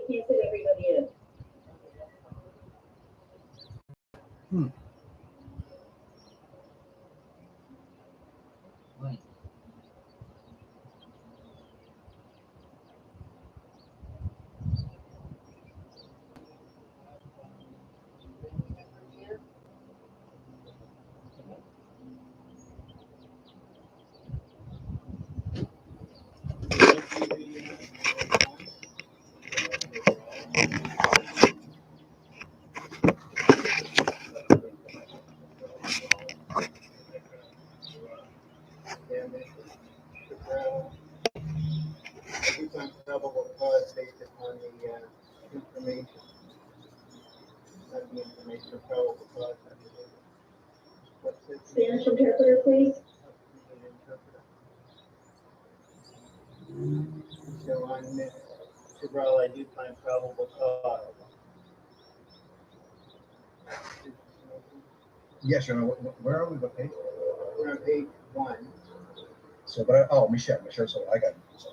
can't fit everybody in. Hmm. Right. Some probable cause based upon the information, not the information, probable cause. What's it? Spanish interpreter, please. So on Miss Cabral, I do find probable cause. Yes, Your Honor. Where are we? What page? We're on page 1. So, but Michelle. So I got it. So.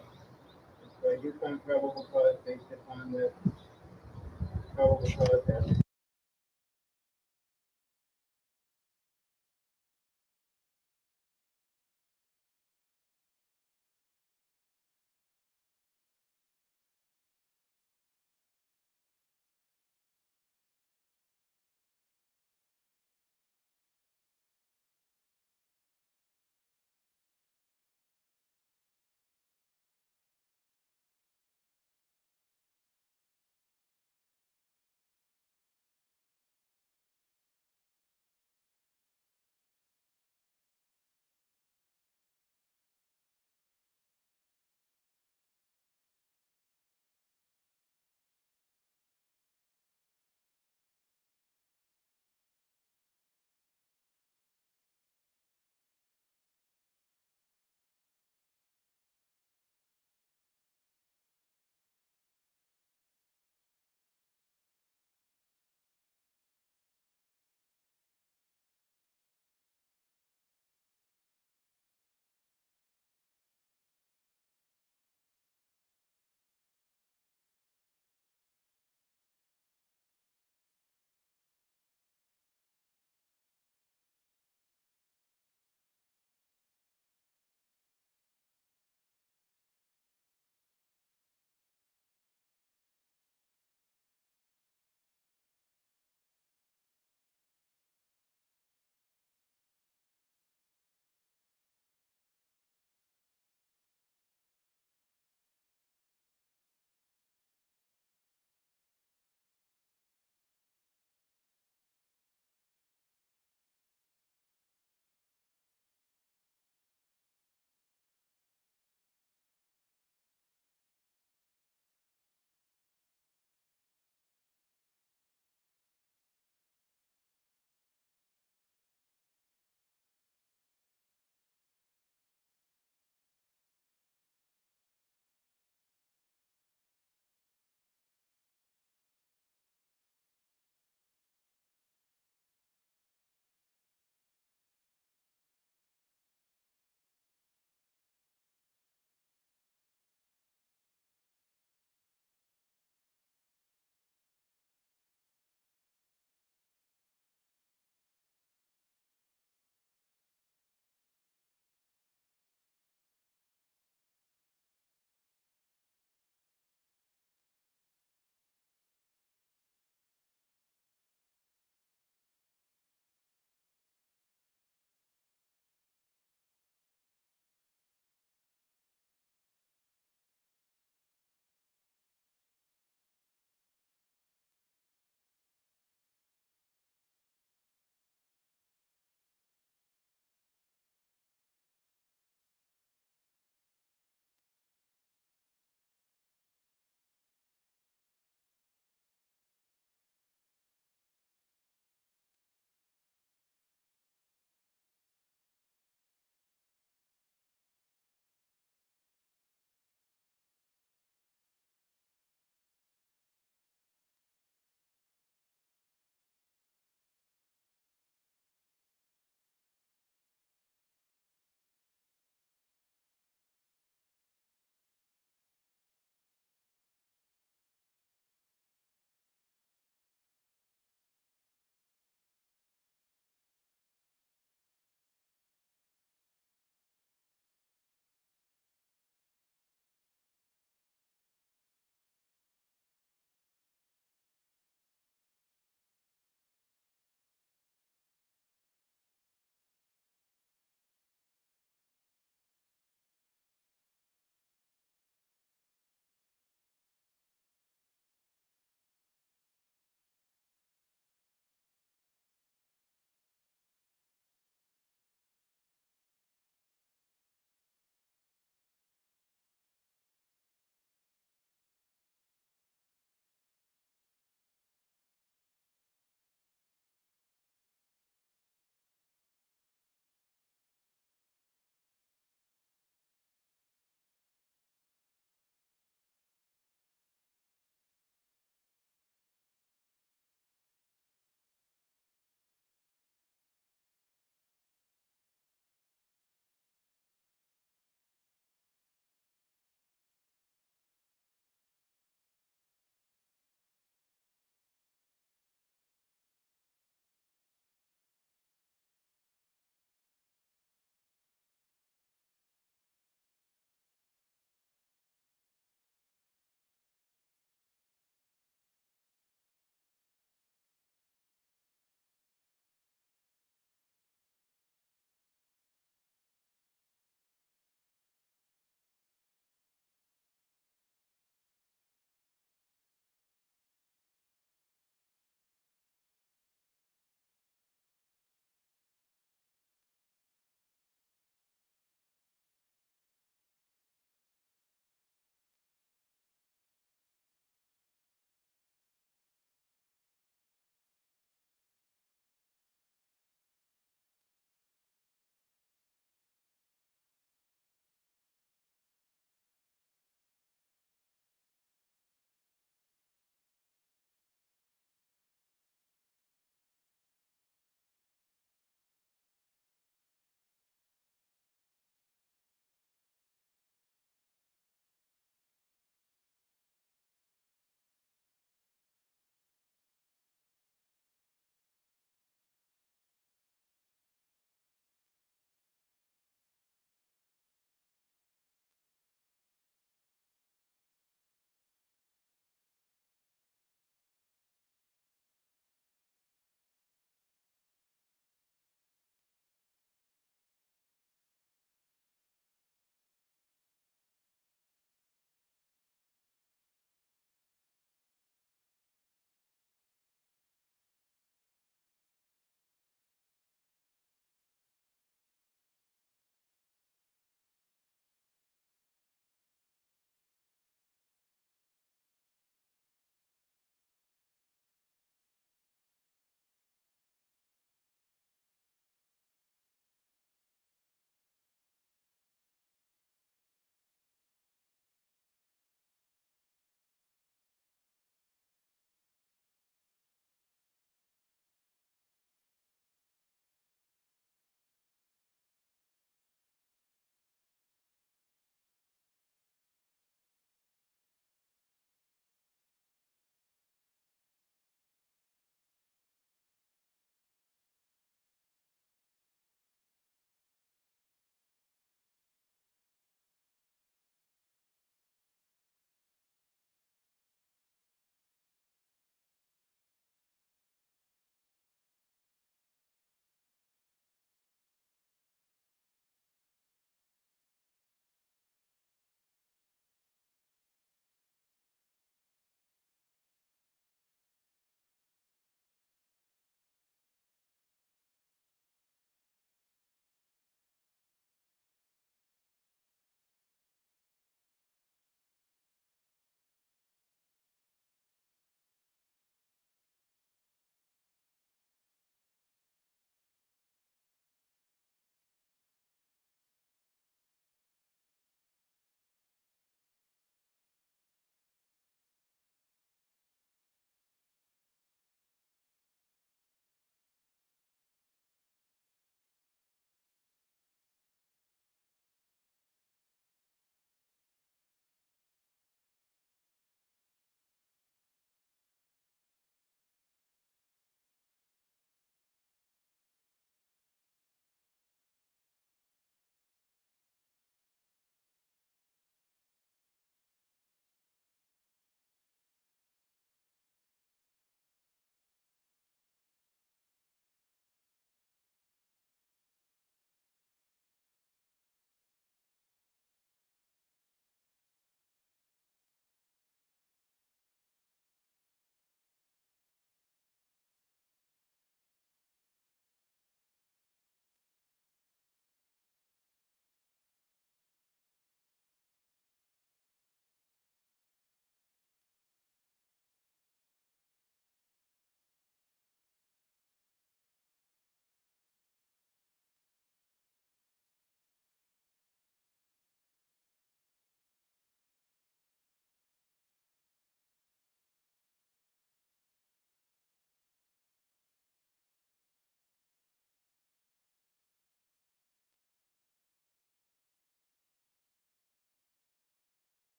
So I do find probable cause based upon the probable cause.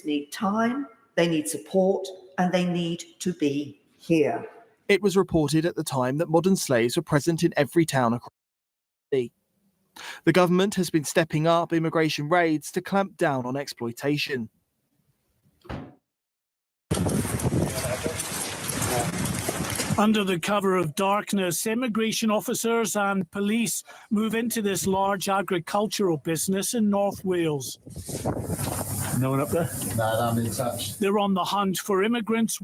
Need time, they need support, and they need to be here. It was reported at the time that modern slaves were present in every town across the sea. The government has been stepping up immigration raids to clamp down on exploitation. Under the cover of darkness, immigration officers and police move into this large agricultural business in North Wales. No one up there? No, I'm in touch. They're on the hunt for immigrants.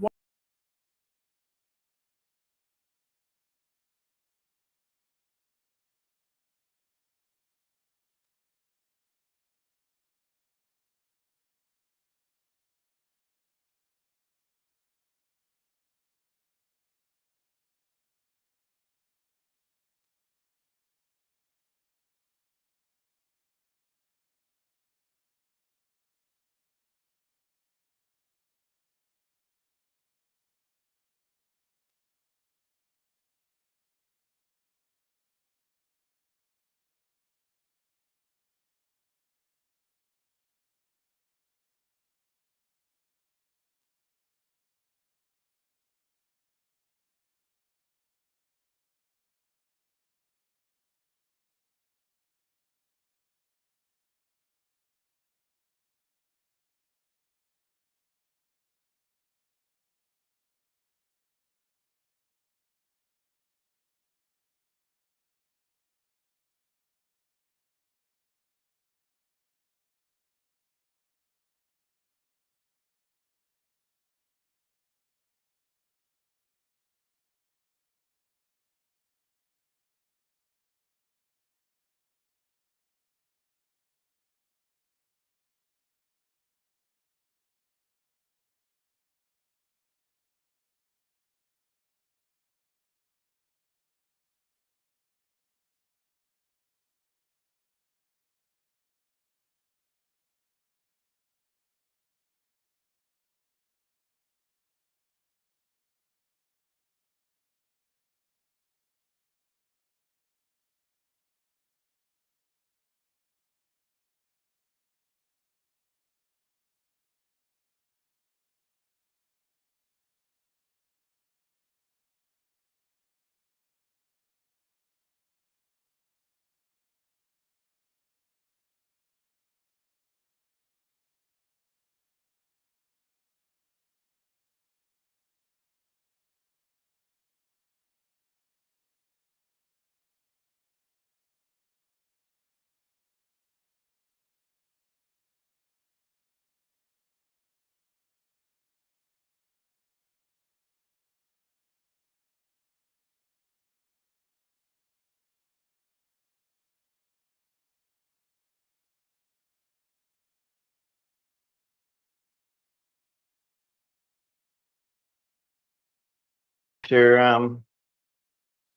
Mr.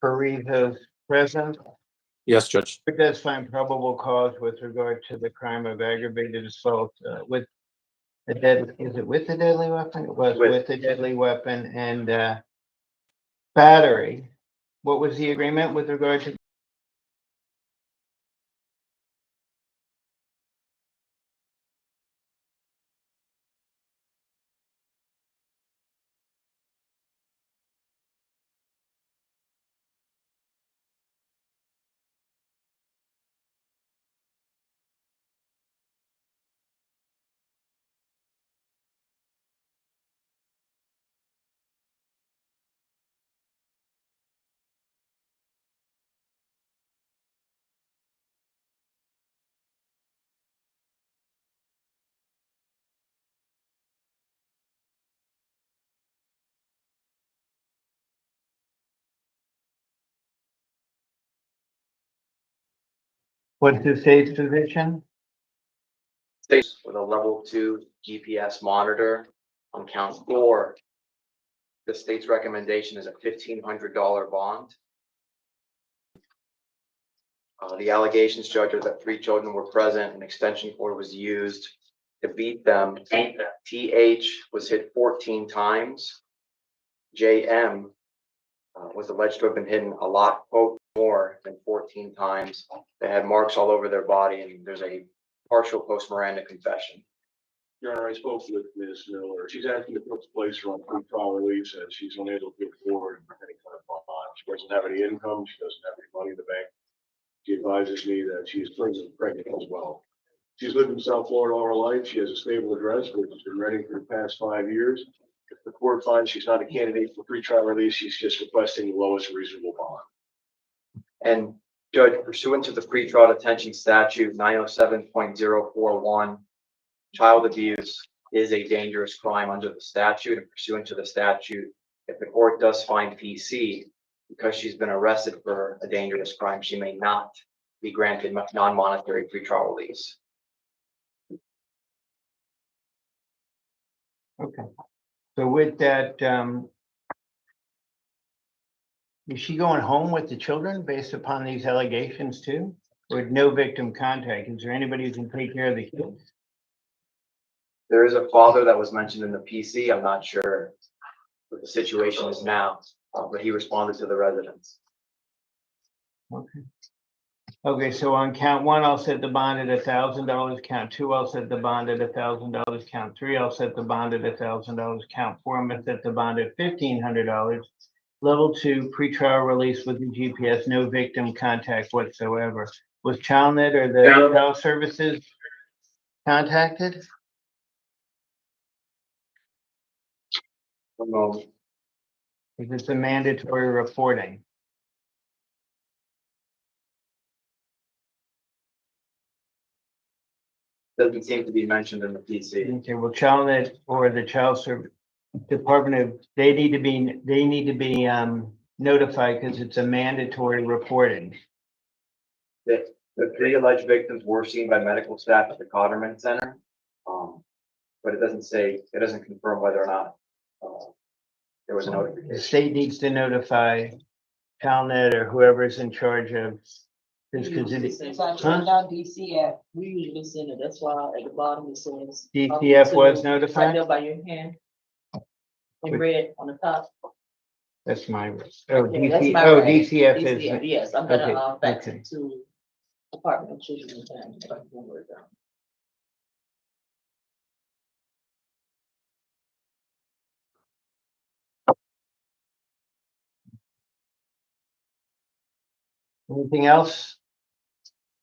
Parita's present. Yes, Judge. It does find probable cause with regard to the crime of aggravated assault with a deadly, is it with a deadly weapon? It was with a deadly weapon and battery. What was the agreement with regard to? What's the state's position? States with a level 2 GPS monitor on count 4. The state's recommendation is a $1,500 bond. The allegations, Judge, are that 3 children were present. An extension cord was used to beat them. TH was hit 14 times. JM was alleged to have been hidden a lot more than 14 times. They had marks all over their body, and there's a partial post Miranda confession. Your Honor, I spoke with Ms. Miller. She's asking to put place her on pre-trial release as she's unable to afford any kind of bond. She doesn't have any income. She doesn't have any money in the bank. She advises me that she is pregnant as well. She's lived in South Florida all her life. She has a stable address, which has been renting for the past 5 years. If the court finds she's not a candidate for pretrial release, she's just requesting the lowest reasonable bond. And Judge, pursuant to the pretrial detention statute 907.041, child abuse is a dangerous crime under the statute, and pursuant to the statute, if the court does find PC, because she's been arrested for a dangerous crime, she may not be granted non-monetary pretrial release. Okay. So with that, is she going home with the children based upon these allegations too? With no victim contact? Is there anybody who can take care of the kids? There is a father that was mentioned in the PC. I'm not sure what the situation is now, but he responded to the residents. Okay. Okay, so on count one, I'll set the bond at $1,000. Count two, I'll set the bond at $1,000. Count three, I'll set the bond at $1,000. Count four, I'm gonna set the bond at $1,500. Level two, pretrial release with the GPS, no victim contact whatsoever. Was ChildNet or the child services contacted? No, Because it's a mandatory reporting. doesn't seem to be mentioned in the PC. Okay, well, ChildNet or the Child Service Department of, they need to be notified because it's a mandatory reporting. The three alleged victims were seen by medical staff at the Cotterman Center. But it doesn't confirm whether or not there was a The notification. state needs to notify ChildNet or whoever's in charge of this, because Not DCF, we usually send it, that's why at the bottom it says. DCF was Right notified. there by your hand. In red on the top. That's my, Yeah, that's my oh, right. DCF DCF, is, yes, I'm okay, gonna fax okay. it to Department of Children and Families. if I can remember it down. Anything else?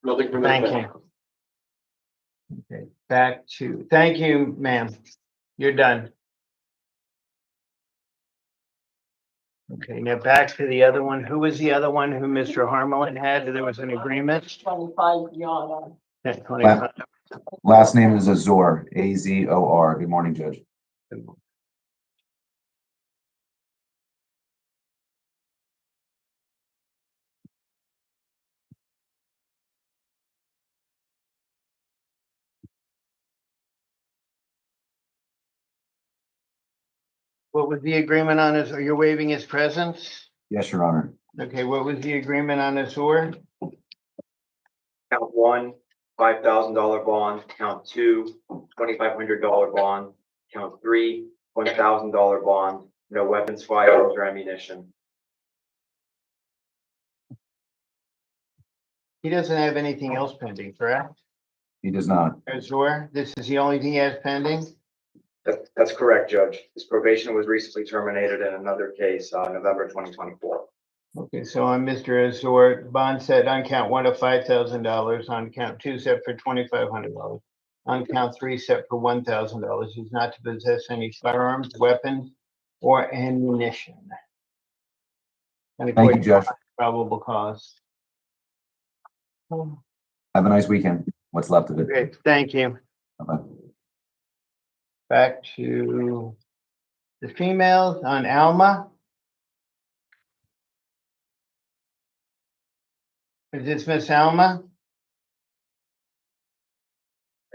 Nothing from Thank the you. Okay, back to, thank you, ma'am. You're done. Okay, now back to the other one. Who was the other one who Mr. Harmelin had? There was an agreement? 25 beyond. At 25. Last name is Azor, Azor. Good morning, Judge. What was the agreement on his, are you waiving his presence? Yes, Your Honor. Okay, what was the agreement on his or? Count one, $5,000 bond. Count two, $2,500 bond. Count three, $1,000 bond. No weapons, firearms, or ammunition. He doesn't have anything else pending, correct? He does not. Azor, this is the only thing he has pending? That's correct, Judge. His probation was recently terminated in another case, November 2024. Okay, so on Mr. Azor, bond set on count one of $5,000, on count two set for $2,500. On count three set for $1,000. He's not to possess any firearms, weapons, or ammunition. And Thank you, Judge. probable cause. Have a nice weekend. What's left of it. Okay, thank you. Bye-bye. Back to the females on Alma. Is this Miss Alma?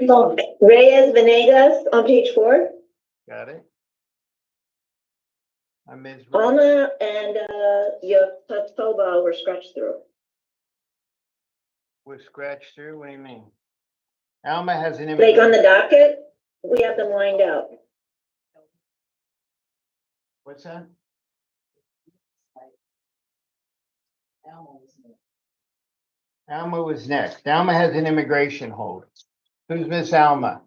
No, Reyes Venegas on page 4. Got it. I'm Ms. Alma and your Toba were scratched through. Was scratched through, what do you mean? Alma has an Like on image. the docket, we have them lined out. What's that? Alma was next. Alma has an immigration hold. Who's Miss Alma?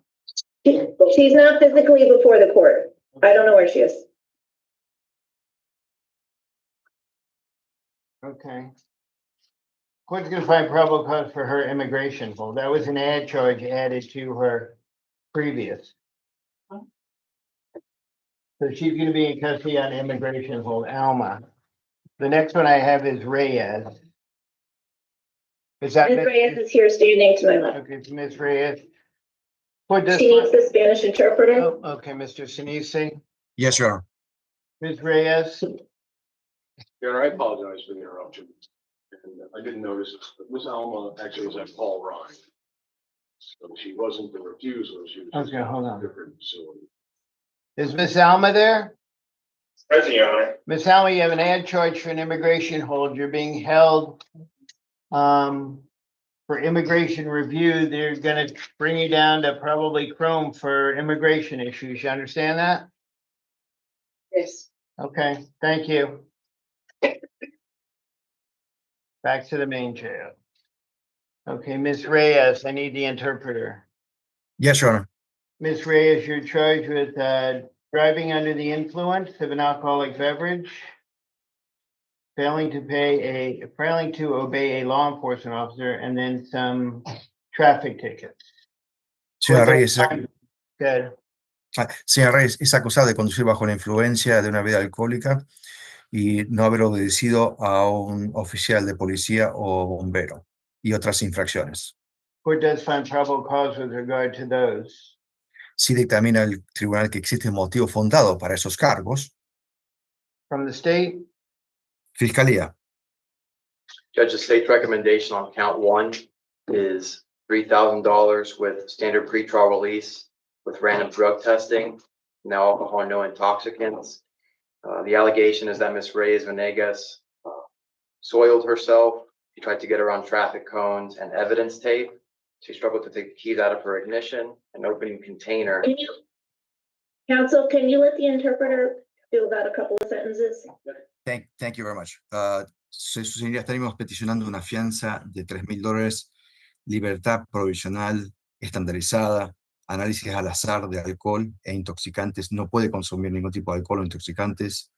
She's not physically before the court. I don't know where she is. Okay. Court's gonna find probable cause for her immigration hold. That was an add charge added to her previous. So she's gonna be in custody on immigration hold, Alma. The next one I have is Reyes. Is that? Ms. Reyes is here standing to my left. Okay, it's Ms. Reyes. What does? She needs the Spanish interpreter. Oh, okay, Mr. Sinisi. Yes, Your Honor. Ms. Reyes, Your Honor, I apologize for the interruption. And I didn't notice this, but Ms. Alma actually was at Paul Ryan. So she wasn't the refuser, she was. just Okay, hold on. at a different facility. is Ms. Alma there? Present, Your Honor. Ms. Alma, you have an ad charge for an immigration hold. You're being held for immigration review. They're gonna bring you down to probably Chrome for immigration issues. You understand that? Yes. Okay, thank you. Back to the main jail. Okay, Ms. Reyes, I need the interpreter. Yes, Your Honor. Ms. Reyes, you're charged with driving under the influence of an alcoholic beverage, failing to obey a law enforcement officer, and then some traffic tickets. Señora Reyes, Good. señora Reyes es acusada de conducir bajo la influencia de una bebida alcohólica y no haber obedecido a un oficial de policía o bombero y otras infracciones. Court does find probable cause with regard to those. Sí dictamina el tribunal que existe motivo fundado para esos cargos. From the state, Fiscalía. Judge, the state's recommendation on count one is $3,000 with standard pretrial release with random drug testing, no alcohol, no intoxicants. The allegation is that Ms. Reyes Venegas soiled herself. She tried to get around traffic cones and evidence tape. She struggled to take the keys out of her ignition and opening container. Counsel, can you let the interpreter do about a couple of sentences? Thank you very much. Su señoría, estaremos peticionando una fianza de $3,000, libertad provisional estandarizada, análisis al azar de alcohol e intoxicantes. No puede consumir ningún tipo de alcohol o intoxicantes.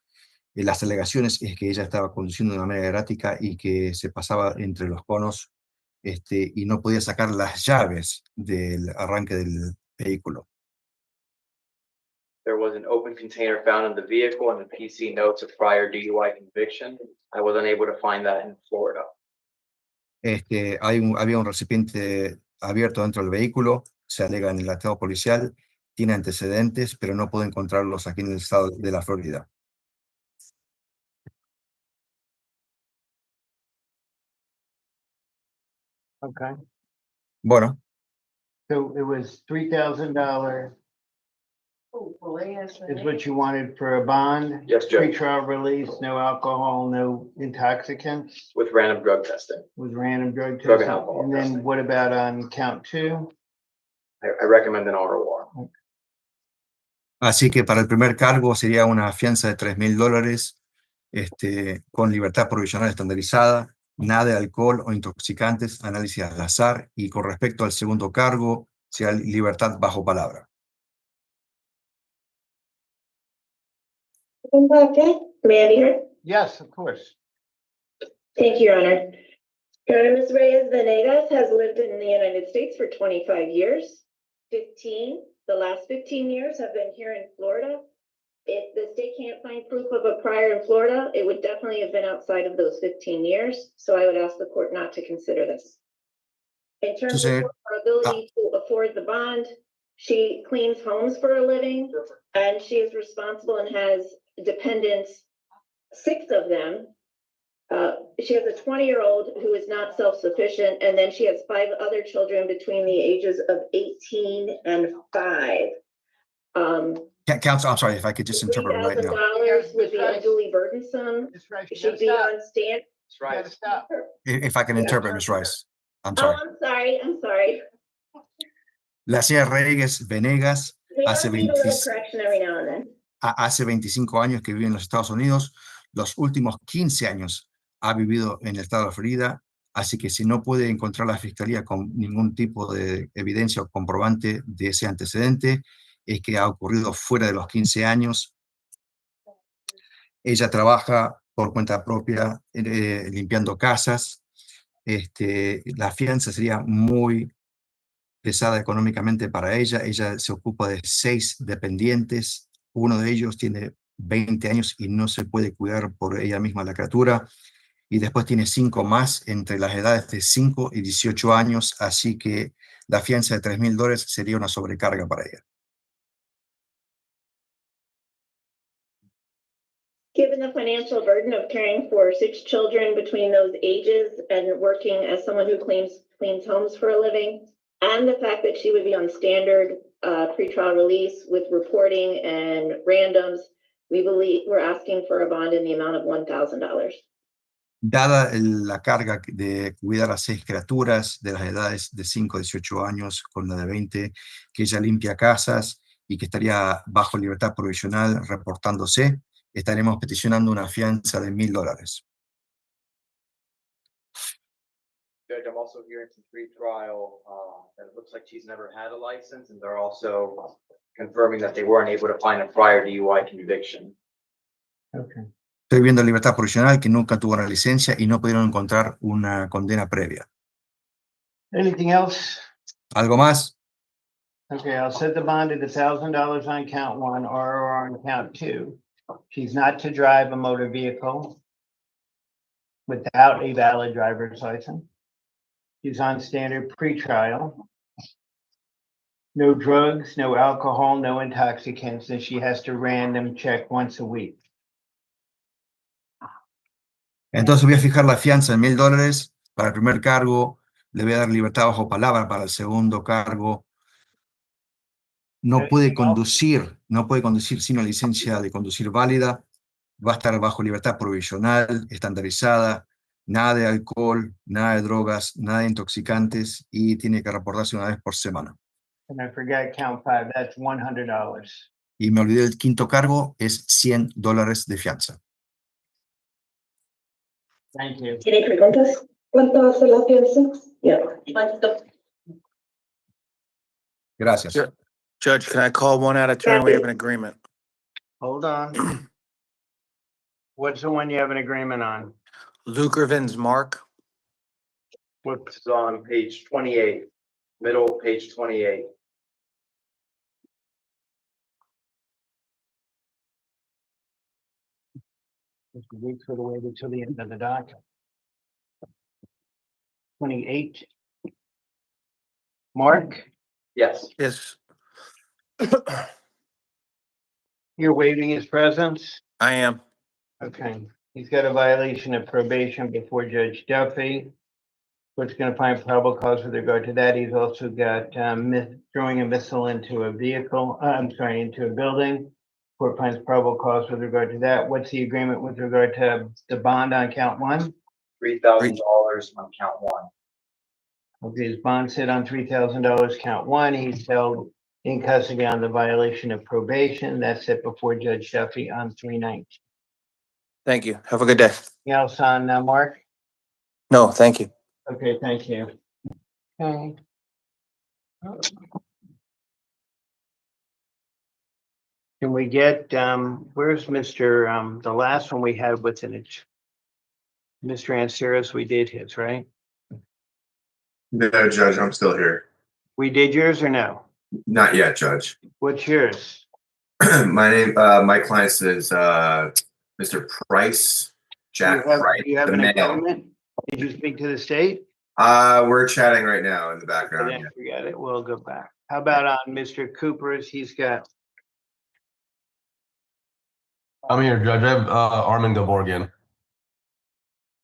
Las alegaciones es que ella estaba conduciendo de una manera errática y que se pasaba entre los conos y no podía sacar las llaves del arranque del vehículo. There was an open container found in the vehicle and the PC notes a prior DUI conviction. I was unable to find that in Florida. Había un recipiente abierto dentro del vehículo, se alega en el atestado policial, tiene antecedentes, pero no puedo encontrarlos aquí en el estado de la Florida. okay. Bueno, So it was $3,000 is what you wanted for a bond? Yes, Judge. Pretrial release, no alcohol, no intoxicants, With random drug testing. with random drug Drug and testing. alcohol And then testing. what about on count two? I recommend an honor warrant. así que para el primer cargo sería una fianza de $3,000, con libertad provisional estandarizada, nada de alcohol o intoxicantes, análisis al azar, y con respecto al segundo cargo, sería libertad bajo palabra. Okay, may I be heard? Yes, of course. Thank you, Your Honor. Your Honor, Ms. Reyes Venegas has lived in the United States for 25 years. The last 15 years have been here in Florida. If the state can't find proof of a prior in Florida, it would definitely have been outside of those 15 years. So I would ask the court not to consider this. In terms of her ability to afford the bond, she cleans homes for a living, and she is responsible and has dependents, 6 of them. She has a 20-year-old who is not self-sufficient, and then she has 5 other children between the ages of 18 and 5. Counsel, I'm sorry, if I could just interpret right now. $3,000 would be unduly burdensome. Ms. Rice, you She'd gotta be stop. on stand. That's You right. gotta stop. If I can interpret, Ms. Rice. I'm Oh, sorry. I'm sorry. La señora Reyes Venegas We hace all need a little 20 correction every now and then. hace 25 años que vive en los Estados Unidos. Los últimos 15 años ha vivido en el estado de Florida. Así que si no puede encontrar la fiscalía con ningún tipo de evidencia o comprobante de ese antecedente, es que ha ocurrido fuera de los 15 años. Ella trabaja por cuenta propia, limpiando casas. La fianza sería muy pesada económicamente para ella. Ella se ocupa de 6 dependientes. Uno de ellos tiene 20 años y no se puede cuidar por ella misma la criatura. Y después tiene 5 más entre las edades de 5 y 18 años. Así que la fianza de $3,000 sería una sobrecarga para ella. Given the financial burden of caring for 6 children between those ages and working as someone who cleans homes for a living, and the fact that she would be on standard pretrial release with reporting and randoms, we're asking for a bond in the amount of $1,000. Dada la carga de cuidar a 6 criaturas de las edades de 5 a 18 años con la de 20, que ella limpia casas y que estaría bajo libertad provisional reportándose, estaremos peticionando una fianza de $1,000. Judge, I'm also hearing some pre-trial, that it looks like she's never had a license, and they're also confirming that they weren't able to find a prior DUI conviction. Okay. Estoy viendo libertad provisional que nunca tuvo una licencia y no pudieron encontrar una condena previa. Anything else? ¿Algo más? Okay, I'll set the bond at $1,000 on count 1 or on count 2. She's not to drive a motor vehicle without a valid driver's license. She's on standard pretrial. No drugs, no alcohol, no intoxicants, and she has to random check once a week. Entonces voy a fijar la fianza en $1,000 para el primer cargo. Le voy a dar libertad bajo palabra para el segundo cargo. No puede conducir sin una licencia de conducir válida. Va a estar bajo libertad provisional, estandarizada. Nada de alcohol, nada de drogas, nada de intoxicantes y tiene que reportarse una vez por semana. And I forgot count 5, that's $100. Y me olvidé del quinto cargo, es $100 de fianza. Thank you. ¿Tiene preguntas? ¿Cuánto hace la fianza? ¿Cuánto? Gracias. Sure. Judge, can I call one out of turn? We have an agreement. Hold on. What's the one you have an agreement on? Lukervins Mark. What's on page 28, middle page 28. Just wait for the waiver till the end of the doc. 28. Mark, Yes. Yes, you're waiving his presence? I am. Okay, he's got a violation of probation before Judge Duffy. Court's gonna find probable cause with regard to that. He's also got throwing a missile into a vehicle, into a building. Court finds probable cause with regard to that. What's the agreement with regard to the bond on count 1? $3,000 on count 1. Okay, his bond set on $3,000 count 1. He's held in custody on the violation of probation. That's set before Judge Duffy on 3/19. Thank you. Have a good day. Anything else on Mark? No, thank you. Okay, thank you. Okay. Can we get, where's Mr., the last one we had with it? Mr. Anseros, we did his, right? No, Judge, I'm still here. We did yours or no? Not yet, Judge. What's yours? My client is Mr. Price, Jack Price. Do you have the an male. agreement? Did you speak to the state? We're chatting right now in the I background. didn't forget it. We'll go back. How about on Mr. Cooper's? He's got, I'm here, Judge. I have Armin Gavorgian.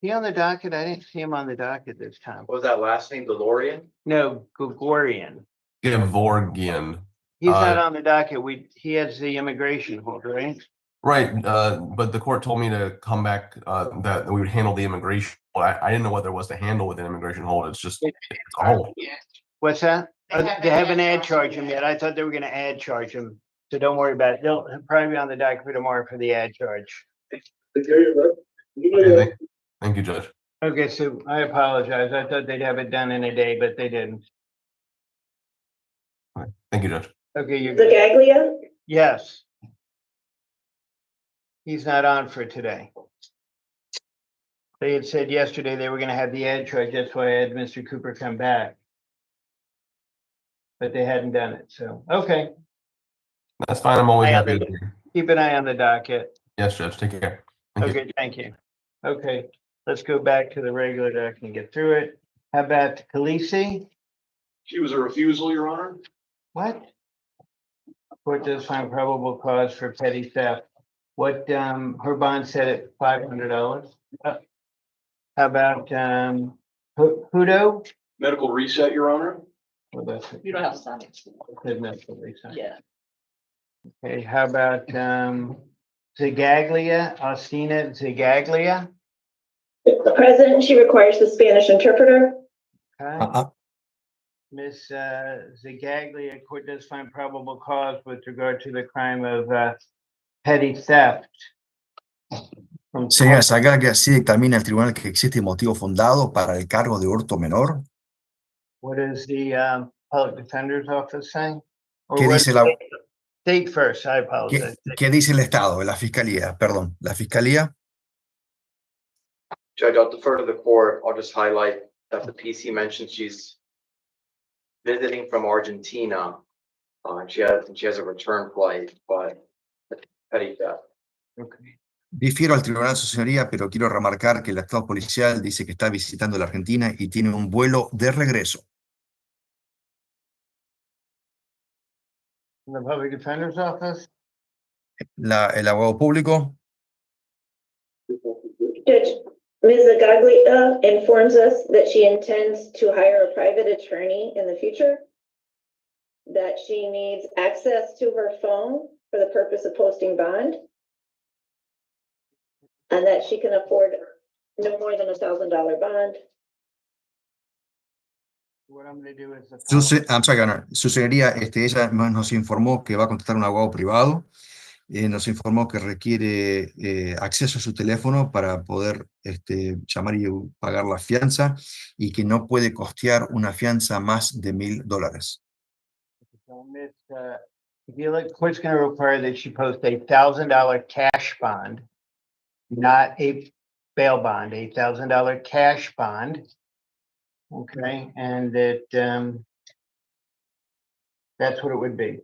he on the docket? I didn't see him on the docket this time. What was that last name, DeLorean? No, Gregorian. Gavorgian. He's not on the docket. He has the immigration hold, right? Right, but the court told me to come back, that we would handle the immigration. Well, I didn't know what there was to handle with an immigration hold. It's just it's a hold. What's that? They haven't ad charged him yet. I thought they were gonna ad charge him. So don't worry about it. They'll probably be on the docket for tomorrow for the ad charge. Okay, thank you, Judge. Okay, so I apologize. I thought they'd have it done in a day, but they didn't. Thank you, Judge. Okay, you're good. Zagaglia, Yes. He's not on for today. They had said yesterday they were gonna have the ad charge. That's why I had Mr. Cooper come back. But they hadn't done it, so, okay. That's fine. I'm always I happy have to it. be here. Keep an eye on the docket. Yes, Judge. Take care. Thank you. Okay, thank you. Okay, let's go back to the regular docket and get through it. How about Khaleesi? She was a refusal, Your Honor. What? Court does find probable cause for petty theft. What, her bond set at $500. How about, Hudo? Medical reset, Your Honor. Well, that's it. You don't have to sign it. Said medical reason. Yeah. Okay, how about, Zagaglia, Austina Zagaglia? the president, she requires the Spanish interpreter. Okay. Miss Zagaglia, court does find probable cause with regard to the crime of petty theft. Señora Zagaglia, ¿sí dictamina el tribunal que existe motivo fundado para el cargo de hurto menor? What is the public defender's office saying? Or ¿Qué what- dice la, State first, I apologize. qué dice el Estado, la Fiscalía? Perdón, la Fiscalía. Judge, I'll defer to the court. I'll just highlight that the PC mentioned she's visiting from Argentina. She has a return flight, but petty theft. Okay. Difiero al tribunal, su señoría, pero quiero remarcar que el Estado policial dice que está visitando la Argentina y tiene un vuelo de regreso. In the public defender's office? El abogado público. Judge, Ms. Zagaglia informs us that she intends to hire a private attorney in the future, that she needs access to her phone for the purpose of posting bond, and that she can afford no more than $1,000 bond. What I'm gonna do is. I'm sorry, Your Honor. Su señoría, ella nos informó que va a contratar un abogado privado. Nos informó que requiere acceso a su teléfono para poder llamar y pagar la fianza y que no puede costear una fianza más de $1,000. So, Miss, the court's gonna require that she post a $1,000 cash bond, not a bail bond, a $1,000 cash bond. Okay, and that, that's what it would be.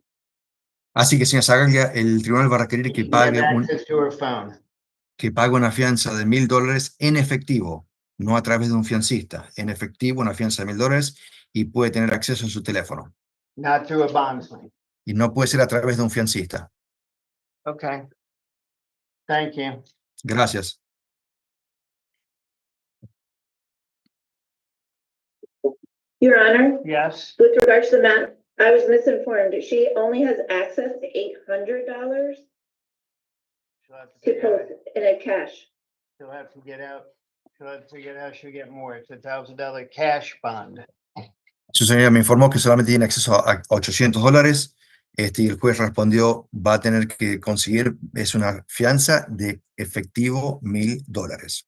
Así que, señora Zagaglia, el tribunal va a requerir que She has pague, access to her phone. que pague una fianza de $1,000 en efectivo, no a través de un fiancista. En efectivo, una fianza de $1,000 y puede tener acceso a su teléfono. Not through a bondsman. Y no puede ser a través de un fiancista. Okay. Thank you. Gracias. Your Honor, Yes. with regards to the amount, I was misinformed. She only has access to $800 She'll have to to figure out- post in a cash. she'll have to get out, she'll have to figure out how she'll get more. It's a $1,000 cash bond. Su señoría me informó que solamente tiene acceso a $800. Y el juez respondió, va a tener que conseguir, es una fianza de efectivo $1,000.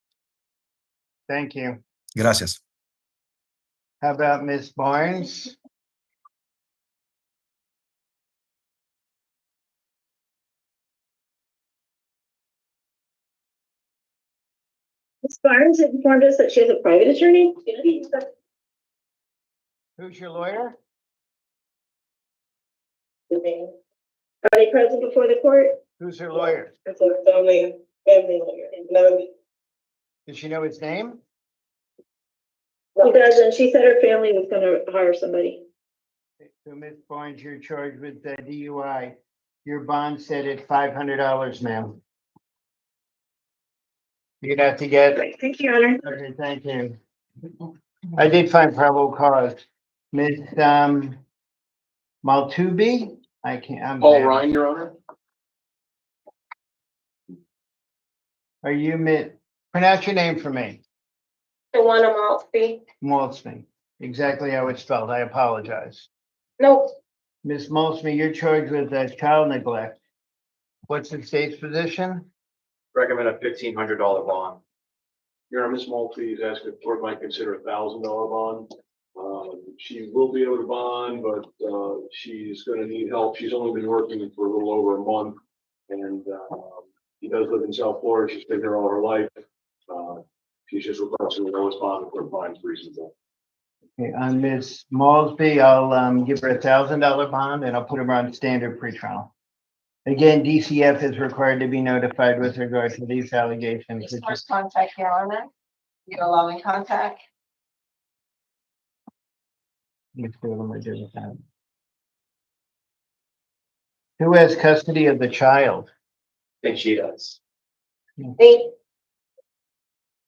Thank you. Gracias. How about Miss Barnes? Ms. Barnes informed us that she has a private attorney. Who's your lawyer? Are they present before the court? Who's her lawyer? It's a family lawyer. Does she know his name? She does, and she said her family was gonna hire somebody. So Miss Barnes, you're charged with DUI. Your bond set at $500, ma'am. You'd have to get. Thank you, Your Honor. Okay, thank you. I did find probable cause. Miss Maltubi? I can't. I'm Paul bad. Ryan, Your Honor. Are you pronounce your name for me? Tawana Maltby. Maltsby. Exactly how it's spelled. I apologize. Nope. Miss Maltsby, you're charged with child neglect. What's the state's position? Recommend a $1,500 bond. Your Honor, Ms. Maltby is asking if the court might consider $1,000 bond. She will be able to bond, but she's going to need help. She's only been working for a little over a month, and she does live in South Florida. She's been here all her life. She's just requesting the lowest bond if her bond's reasonable. Okay, on Ms. Malsby, I'll give her $1,000 bond and I'll put her on standard pretrial. Again, DCF is required to be notified with regard to these allegations. Please first contact your owner. You're allowing contact. Let's see what am I doing with that. Who has custody of the child? I think she does. Hey,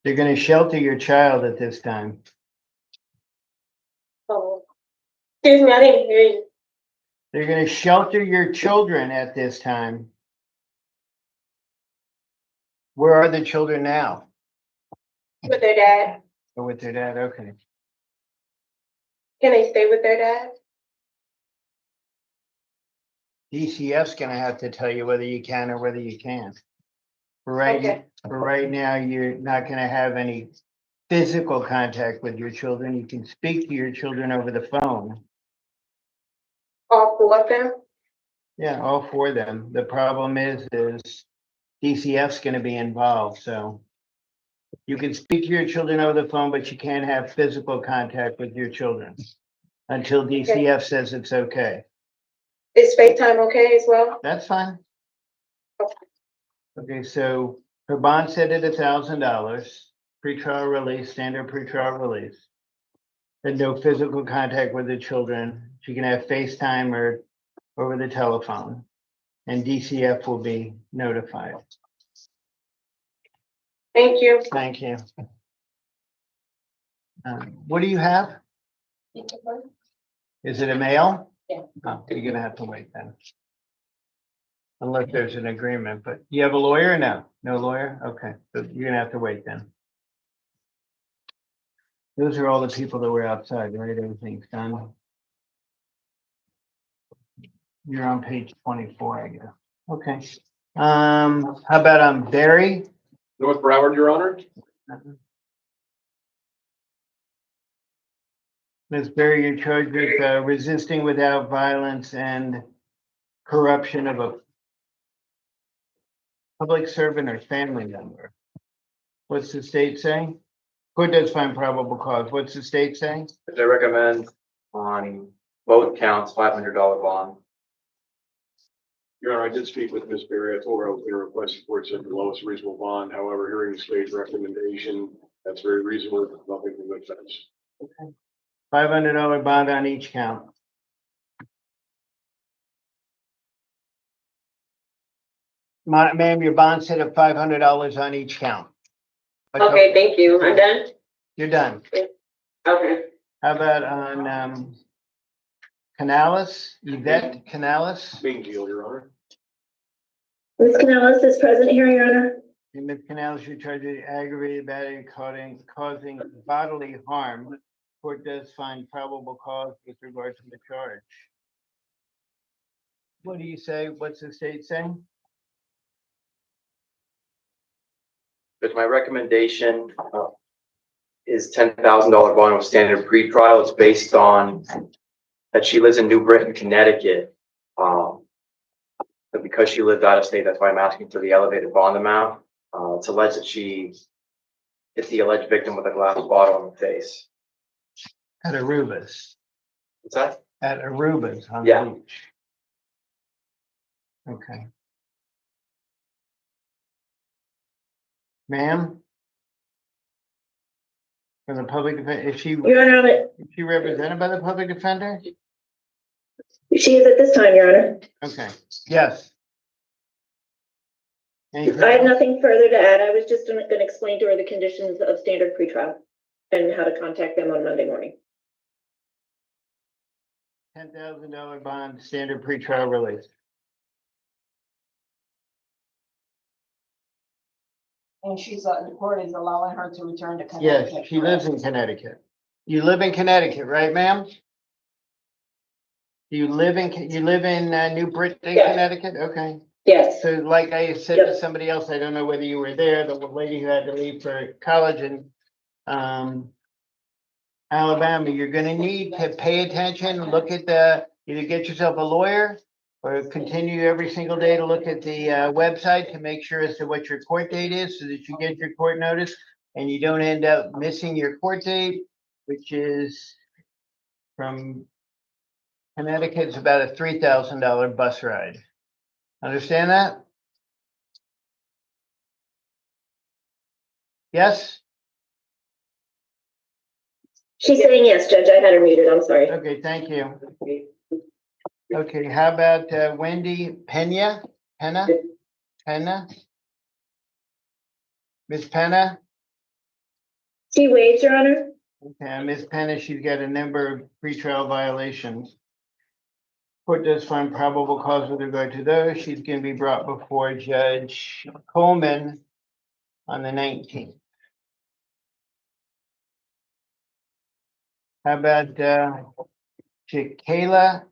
They're going to shelter your child at this time. oh, excuse me, I didn't hear you. They're going to shelter your children at this time. Where are the children now? With their dad. Oh, with their dad, okay. Can they stay with their dad? DCF's going to have to tell you whether you can or whether you can't. For Okay. right now, you're not going to have any physical contact with your children. You can speak to your children over the phone. All four of them? Yeah, all four of them. The problem is DCF's going to be involved, so you can speak to your children over the phone, but you can't have physical contact with your children until DCF says it's okay. Is FaceTime okay as well? That's fine. Okay, so her bond set at $1,000, pretrial release, standard pretrial release. And no physical contact with the children. She can have FaceTime or over the telephone, and DCF will be notified. Thank you. Thank you. What do you have? Is it a male? Yeah. Oh, you're gonna have to wait then. Unless there's an agreement, but you have a lawyer or no? No lawyer? Okay, so you're gonna have to wait then. Those are all the people that were outside, right? Everything's done. You're on page 24, I guess. Okay. How about Barry? North Broward, Your Honor. Ms. Barry, you're charged with resisting without violence and corruption of a public servant or family member. What's the state saying? Court does find probable cause. What's the state saying? They recommend on both counts, $500 bond. Your Honor, I did speak with Ms. Berry. I told her I was going to request the court set the lowest reasonable bond. However, hearing the state's recommendation, that's very reasonable. Nothing to make sense. Okay. $500 bond on each count. Ma'am, your bond set at $500 on each count. Okay, thank you. I'm done? You're done. Okay. How about on Canales, Yvette Canales? Being deal, Your Honor. Ms. Canales is present here, Your Honor. And Ms. Canales, you're charged with aggravated battery causing bodily harm. Court does find probable cause with regard to the charge. What do you say? What's the state saying? But my recommendation is $10,000 bond with standard pretrial. It's based on that she lives in New Britain, Connecticut. But because she lived out of state, that's why I'm asking for the elevated bond amount. It's alleged that she hit the alleged victim with a glass bottle in the face. At Aruba's. What's that? At Aruba's on Yeah. the beach. Okay. Ma'am? For the public defender, is Your Honor, is she represented by the public defender? she is at this time, Your Honor. Okay, yes. Anything I have else? nothing further to add. I was just going to explain to her the conditions of standard pretrial and how to contact them on Monday morning. $10,000 bond, standard pretrial release. And she's, the court is allowing her to return to Connecticut. Yes, she lives in Connecticut. You live in Connecticut, right, ma'am? You live in New Britain, Yes. Connecticut? Okay. Yes. So like I said to somebody else, I don't know whether you were there, the lady who had to leave for college in Alabama, you're gonna need to pay attention, look at either get yourself a lawyer or continue every single day to look at the website to make sure as to what your court date is so that you get your court notice and you don't end up missing your court date, which is from Connecticut, it's about a $3,000 bus ride. Understand that? Yes? She's saying yes, Judge. I had her muted. I'm sorry. Okay, thank you. Okay, how about Wendy Pena? Miss Pena? She waived, Your Honor. Okay, Miss Pena, she's got a number of pretrial violations. Court does find probable cause with regard to those. She's going to be brought before Judge Coleman on the 19th. How about Jakayla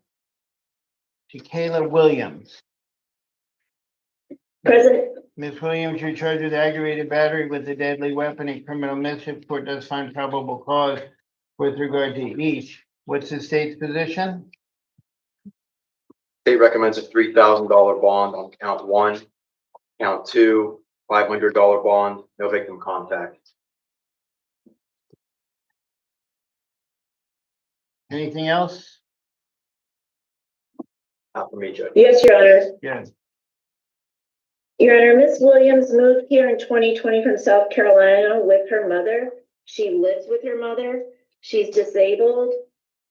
Williams? Present. Ms. Williams, you're charged with aggravated battery with a deadly weapon and criminal mischief. Court does find probable cause with regard to each. What's the state's position? State recommends a $3,000 bond on count 1, count 2, $500 bond, no victim contact. Anything else? Not for me, Judge. Yes, Your Honor. Yes. Your Honor, Ms. Williams moved here in 2020 from South Carolina with her mother. She lives with her mother. She's disabled,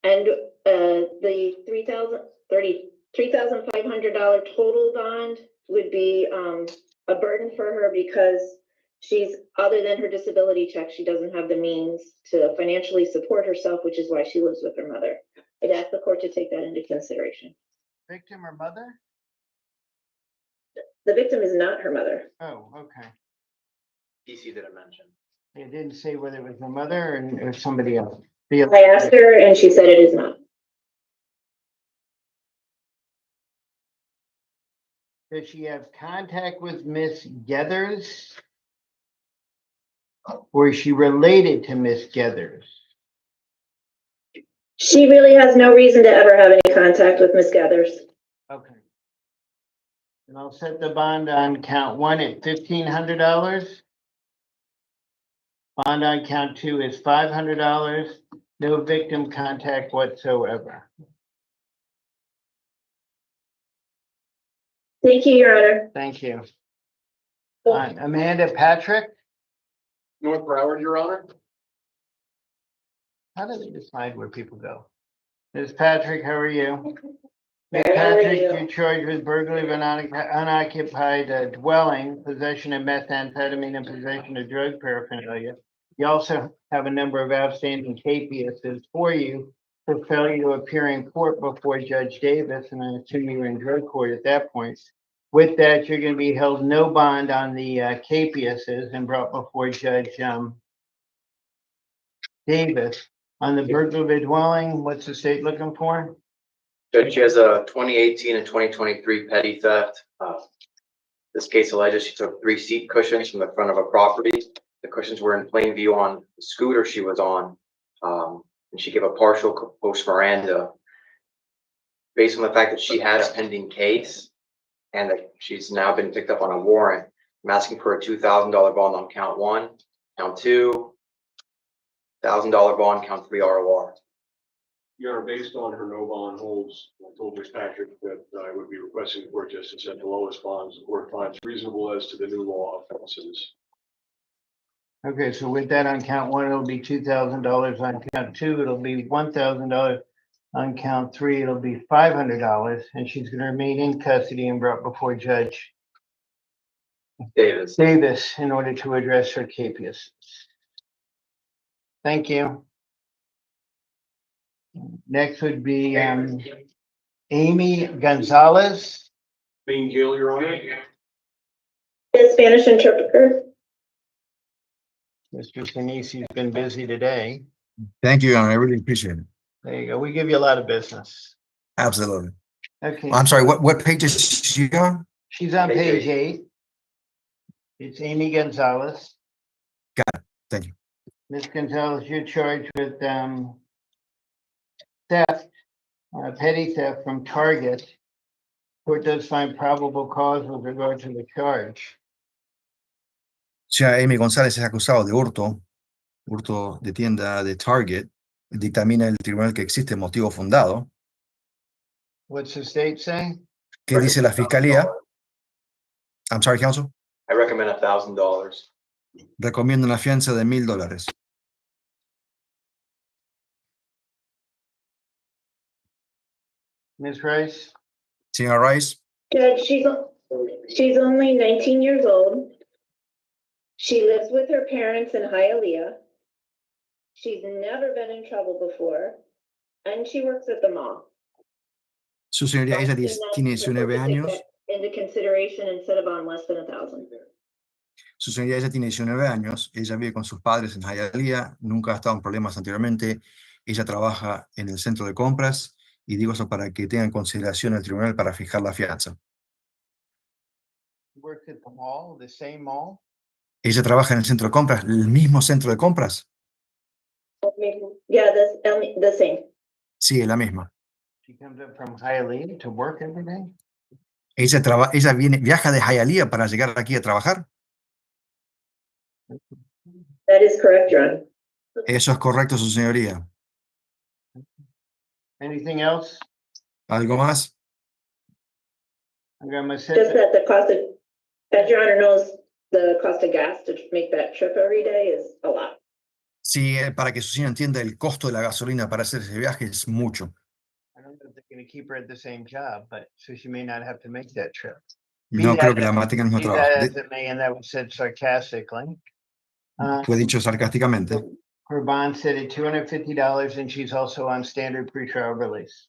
and the $3,500 total bond would be a burden for her because she's, other than her disability check, she doesn't have the means to financially support herself, which is why she lives with her mother. I'd ask the court to take that into consideration. Victim or mother? The victim is not her mother. Oh, okay. PC didn't mention. It didn't say whether it was her mother or somebody else. I asked her and she said it is not. Does she have contact with Miss Gethers? Or is she related to Miss Gethers? She really has no reason to ever have any contact with Ms. Gathers. Okay. And I'll set the bond on count 1 at $1,500. Bond on count 2 is $500. No victim contact whatsoever. Thank you, Your Honor. Thank you. Amanda Patrick? North Broward, Your Honor. How do they decide where people go? Ms. Patrick, how are you? Ms. How are Patrick, you? you're charged with burglary of an unoccupied dwelling, possession of methamphetamine, and possession of drug paraphernalia. You also have a number of outstanding capiases for you for failure to appear in court before Judge Davis, and I assume you were in drug court at that point. With that, you're going to be held no bond on the capiases and brought before Judge Davis. On the burglary of a dwelling, what's the state looking for? Judge, she has a 2018 and 2023 petty theft. This case alleges she took 3 seat cushions from the front of a property. The cushions were in plain view on the scooter she was on, and she gave a partial post Miranda. Based on the fact that she had a pending case and that she's now been picked up on a warrant, I'm asking for a $2,000 bond on count 1, count 2, $1,000 bond, count 3 ROR. Your Honor, based on her no bond holds, I told Ms. Patrick that I would be requesting the court just to set the lowest bonds the court finds reasonable as to the new law offenses. Okay, so with that on count 1, it'll be $2,000. On count 2, it'll be $1,000. On count 3, it'll be $500, and she's going to remain in custody and brought before Judge Davis. Davis in order to address her capias. Thank you. Next would be Amy Gonzalez. Bean Gill, Your Honor. The Spanish interpreter. Mr. Sinisi's been busy today. Thank you, Your Honor. I really appreciate it. There you go. We give you a lot of business. Absolutely. Okay. I'm sorry, what page is she on? She's on Page page 8. It's Amy Gonzalez. Thank you. Ms. Gonzalez, you're charged with theft, petty theft from Target. Court does find probable cause with regard to the charge. Ya Amy González es acusado de hurto de tienda de Target. Dictamina el tribunal que existe motivo fundado. What's the state saying? ¿Qué dice la fiscalía? I'm sorry, counsel. I recommend $1,000. Recomiendo una fianza de $1,000. Ms. Rice? Señora Rice, Judge, she's only 19 years old. She lives with her parents in Hialeah. She's never been in trouble before, and she works at the mall. su señoría, ella tiene 19 años. Into consideration instead of on less than 1,000. Su señoría, ella tiene 19 años. Ella vive con sus padres en Hialeah. Nunca ha estado en problemas anteriormente. Ella trabaja en el centro de compras. Y digo eso para que tenga en consideración el tribunal para fijar la fianza. Works at the mall, the same mall? Ella trabaja en el centro de compras, el mismo centro de compras. Yeah, the same. Sí, es la misma. She comes up from Hialeah to work every day? Ella viaja de Hialeah para llegar aquí a trabajar. That is correct, Your Honor. Eso es correcto, su señoría. Anything else? ¿Algo más? I'm gonna Just that the cost of, as Your Honor knows, the cost of gas to make that trip every day is a lot. Sí, para que su señora entienda, el costo de la gasolina para hacer ese viaje es mucho. I don't know if they're gonna keep her at the same job, but so she may not have to make that trip. No creo que la mantengan en el mismo trabajo. And that was said sarcastically. Fue dicho sarcásticamente. Her bond set at $250 and she's also on standard pretrial release.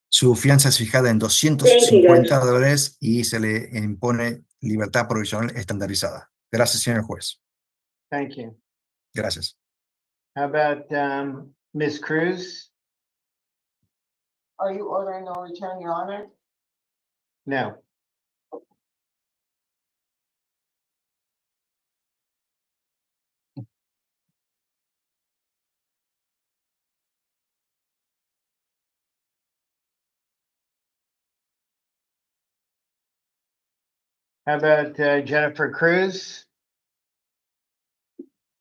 Su fianza es fijada en $250 y se le impone libertad provisional estandarizada. Gracias, señor juez. Thank you. Gracias. How about Ms. Cruz? Are you ordering no return, Your Honor? No. How about Jennifer Cruz?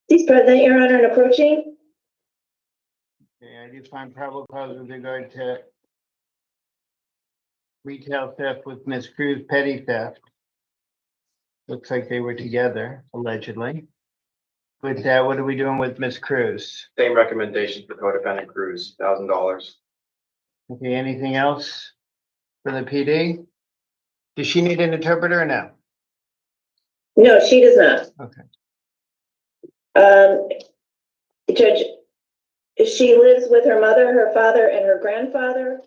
Please present, Your Honor, and approaching. Okay, I do find probable cause with regard to retail theft with Ms. Cruz, petty theft. Looks like they were together, allegedly. With that, what are we doing with Ms. Cruz? Same recommendation for co-defendant Cruz, $1,000. Okay, anything else for the PD? Does she need an interpreter or no? No, she does not. Okay. Judge, she lives with her mother, her father, and her grandfather,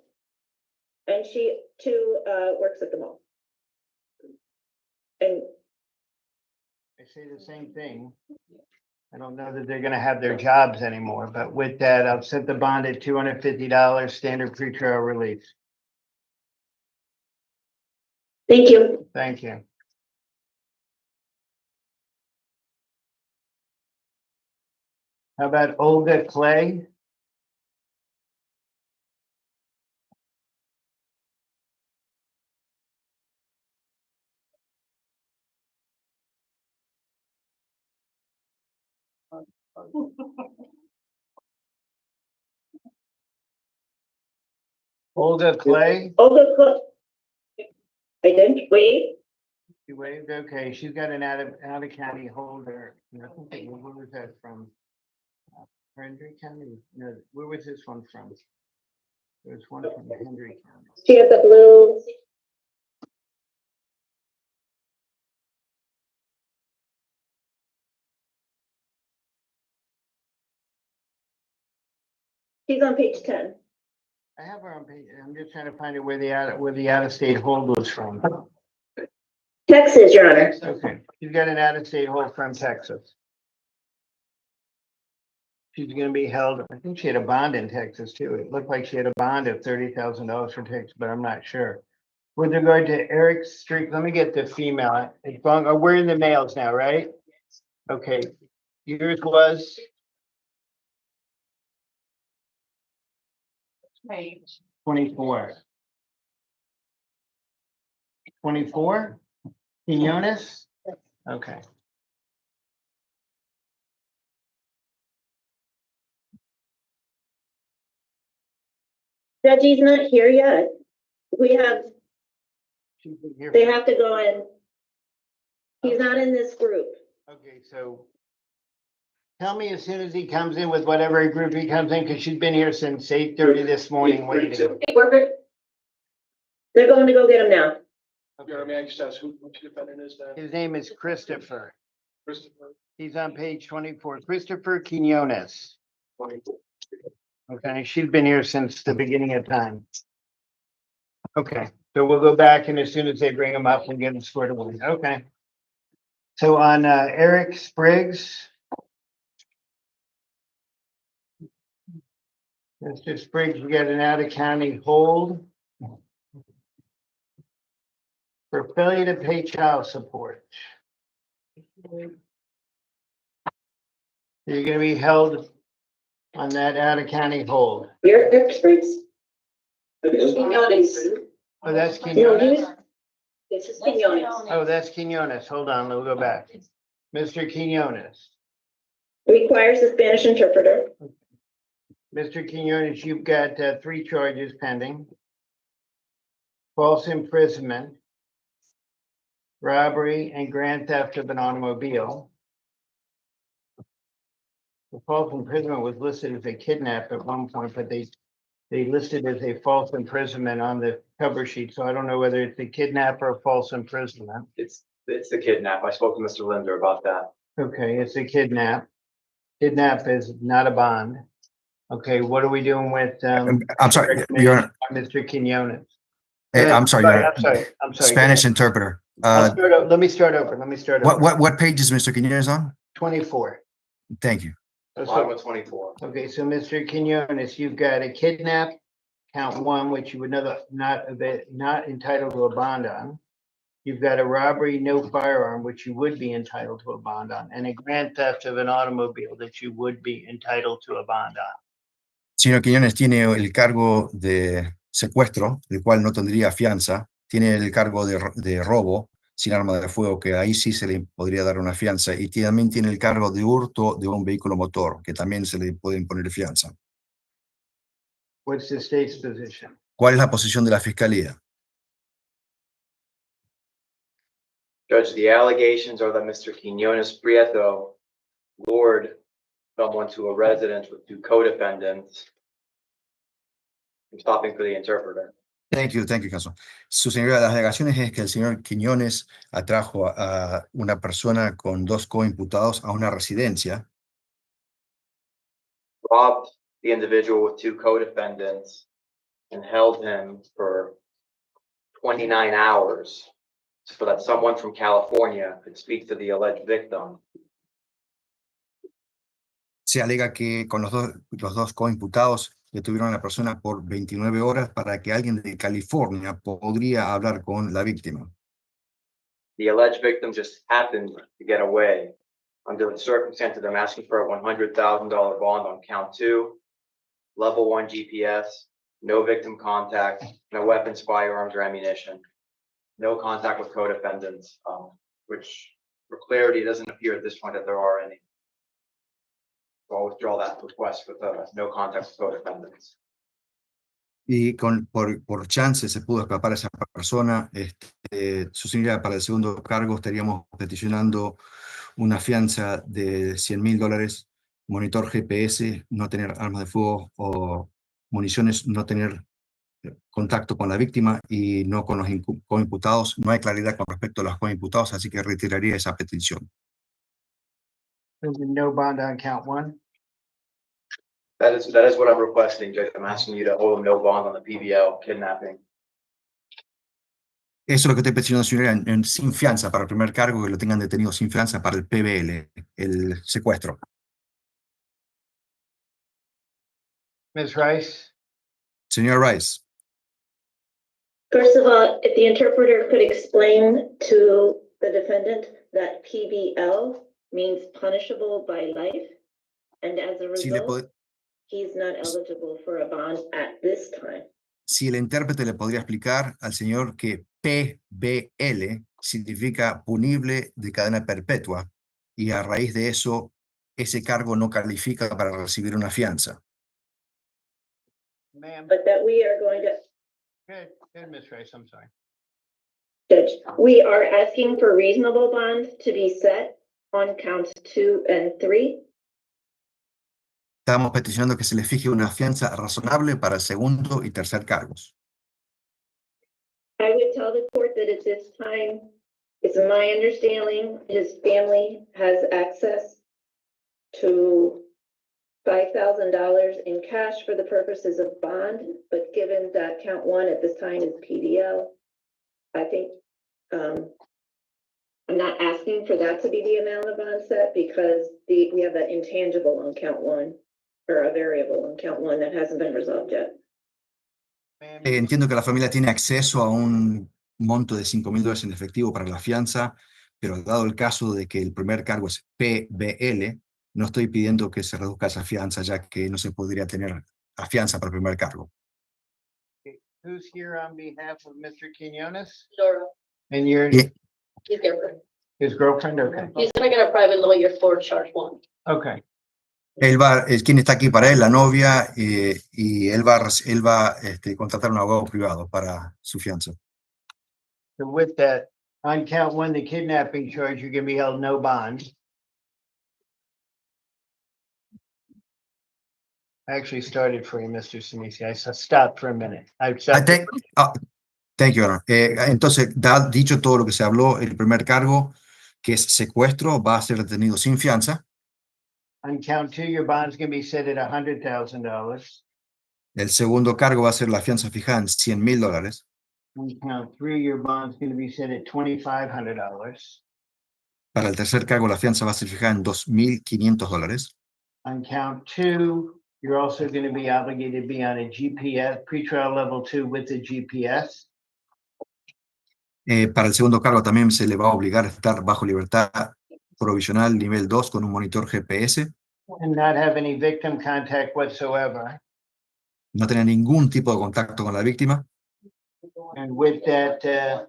and she too works at the mall. And I say the same thing. I don't know that they're gonna have their jobs anymore, but with that, I'll set the bond at $250, standard pretrial release. thank you. Thank you. How about Olga Clay? Olga Clay? Olga Clay. I didn't wait. She waved, okay, she's got an out of county holder. And I think where was that from? Henry County? No, where was this one from? There's one from Henry County. She has the blue. She's on page 10. I have her on page, I'm just trying to find it where the out of state hold was from. Texas, Your Honor. Okay, she's got an out of state hold from Texas. She's gonna be held, I think she had a bond in Texas too. It looked like she had a bond of $30,000 for Texas, but I'm not sure. with regard to Eric Street, let me get the female. It's wrong. Oh, we're in the males now, right? Okay. Yours was Page. 24. 24? Quinones? Okay. Judge, he's not here yet. We have, She's been here. they have to go in. He's not in this group. Okay, so tell me as soon as he comes in with whatever group he comes in, because she's been here since 8:30 this morning waiting. They're going to go get him now. May I just ask which defendant is that? His name is Christopher. Christopher? He's on page 24. Christopher Quinones. Okay, she's been here since the beginning of time. Okay, so we'll go back and as soon as they bring him up, we'll get him squared away. Okay. So on Eric Spriggs. Mr. Spriggs, we got an out-of-county hold for failure to pay child support. You're gonna be held on that out-of-county hold. You're experts? Quinones. Oh, that's No, Quinones? this is Quinones. Oh, that's Quinones. Hold on, we'll go back. Mr. Quinones. Requires a Spanish interpreter. Mr. Quinones, you've got 3 charges pending. False imprisonment, robbery, and grand theft of an automobile. The false imprisonment was listed as a kidnap at one point, but they listed as a false imprisonment on the cover sheet, so I don't know whether it's a kidnap or a false imprisonment. It's the kidnap. I spoke to Mr. Linder about that. Okay, it's a kidnap. Kidnap is not a bond. Okay, what are we doing with I'm sorry, Your Honor. Mr. Quinones? I'm sorry, Your Honor. I'm sorry. Spanish interpreter. Let me start over. What page is Mr. Quinones on? 24. Thank you. Bottom of 24. Okay, so Mr. Quinones, you've got a kidnap, count 1, which you would not entitled to a bond on. You've got a robbery, no firearm, which you would be entitled to a bond on, and a grand theft of an automobile that you would be entitled to a bond on. Señor Quiñones tiene el cargo de secuestro, el cual no tendría fianza. Tiene el cargo de robo sin arma de fuego, que ahí sí se le podría dar una fianza. Y también tiene el cargo de hurto de un vehículo motor, que también se le puede imponer fianza. What's the state's position? ¿Cuál es la posición de la Fiscalía? Judge, the allegations are that Mr. Quinones Prieto lured someone to a residence with 2 co-defendants. I'm stopping for the interpreter. Thank you, counsel. Su señoría, las alegaciones es que el señor Quiñones atrajo a una persona con 2 coimputados a una residencia. Robbed the individual with 2 co-defendants and held him for 29 hours so that someone from California could speak to the alleged victim. Se alega que con los dos coimputados detuvieron a la persona por 29 horas para que alguien de California podría hablar con la víctima. The alleged victim just happened to get away. Under the circumstances, I'm asking for a $100,000 bond on count 2, level 1 GPS, no victim contact, no weapons, firearms, or ammunition, no contact with co-defendants, which for clarity, it doesn't appear at this point that there are any. So I'll withdraw that request with no contact with co-defendants. Y por chance se pudo escapar a esa persona. Su señoría, para el segundo cargo estaríamos peticionando una fianza de $100,000, monitor GPS, no tener armas de fuego o municiones, no tener contacto con la víctima y no con los coimputados. No hay claridad con respecto a los coimputados, así que retiraría esa petición. No bond on count 1? That is what I'm requesting, Judge. I'm asking you to hold no bond on the PBL kidnapping. Eso es lo que estoy peticionando, señoría, sin fianza para el primer cargo, que lo tengan detenido sin fianza para el PBL, el secuestro. Ms. Rice? Señor Rice. First of all, if the interpreter could explain to the defendant that PBL means punishable by life, and as a Si, le result, pod- he's not eligible for a bond at this time. si el intérprete le podría explicar al señor que PBL significa punible de cadena perpetua y a raíz de eso ese cargo no califica para recibir una fianza. Ma'am, But that we are going to, good, Ms. Rice, I'm sorry. Judge, we are asking for reasonable bonds to be set on counts 2 and 3. Estamos peticionando que se le fije una fianza razonable para el segundo y tercer cargos. I would tell the court that at this time, it's my understanding his family has access to $5,000 in cash for the purposes of bond, but given that count 1 at this time is PDL, I think I'm not asking for that to be the amount of bond set because we have that intangible on count 1 or a variable on count 1 that hasn't been resolved yet. Ma'am, Entiendo que la familia tiene acceso a un monto de $5,000 en efectivo para la fianza, pero dado el caso de que el primer cargo es PBL, no estoy pidiendo que se reduzca esa fianza, ya que no se podría tener la fianza para el primer cargo. who's here on behalf of Mr. Quinones? Laura, And you're Yeah. his girlfriend. his girlfriend? Okay, He's gonna get a private lawyer for charge 1. okay. Quien está aquí para él, la novia, y él va contratar un abogado privado para su fianza. So with that, on count 1, the kidnapping charge, you're gonna be held no bond. I actually started for you, Mr. Sinisi. I stopped for a minute. Thank you, Honor. Entonces, dicho todo lo que se habló, el primer cargo, que es secuestro, va a ser detenido sin fianza. On count 2, your bond's gonna be set at $100,000. El segundo cargo va a ser la fianza fijada en $100,000. On count 3, your bond's gonna be set at $2,500. Para el tercer cargo, la fianza va a ser fijada en $2,500. On count 2, you're also gonna be obligated to be on a GPS, pretrial level 2 with the GPS. Para el segundo cargo también se le va a obligar a estar bajo libertad provisional nivel 2 con un monitor GPS. And not have any victim contact whatsoever. No tener ningún tipo de contacto con la víctima. And with that,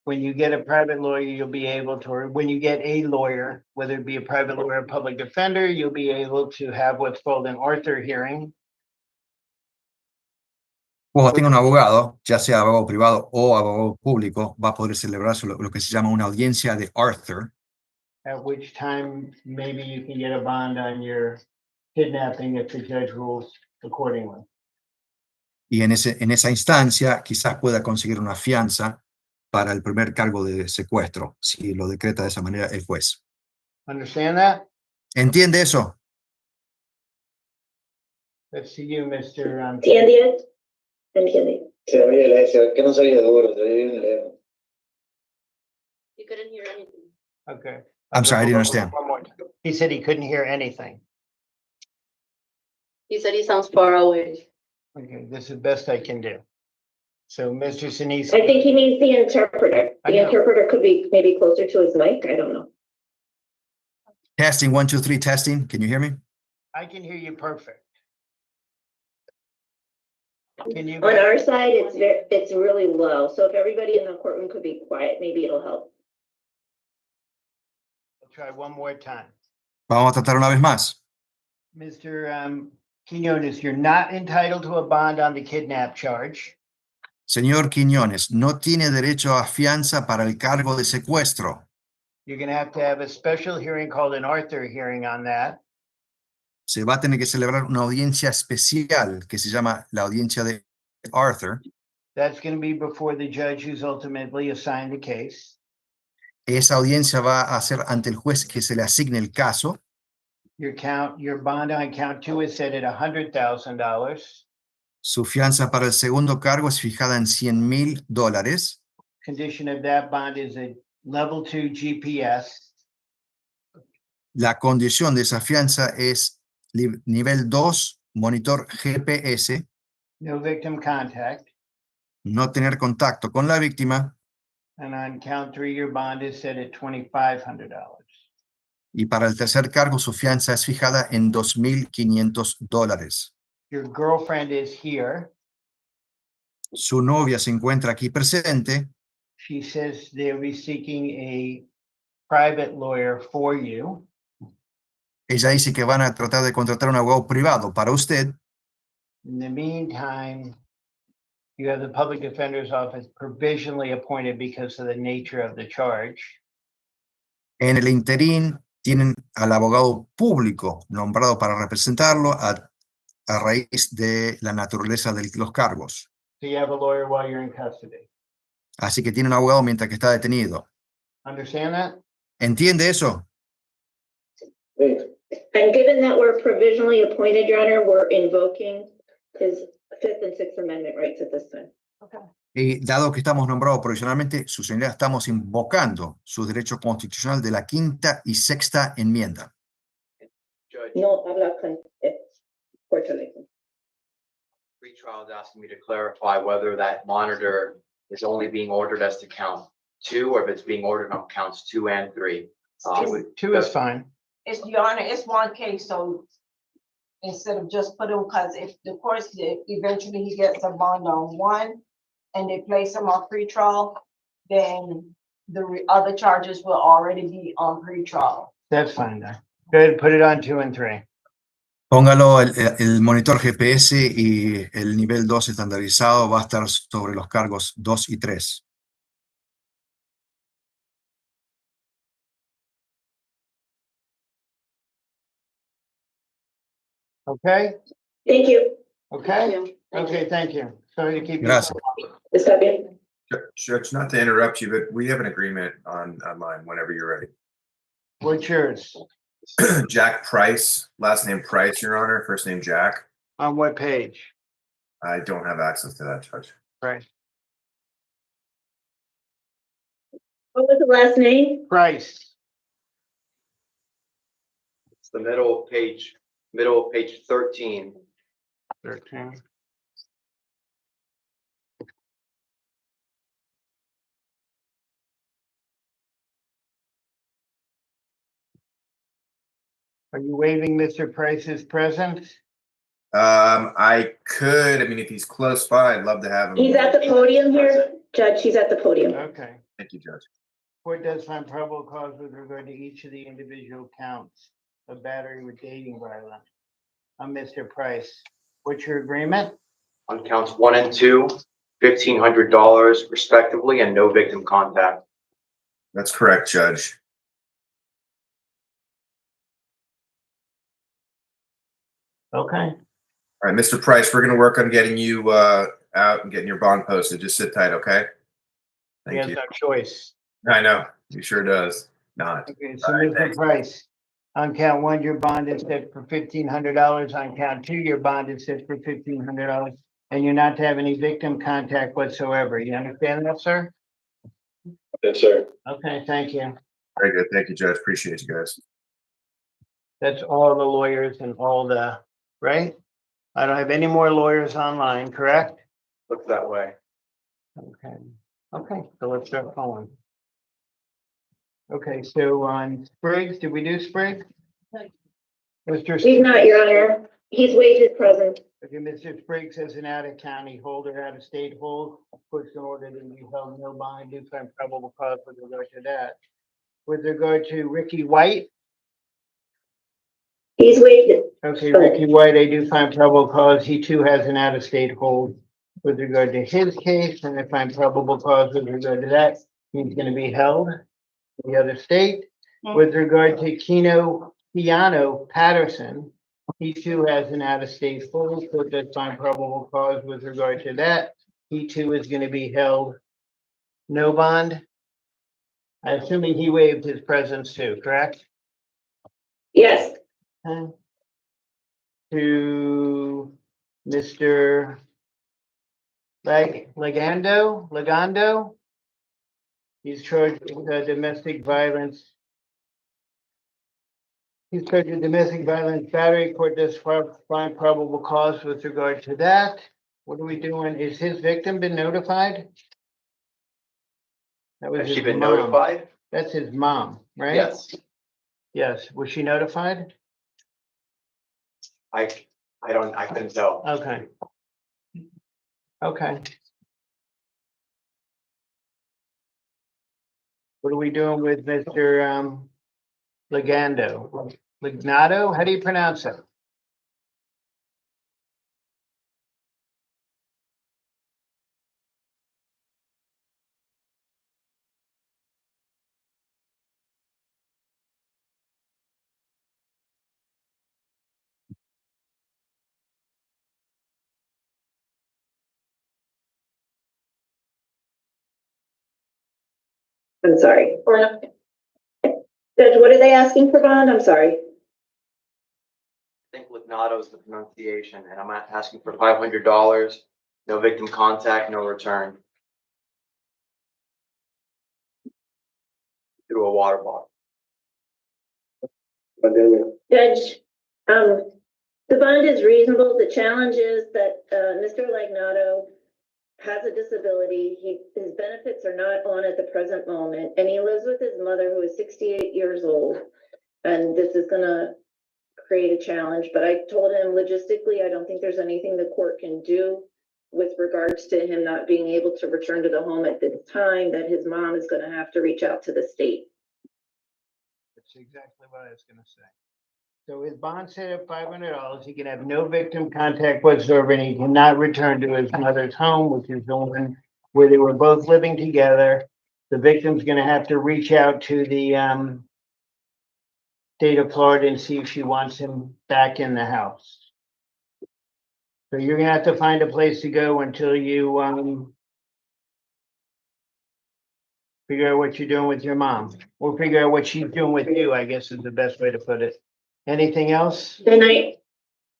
when you get a private lawyer, you'll be able to, or when you get a lawyer, whether it be a private lawyer or public defender, you'll be able to have what's called an Arthur hearing. Cuando tenga un abogado, ya sea abogado privado o abogado público, va a poder celebrar lo que se llama una audiencia de Arthur. At which time, maybe you can get a bond on your kidnapping if the judge rules accordingly. Y en esa instancia, quizás pueda conseguir una fianza para el primer cargo de secuestro, si lo decreta de esa manera el juez. Understand that? ¿Entiende eso? Let's see you, Mr. ¿Entiende? ¿Entiende? Se oye lejos, que no se oye duro, se oye bien lejos. You couldn't hear anything. Okay. I'm sorry, I didn't understand. One more time. He said he couldn't hear anything. He said he sounds far away. Okay, this is the best I can do. So, Mr. Sinise. I think he needs the interpreter. I The know. interpreter could be maybe closer to his mic. I don't know. Testing, 1, 2, 3, testing. Can you hear me? I can hear you perfect. Can you? On our side, it's really low. So if everybody in the courtroom could be quiet, maybe it'll help. I'll try one more time. Vamos a tratar una vez más. Mr. Quinones, you're not entitled to a bond on the kidnap charge. Señor Quiñones, no tiene derecho a fianza para el cargo de secuestro. You're going to have a special hearing called an Arthur hearing on that. Se va a tener que celebrar una audiencia especial que se llama la audiencia de Arthur. That's going to be before the judge who's ultimately assigned the case. Esa audiencia va a ser ante el juez que se le asigne el caso. Your bond on count 2 is set at $100,000. Su fianza para el segundo cargo es fijada en $100,000. Condition of that bond is a level 2 GPS. La condición de esa fianza es nivel 2, monitor GPS. No victim contact. no tener contacto con la víctima. And on count 3, your bond is set at $2,500. Y para el tercer cargo, su fianza es fijada en $2,500. Your girlfriend is here. Su novia se encuentra aquí presente. She says they'll be seeking a private lawyer for you. Ella dice que van a tratar de contratar un abogado privado para usted. In the meantime, you have the public defender's office provisionally appointed because of the nature of the charge. En el interín, tienen al abogado público nombrado para representarlo a raíz de la naturaleza de los cargos. So you have a lawyer while you're in custody. Así que tiene un abogado mientras que está detenido. Understand that? ¿Entiende eso? And given that we're provisionally appointed, Your Honor, we're invoking his Fifth and Sixth Amendment rights at this time. Y dado que estamos nombrados provisionalmente, su señoría, estamos invocando su derecho constitucional de la quinta y sexta enmienda. Judge, No habla con Puerto Rico. pretrial is asking me to clarify whether that monitor is only being ordered as to count 2 or if it's being ordered on counts 2 and 3. Two is fine. It's, Your Honor, it's one case, so instead of just put him, because if the course, eventually he gets a bond on 1 and they place him on pretrial, then the other charges will already be on pretrial. That's fine then. Go ahead and put it on 2 and 3. Póngalo el monitor GPS y el nivel 2 estandarizado va a estar sobre los cargos 2 y 3. Okay? Thank you. Okay? Okay, thank you. Sorry to keep you. Gracias. Está bien. Judge, not to interrupt you, but we have an agreement online whenever you're ready. What's yours? Jack Price, last name Price, Your Honor, first name Jack. On what page? I don't have access to that, Judge. Right. What was the last name? Price. It's the middle of page 13. 13. Are you waiving Mr. Price's presence? I could, I mean, if he's close by, I'd love to have him. He's at the podium here. Judge, he's at the podium. Okay. Thank you, Judge. Court does find probable cause with regard to each of the individual counts of battery with dating violence. Mr. Price, what's your agreement? On counts 1 and 2, $1,500 respectively, and no victim contact. That's correct, Judge. Okay. All right, Mr. Price, we're going to work on getting you out and getting your bond posted. Just sit tight, okay? He Thank has you. no choice. I know, he sure does. Not. Okay, so All right, Mr. thanks. Price, on count 1, your bond is set for $1,500. On count 2, your bond is set for $1,500. And you're not to have any victim contact whatsoever. You understand that, sir? Yes, sir. Okay, thank you. Very good. Thank you, Judge. Appreciate you guys. That's all the lawyers and all the, right? I don't have any more lawyers online, correct? Looks that way. Okay, okay, so let's start calling. Okay, so on Spriggs, did we do Spriggs? Mr. He's not, Your Honor. He's waived his presence. Okay, Mr. Spriggs as an out-of-county holder, out-of-state hold, puts an order to be held no bond due to probable cause with regard to that. With regard to Ricky White, He's waived it. okay, Ricky White, I do find probable cause. He too has an out-of-state hold with regard to his case, and I find probable cause with regard to that. He's gonna be held in the other state. With regard to Keanu Patterson, he too has an out-of-state hold, so that's find probable cause with regard to that. He too is gonna be held no bond. I'm assuming he waived his presence too, correct? Yes. To Mr. Legando. He's charged with domestic violence. He's charged with domestic violence battery. Court does find probable cause with regard to that. What are we doing? Is his victim been notified? That was Has she his been mom. notified? That's his mom, right? Yes. Yes. Was she notified? I couldn't tell. Okay. Okay. What are we doing with Mr. Legando? Lignado? How do you pronounce it? I'm sorry. Judge, what are they asking for bond? I'm sorry. I think Lignado is the pronunciation, and I'm asking for $500. No victim contact, no return. Through a water bottle. Judge, the bond is reasonable. The challenge is that, Mr. Lignado has a disability. His benefits are not on at the present moment, and he lives with his mother, who is 68 years old. And this is gonna create a challenge, but I told him logistically, I don't think there's anything the court can do with regards to him not being able to return to the home at this time, that his mom is gonna have to reach out to the state. That's exactly what I was gonna say. So his bond set at $500. He can have no victim contact whatsoever, and he cannot return to his mother's home, which is the one where they were both living together. The victim's gonna have to reach out to the state of Florida and see if she wants him back in the house. So you're gonna have to find a place to go until you figure out what you're doing with your mom, or figure out what she's doing with you, I guess is the best way to put it. Anything else? And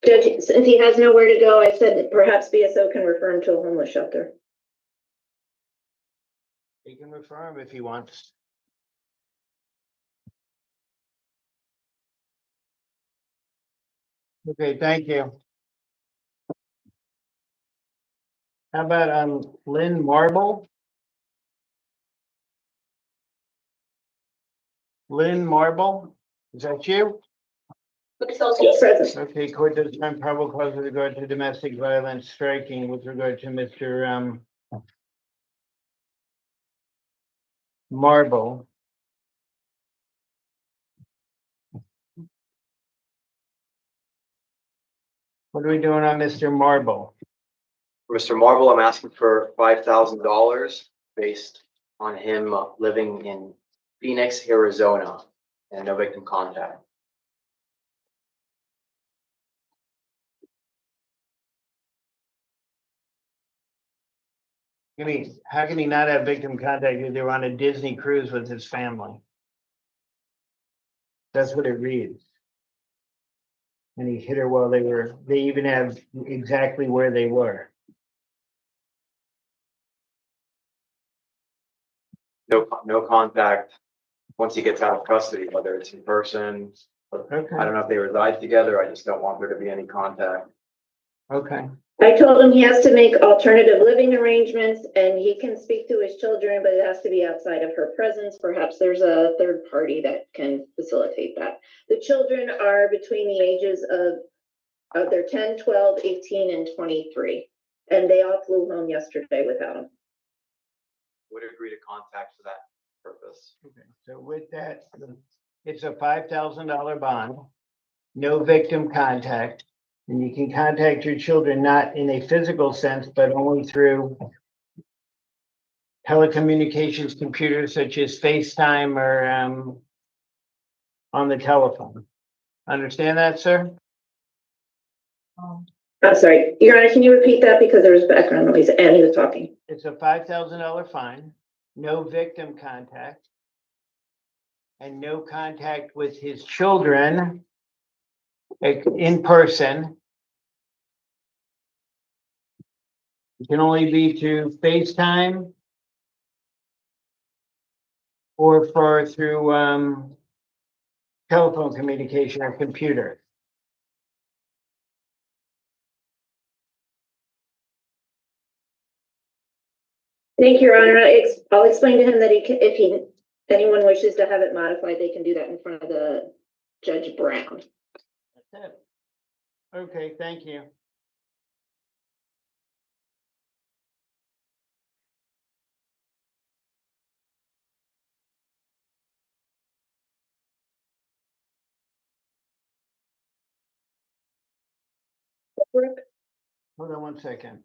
Judge, since he has nowhere to go, I said that perhaps BSO can refer him to a homeless shelter. He can refer him if he wants. Okay, thank you. How about Lynn Marble? Lynn Marble, is that you? Yes. Present. Okay, court does find probable cause with regard to domestic violence striking with regard to Mr. Marble. What are we doing on Mr. Marble? Mr. Marble, I'm asking for $5,000 based on him living in Phoenix, Arizona, and no victim contact. I mean, how can he not have victim contact if they were on a Disney cruise with his family? That's what it reads. And he hit her while they even have exactly where they were. No contact once he gets out of custody, whether it's in person. Okay. I don't know if they reside together. I just don't want there to be any contact. Okay. I told him he has to make alternative living arrangements, and he can speak to his children, but it has to be outside of her presence. Perhaps there's a third party that can facilitate that. The children are between the ages of they're 10, 12, 18, and 23. And they all flew home yesterday without him. Would agree to contact for that purpose. Okay, so with that, it's a $5,000 bond, no victim contact, and you can contact your children not in a physical sense, but only through telecommunications computers such as FaceTime or on the telephone. Understand that, sir? I'm sorry, Your Honor, can you repeat that because there was background noise and he was talking? It's a $5,000 fine, no victim contact, and no contact with his children in person. It can only be to FaceTime or through telephone communication or computer. Thank you, Your Honor. I'll explain to him that if anyone wishes to have it modified, they can do that in front of the Judge Brown. That's it. Okay, thank you. Hold on one second.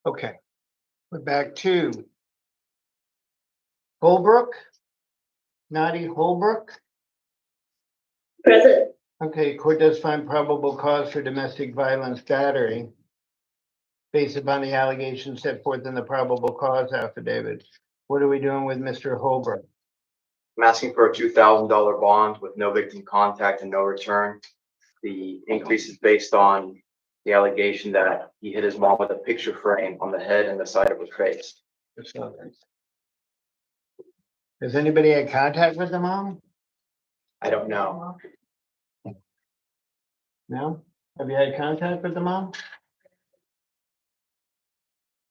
Okay, we're back to Holbrook, Nadi Holbrook. Present. Okay, court does find probable cause for domestic violence battery based upon the allegations set forth in the probable cause affidavit. What are we doing with Mr. Holbrook? I'm asking for a $2,000 bond with no victim contact and no return. The increase is based on the allegation that he hit his mom with a picture frame on the head and the side of her face. Has anybody had contact with the mom? I don't know. No? Have you had contact with the mom?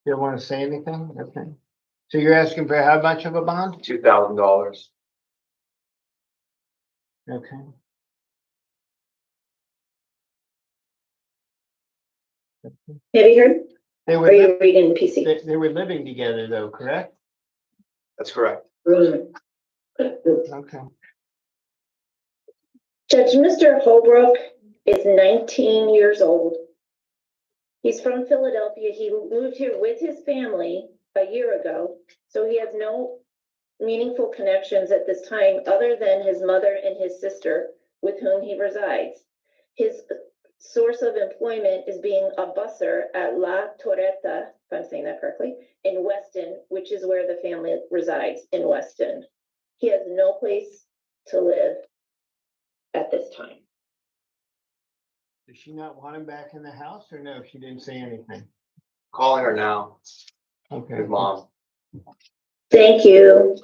You don't want to say anything? Okay. So you're asking for how much of a bond? $2,000. Okay. Have you heard? They Are were, you reading PC? they were living together though, correct? That's correct. Okay. Okay. Judge, Mr. Holbrook is 19 years old. He's from Philadelphia. He moved here with his family a year ago, so he has no meaningful connections at this time other than his mother and his sister with whom he resides. His source of employment is being a busser at La Torreta, if I'm saying that correctly, in Weston, which is where the family resides, in Weston. He has no place to live at this time. Does she not want him back in the house or no? She didn't say anything. Calling her now. Okay. His mom. Thank you.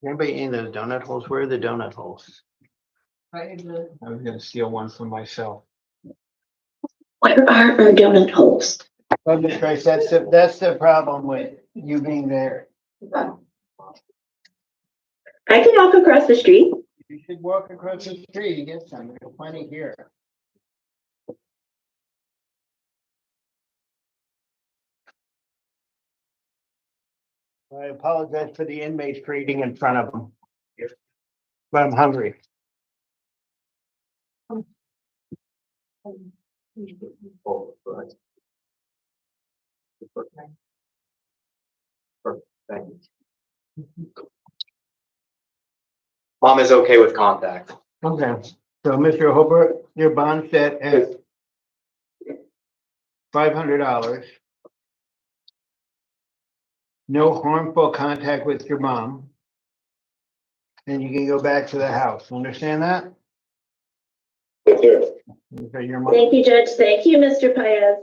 Anybody in those donut holes? Where are the donut holes? I was gonna steal one for myself. Where are our donut holes? Jesus Christ, that's the problem with you being there. I can walk across the street. You should walk across the street and get some. There's plenty here. I apologize for the inmates for eating in front of them. But I'm hungry. Thank you. Mom is okay with contact. Okay, so Mr. Holbrook, your bond set at $500. No harmful contact with your mom. And you can go back to the house. Understand that? Yes, sir. Okay, your mom. Thank you, Judge. Thank you, Mr. Paez.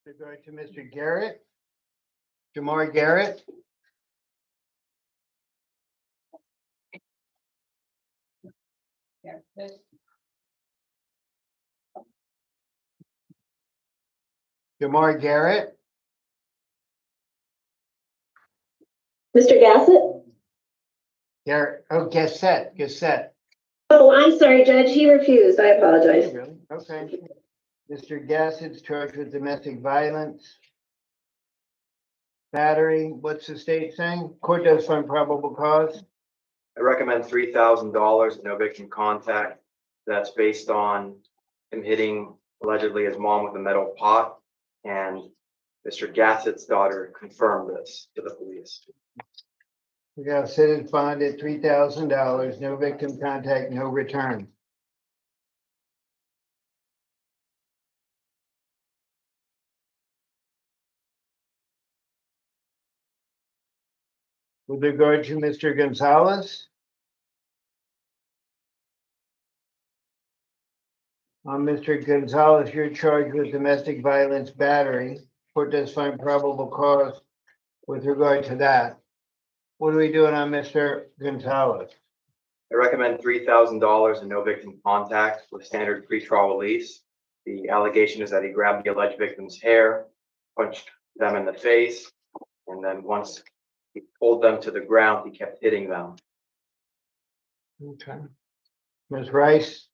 Regard to Mr. Garrett. Jamar Garrett. Jamar Garrett. Mr. Gassett? Garrett, oh, Gassett. Oh, I'm sorry, Judge, he refused. I apologize. Really? Okay. Mr. Gassett's charged with domestic violence. Battery, what's the state saying? Court does find probable cause. I recommend $3,000, no victim contact. That's based on him hitting allegedly his mom with a metal pot. And Mr. Gassett's daughter confirmed this to the police. We got set his bond at $3,000, no victim contact, no return. With regard to Mr. Gonzalez. Mr. Gonzalez, you're charged with domestic violence battery. Court does find probable cause with regard to that. What are we doing on Mr. Gonzalez? I recommend $3,000 and no victim contact with standard pretrial release. The allegation is that he grabbed the alleged victim's hair, punched them in the face, and then once he pulled them to the ground, he kept hitting them. Okay. Ms. Rice?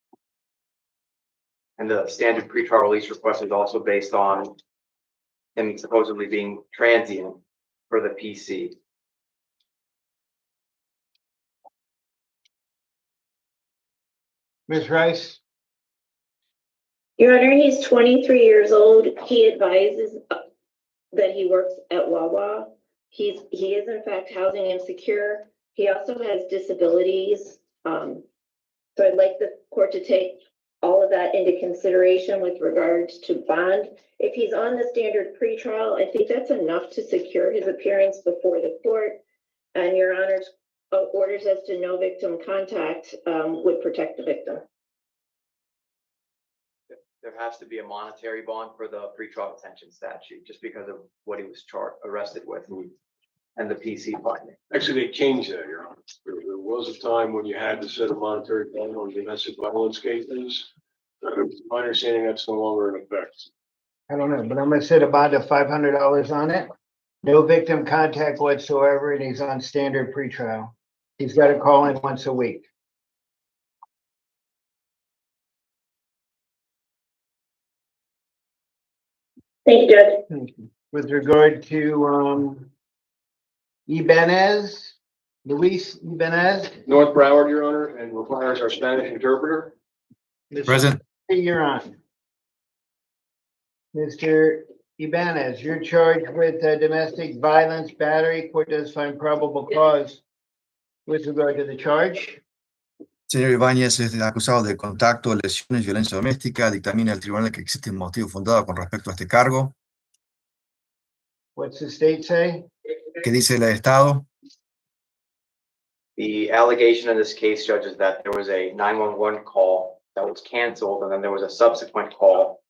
And the standard pretrial release request is also based on him supposedly being transient for the PC. Ms. Rice? Your Honor, he's 23 years old. He advises that he works at Wawa. He is in fact housing insecure. He also has disabilities. So I'd like the court to take all of that into consideration with regards to bond. If he's on the standard pretrial, I think that's enough to secure his appearance before the court. And Your Honor's orders as to no victim contact would protect the victim. There has to be a monetary bond for the pretrial detention statute, just because of what he was arrested with and the PC finding. Actually, they changed that, Your Honor. There was a time when you had to set a monetary bond on domestic violence cases. My understanding, that's no longer in effect. I don't know, but I'm gonna set a bond of $500 on it. No victim contact whatsoever, and he's on standard pretrial. He's got to call in once a week. Thank you, Judge. Thank you. With regard to Ibanez, Luis Ibanez. North Broward, Your Honor, and requires our Spanish interpreter. Present. You're on. Mr. Ibanez, you're charged with domestic violence battery. Court does find probable cause with regard to the charge. Señor Ibáñez es acusado de contacto, lesiones, violencia doméstica. Dictamina el tribunal que existe un motivo fundado con respecto a este cargo. What's the state say? ¿Qué dice el Estado? The allegation in this case, Judge, is that there was a 911 call that was canceled, and then there was a subsequent call.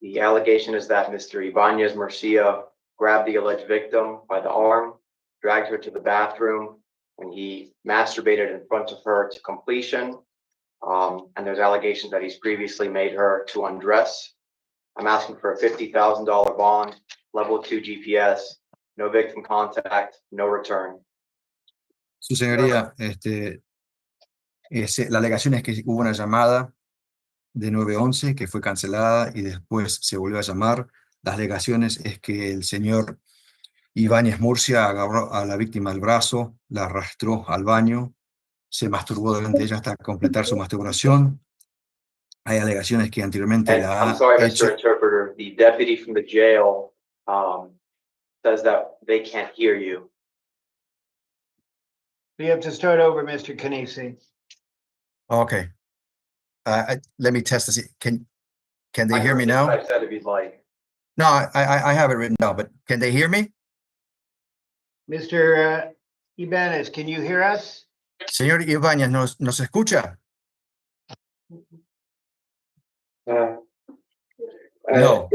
The allegation is that Mr. Ibanez Murcia grabbed the alleged victim by the arm, dragged her to the bathroom, and he masturbated in front of her to completion. And there's allegations that he's previously made her to undress. I'm asking for a $50,000 bond, level 2 GPS, no victim contact, no return. Su señoría, la alegación es que hubo una llamada de 911 que fue cancelada y después se volvió a llamar. Las alegaciones es que el señor Ibáñez Murcia agarró a la víctima del brazo, la arrastró al baño, se masturbó delante de ella hasta completar su masturbación. Hay alegaciones que anteriormente And la I'm sorry, ha hecho. Mr. Interpreter, the deputy from the jail says that they can't hear you. We have to start over, Mr. Canisi. Okay. Let me test this. Can they hear me now? I said if you'd like. No, I have it written down, but can they hear me? Mr. Ibanez, can you hear us? Señor Ibáñez, ¿nos escucha? No.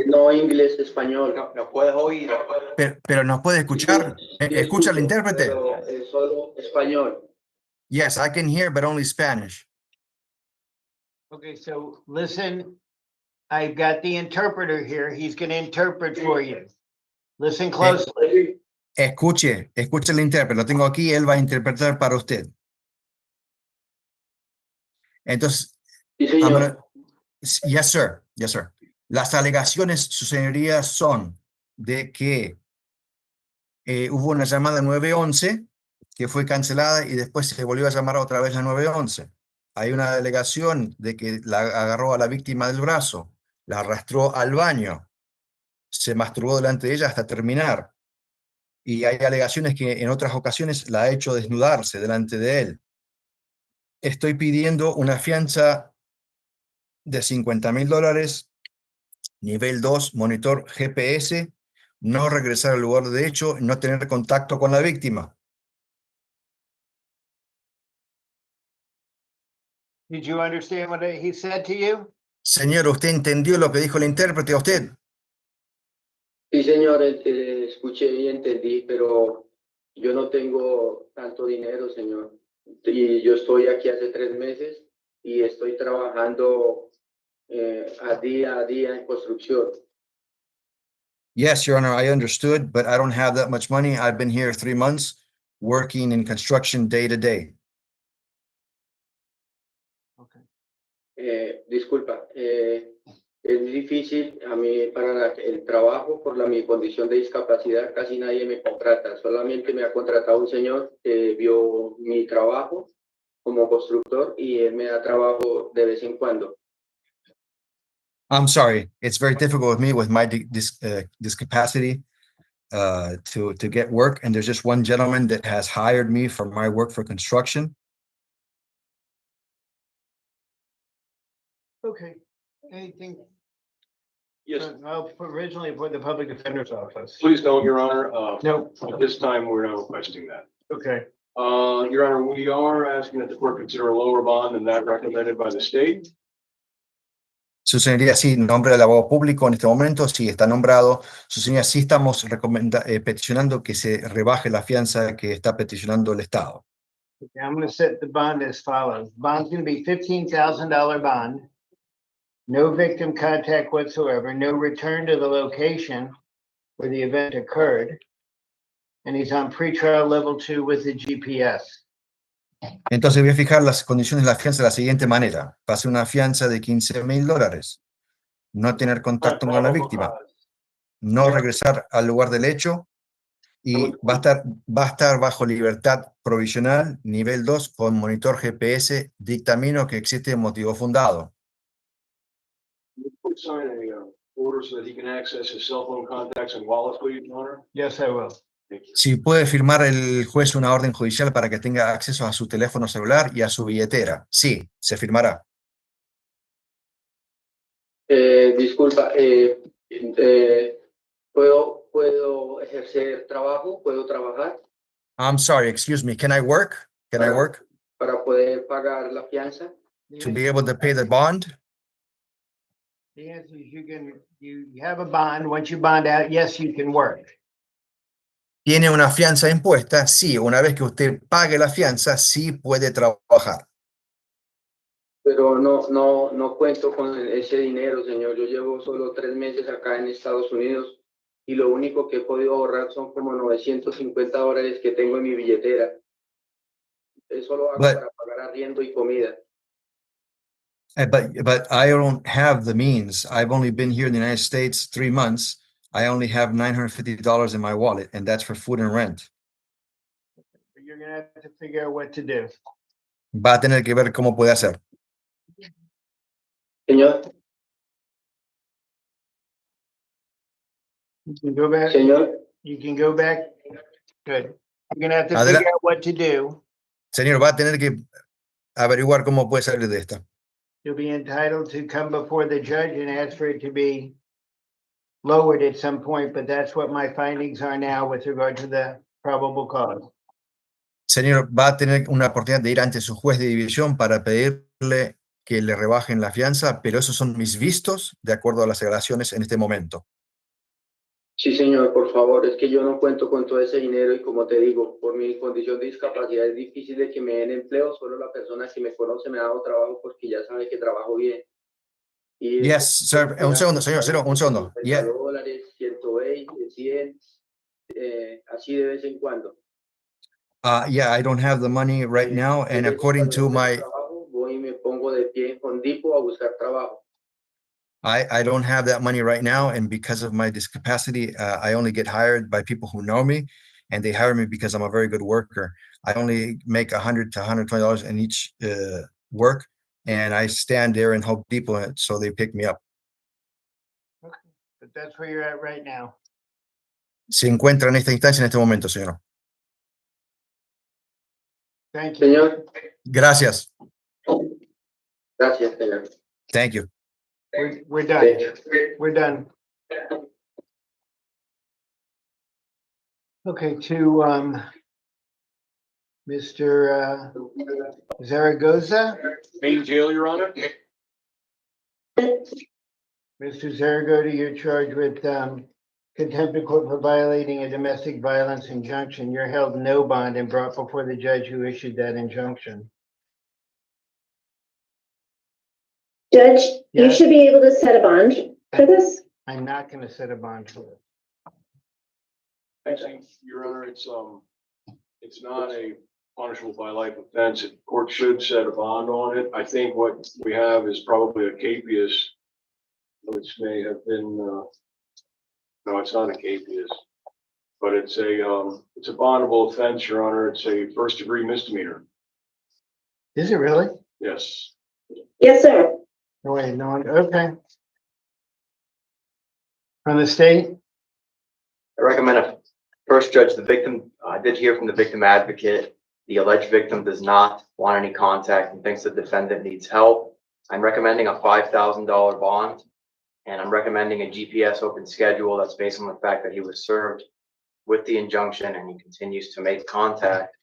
No inglés, español. No puedes oír. Pero nos puede escuchar. ¿Escucha al intérprete? Solo español. Yes, I can hear, but only Spanish. Okay, so listen, I've got the interpreter here. He's going to interpret for you. Listen closely. Escuche el intérprete. Lo tengo aquí, él va a interpretar para usted. Entonces, Sí, I'm señor. gonna- yes, sir. Yes, sir. Las alegaciones, su señoría, son de que hubo una llamada 911 que fue cancelada y después se volvió a llamar otra vez la 911. Hay una alegación de que la agarró a la víctima del brazo, la arrastró al baño, se masturbó delante de ella hasta terminar. Y hay alegaciones que en otras ocasiones la ha hecho desnudarse delante de él. Estoy pidiendo una fianza de $50,000, nivel 2, monitor GPS, no regresar al lugar de hecho, no tener contacto con la víctima. Did you understand what he said to you? Señor, ¿usted entendió lo que dijo el intérprete a usted? Sí, señor, escuché y entendí, pero yo no tengo tanto dinero, señor. Y yo estoy aquí hace 3 meses y estoy trabajando a día en construcción. Yes, Your Honor, I understood, but I don't have that much money. I've been here 3 months working in construction day to day. Disculpa, es difícil a mí para el trabajo por mi condición de discapacidad, casi nadie me contrata, solamente me ha contratado un señor que vio mi trabajo como constructor y él me da trabajo de vez en cuando. I'm sorry, it's very difficult with me with my discapacity to get work, and there's just one gentleman that has hired me for my work for construction. Okay. Anything? Yes, Well, originally for the public defender's office. please don't, Your Honor. No. At this time, we're not requesting that. Okay. Your Honor, we are asking that the court consider a lower bond than that recommended by the state. Su señoría, sí, nombre del abogado público en este momento, sí está nombrado. Su señoría, sí estamos peticionando que se rebaje la fianza que está peticionando el Estado. Okay, I'm going to set the bond as follows. Bond's going to be $15,000 bond. No victim contact whatsoever, no return to the location where the event occurred. And he's on pretrial level 2 with the GPS. Entonces voy a fijar las condiciones de la fianza de la siguiente manera. Va a ser una fianza de $15,000. No tener contacto con la víctima. No regresar al lugar del hecho. Y va a estar bajo libertad provisional, nivel 2, con monitor GPS, dictamino que existe motivo fundado. Please sign a order so that he can access his cell phone contacts and wallet, please, Your Honor. Yes, I will. Si puede firmar el juez una orden judicial para que tenga acceso a su teléfono celular y a su billetera. Sí, se firmará. Disculpa, ¿puedo ejercer trabajo? ¿Puedo trabajar I'm sorry, excuse me, can I work? Can I work? para poder pagar la fianza? To be able to pay the bond? The answer is you have a bond. Once you bond out, yes, you can work. ¿Tiene una fianza impuesta? Sí, una vez que usted pague la fianza, sí puede trabajar. Pero no cuento con ese dinero, señor. Yo llevo solo 3 meses acá en Estados Unidos y lo único que he podido ahorrar son como $950 que tengo en mi billetera. Eso lo hago para pagar arriendo y comida. But I don't have the means. I've only been here in the United States 3 months. I only have $950 in my wallet, and that's for food and rent. You're going to have to figure out what to do. Va a tener que ver cómo puede hacer. Señor. You can go back. Señor. You can go back. Good. You're going to have to figure out what to do. Señor, va a tener que averiguar cómo puede salir de esta. You'll be entitled to come before the judge and ask for it to be lowered at some point, but that's what my findings are now with regard to the probable cause. Señor, va a tener una oportunidad de ir ante su juez de división para pedirle que le rebajen la fianza, pero esos son mis vistos de acuerdo a las declaraciones en este momento. Sí, señor, por favor, es que yo no cuento con todo ese dinero y como te digo, por mi condición de discapacidad es difícil de que me den empleo, solo la persona que me conoce me ha dado trabajo porque ya sabe que trabajo bien. Y yes, sir. Un segundo, señor, un segundo. Yeah. $50, 120, 100, así de vez en cuando. Yeah, I don't have the money right now, and according to my... Voy y me pongo de I don't have that money right now, and because of my discapacity, I only get hired by people who know me, and they hire me because I'm a very good worker. I only make $100 to $120 in each work, and I stand there in Home Depot, so they pick me up. But that's where you're at right now. Se encuentra en esta instancia en este momento, señor. Thank you. Señor, Gracias. gracias, señor. Thank you. We're done. We're done. Okay, to Mr. Zaragoza. Main jail, Your Honor. Mr. Zaragoza, you're charged with contempt of court for violating a domestic violence injunction. You're held no bond and brought before the judge who issued that injunction. Judge, you Yes. should be able to set a bond for this. I'm not going to set a bond for it. Your Honor, it's not a punishable by life offense. The court should set a bond on it. I think what we have is probably a capias, which may have been, no, it's not a capias, but it's a bondable offense, Your Honor. It's a first degree misdemeanor. Is it really? Yes. Yes, sir. No, wait, no, okay. From the state? I recommend a first judge, the victim, I did hear from the victim advocate. The alleged victim does not want any contact and thinks the defendant needs help. I'm recommending a $5,000 bond, and I'm recommending a GPS open schedule that's based on the fact that he was served with the injunction and he continues to make contact.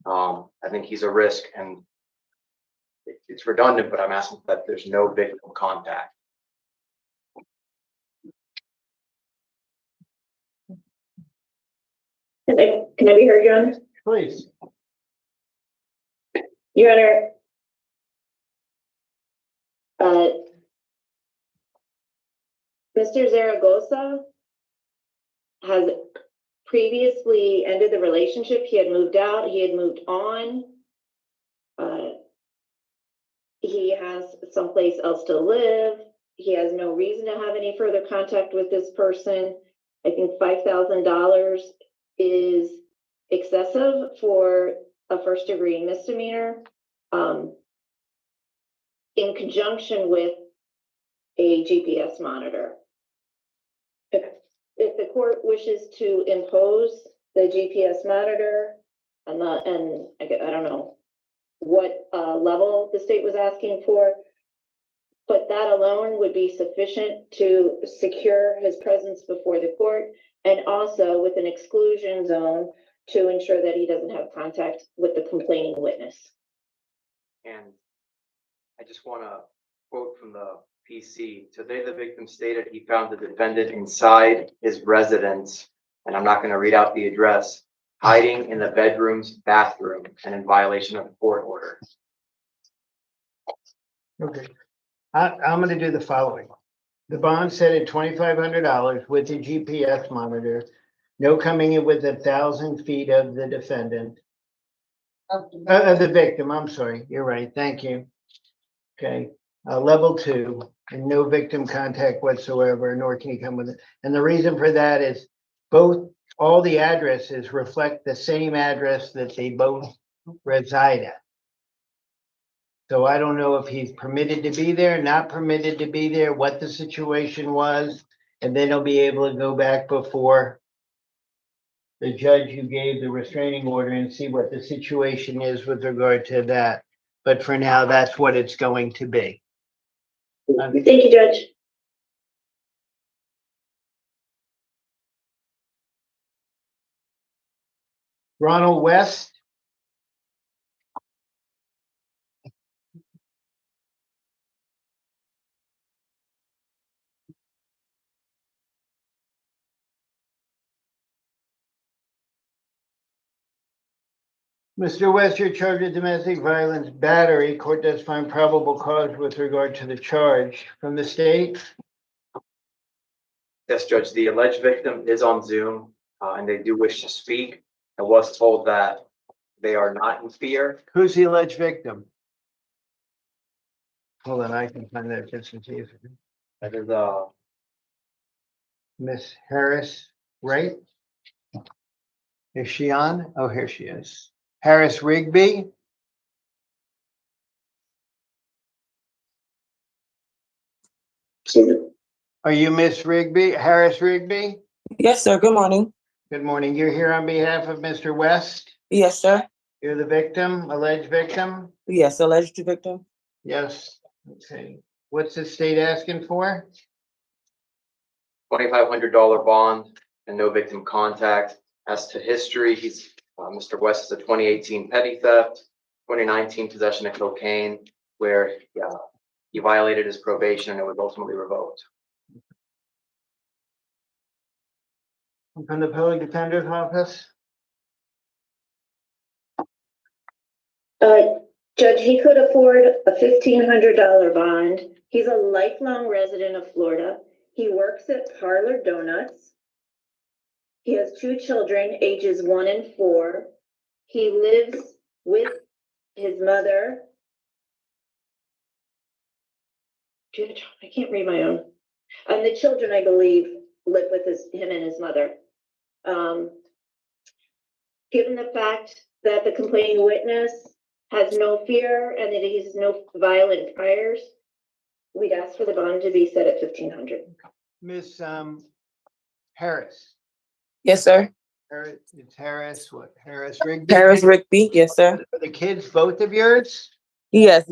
I think he's a risk, and it's redundant, but I'm asking that there's no victim contact. Can I be heard, Your Honor? Please. Your Honor, Mr. Zaragoza has previously ended the relationship. He had moved out, he had moved on. He has someplace else to live. He has no reason to have any further contact with this person. I think $5,000 is excessive for a first degree misdemeanor, in conjunction with a GPS monitor. If the court wishes to impose the GPS monitor and I don't know what level the state was asking for, but that alone would be sufficient to secure his presence before the court, and also with an exclusion zone to ensure that he doesn't have contact with the complaining witness. And I just want to quote from the PC. Today, the victim stated he found the defendant inside his residence, and I'm not going to read out the address, hiding in the bedroom's bathroom and in violation of the court order. Okay. I'm going to do the following. The bond set at $2,500 with the GPS monitor. No coming in with 1,000 feet of the defendant. Of the victim, I'm sorry. You're right. Thank you. Okay. Level 2, and no victim contact whatsoever, nor can he come with it. And the reason for that is all the addresses reflect the same address that they both reside at. So I don't know if he's permitted to be there, not permitted to be there, what the situation was, and then he'll be able to go back before the judge who gave the restraining order and see what the situation is with regard to that. But for now, that's what it's going to be. Thank you, Judge. Ronald West. Mr. West, you're charged with domestic violence battery. Court does find probable cause with regard to the charge. From the state? Yes, Judge, the alleged victim is on Zoom, and they do wish to speak. I was told that they are not in fear. Who's the alleged victim? Hold on, I can find that just in case. That is, Miss Harris, right? Is she on? Oh, here she is. Harris Rigby. Are you Miss Rigby, Harris Rigby? Yes, sir. Good morning. Good morning. You're here on behalf of Mr. West? Yes, sir. You're the victim, alleged victim? Yes, alleged victim. Yes. Okay. What's the state asking for? $2,500 bond and no victim contact. As to history, Mr. West is a 2018 petty theft, 2019 possession of cocaine, where he violated his probation and it was ultimately revoked. From the public defender's office? Judge, he could afford a $1,500 bond. He's a lifelong resident of Florida. He works at Parlor Donuts. He has 2 children, ages 1 and 4. He lives with his mother. I can't read my own. And the children, I believe, live with him and his mother. Given the fact that the complaining witness has no fear and that he has no violent priors, we'd ask for the bond to be set at $1,500. Miss Harris. Yes, sir. It's Harris, what? Harris Rigby? Harris Rigby. Yes, sir. Are the kids both of yours? Yes.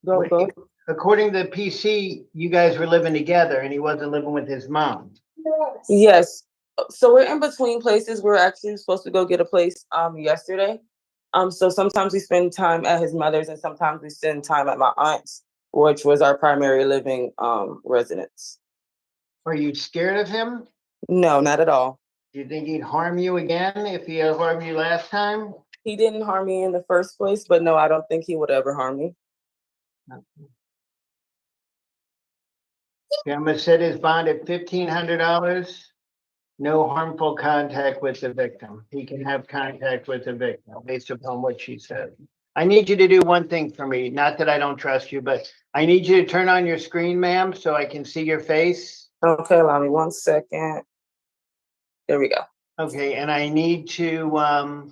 Go. According to the PC, you guys were living together and he wasn't living with his mom. Yes. So we're in between places. We're actually supposed to go get a place yesterday. So sometimes we spend time at his mother's and sometimes we spend time at my aunt's, which was our primary living residence. Are you scared of him? No, not at all. Do you think he'd harm you again if he had harmed you last time? He didn't harm me in the first place, but no, I don't think he would ever harm me. Okay, I'm gonna set his bond at $1,500. No harmful contact with the victim. He can have contact with the victim based upon what she said. I need you to do one thing for me. Not that I don't trust you, but I need you to turn on your screen, ma'am, so I can see your face. Okay, allow me 1 second. There we go. Okay, and I need to,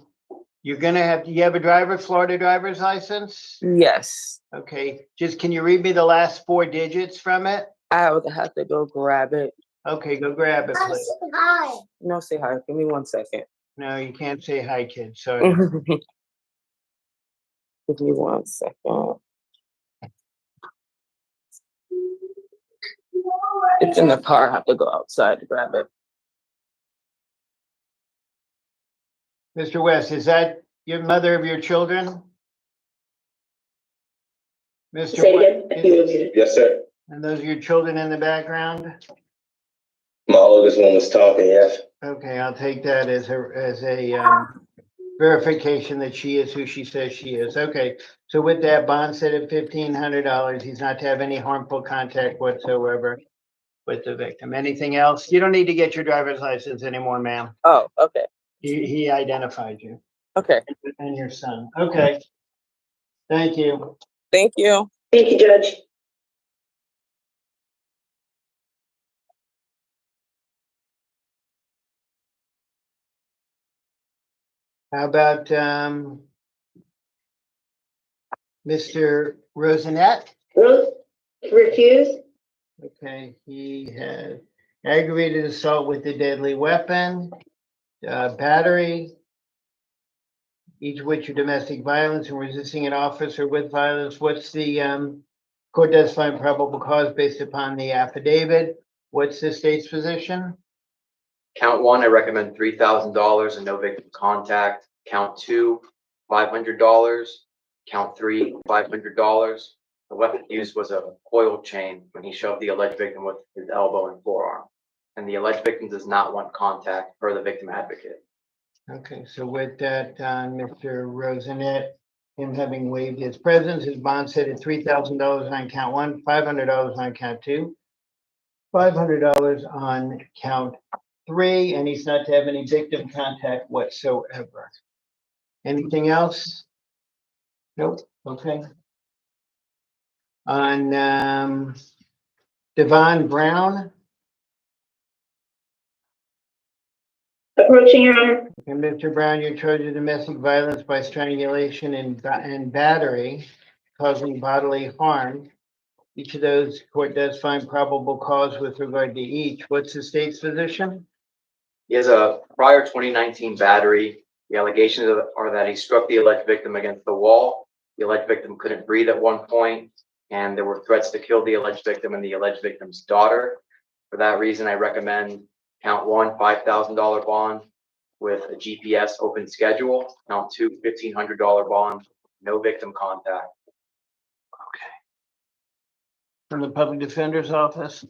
you're gonna have, you have a Florida driver's license? Yes. Okay, just can you read me the last 4 digits from it? I would have to go grab it. Okay, go grab it, please. Hi. No, say hi. Give me 1 second. No, you can't say hi, kid, sorry. Give me 1 second. It's in the car. I have to go outside to grab it. Mr. West, is that your mother of your children? Mr. Say West, again. Yes, sir. and those are your children in the background? My oldest one was talking, yes. Okay, I'll take that as a verification that she is who she says she is. Okay, so with that, bond set at $1,500. He's not to have any harmful contact whatsoever with the victim. Anything else? You don't need to get your driver's license anymore, ma'am. Oh, okay. He identified you. Okay. And your son. Okay. Thank you. Thank you. Thank you, Judge. How about Mr. Rosinette? Refuse. Okay, he had aggravated assault with a deadly weapon, battery, each of which are domestic violence and resisting an officer with violence. What's the court does find probable cause based upon the affidavit. What's the state's position? Count 1, I recommend $3,000 and no victim contact. Count 2, $500. Count 3, $500. The weapon used was a coil chain when he shoved the alleged victim with his elbow and forearm. And the alleged victim does not want contact per the victim advocate. Okay, so with that, Mr. Rosinette, him having waived his presence, his bond set at $3,000 on count 1, $500 on count 2, $500 on count 3, and he's not to have any victim contact whatsoever. Anything else? Nope. Okay. On Devon Brown. Approaching, Your Honor. And Mr. Brown, you're charged with domestic violence by strangulation and battery causing bodily harm. Each of those, court does find probable cause with regard to each. What's the state's position? He has a prior 2019 battery. The allegations are that he struck the alleged victim against the wall. The alleged victim couldn't breathe at one point, and there were threats to kill the alleged victim and the alleged victim's daughter. For that reason, I recommend count one, $5,000 bond with a GPS open schedule. Count two, $1,500 bond, no victim contact. From the public defender's office.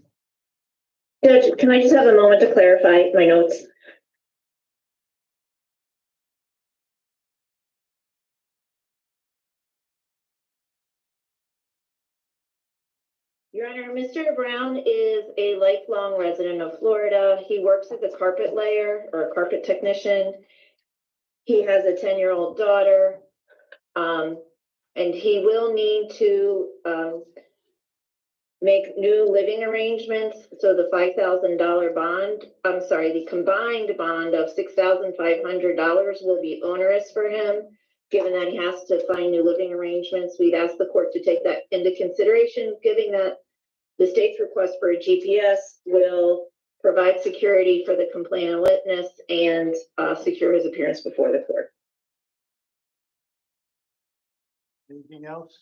Judge, can I just have a moment to clarify my notes? Your Honor, Mr. Brown is a lifelong resident of Florida. He works as a carpet layer or a carpet technician. He has a 10-year-old daughter. And he will need to make new living arrangements. So the $5,000 bond, the combined bond of $6,500 will be onerous for him, given that he has to find new living arrangements. We'd ask the court to take that into consideration, given that the state's request for a GPS will provide security for the complainant witness and secure his appearance before the court. Anything else?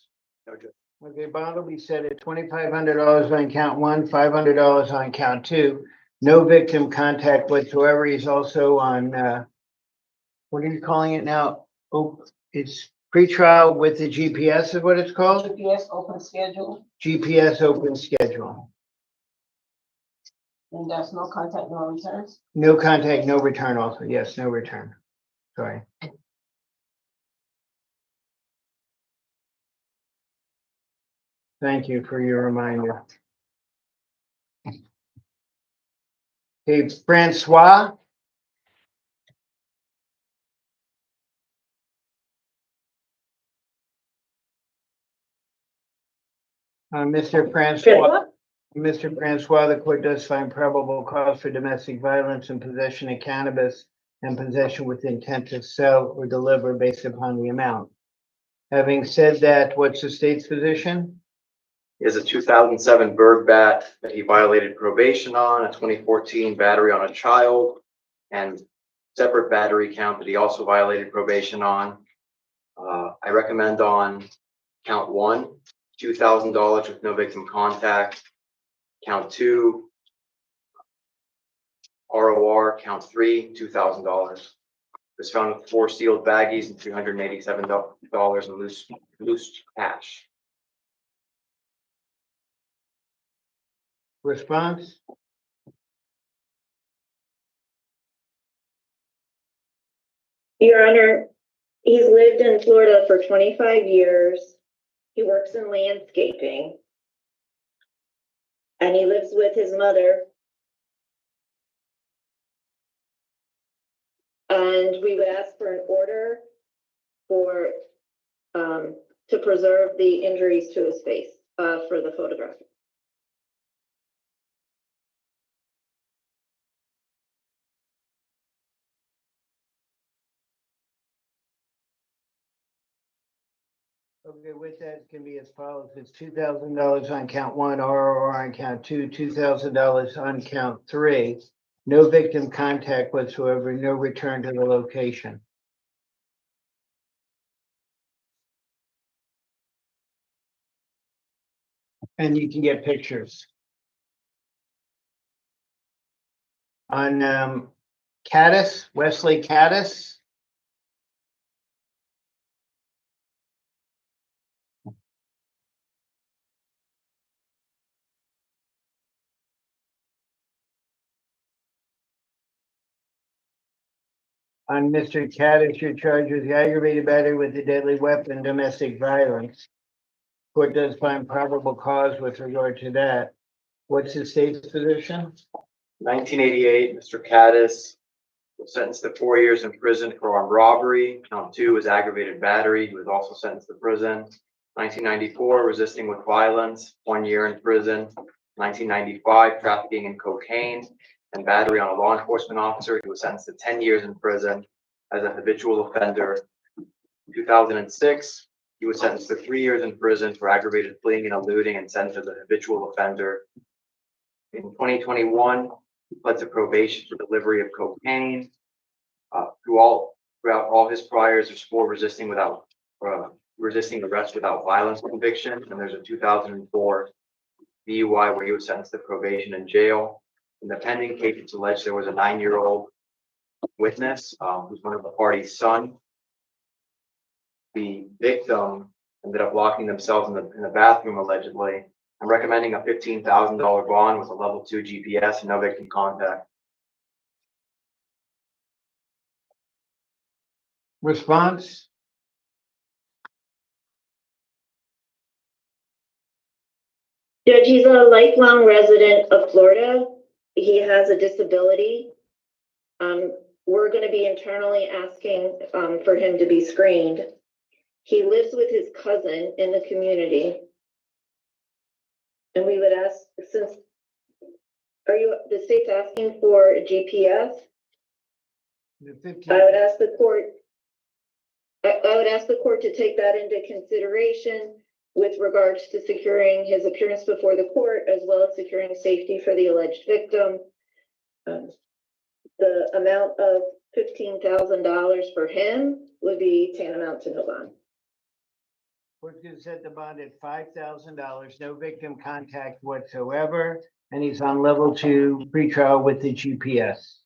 No, Judge. Okay, bond will be set at $2,500 on count one, $500 on count two. No victim contact whatsoever. He's also on, what are you calling it now? Oh, it's pretrial with the GPS is what it's called? GPS open schedule, GPS open schedule. and there's no contact, no returns. No contact, no return also. Yes, no return. Sorry. Thank you for your reminder. Okay, Francois. Mr. Francois. Mr. Francois, the court does find probable cause for domestic violence and possession of cannabis and possession with intent to sell or deliver based upon the amount. Having said that, what's the state's position? He has a 2007 Berg bat that he violated probation on, a 2014 battery on a child, and separate battery count that he also violated probation on. I recommend on count one, $2,000 with no victim contact. Count two, ROR. Count three, $2,000. Was found with 4 sealed baggies and $387 in loose cash. Response? Your Honor, he's lived in Florida for 25 years. He works in landscaping. And he lives with his mother. And we would ask for an order for to preserve the injuries to his face for the photograph. Okay, with that, can be as follows. It's $2,000 on count one, ROR on count two, $2,000 on count three. No victim contact whatsoever, no return to the location. And you can get pictures. On Caddis, Wesley Caddis. On Mr. Caddis, you're charged with the aggravated battery with a deadly weapon, domestic violence. Court does find probable cause with regard to that. What's the state's position? 1988, Mr. Caddis was sentenced to 4 years in prison for armed robbery. Count two was aggravated battery. He was also sentenced to prison. 1994, resisting with violence, 1 year in prison. 1995, trafficking in cocaine and battery on a law enforcement officer. He was sentenced to 10 years in prison as a habitual offender. In 2006, he was sentenced to 3 years in prison for aggravated fleeing and eluding and sentenced as a habitual offender. In 2021, he pled to probation for delivery of cocaine. Throughout all his priors, there's 4 resisting arrest without violence convictions, and there's a 2004 DUI where he was sentenced to probation and jail. In the pending case, it's alleged there was a 9-year-old witness who's one of the party's son. The victim ended up locking themselves in the bathroom allegedly. I'm recommending a $15,000 bond with a level 2 GPS and no victim contact. Response? Judge, he's a lifelong resident of Florida. He has a disability. We're going to be internally asking for him to be screened. He lives with his cousin in the community. And we would ask, the state's asking for a GPS? I would ask the court to take that into consideration with regards to securing his appearance before the court, as well as securing safety for the alleged victim. The amount of $15,000 for him would be tantamount to no bond. Court's gonna set the bond at $5,000, no victim contact whatsoever, and he's on level 2 pretrial with the GPS.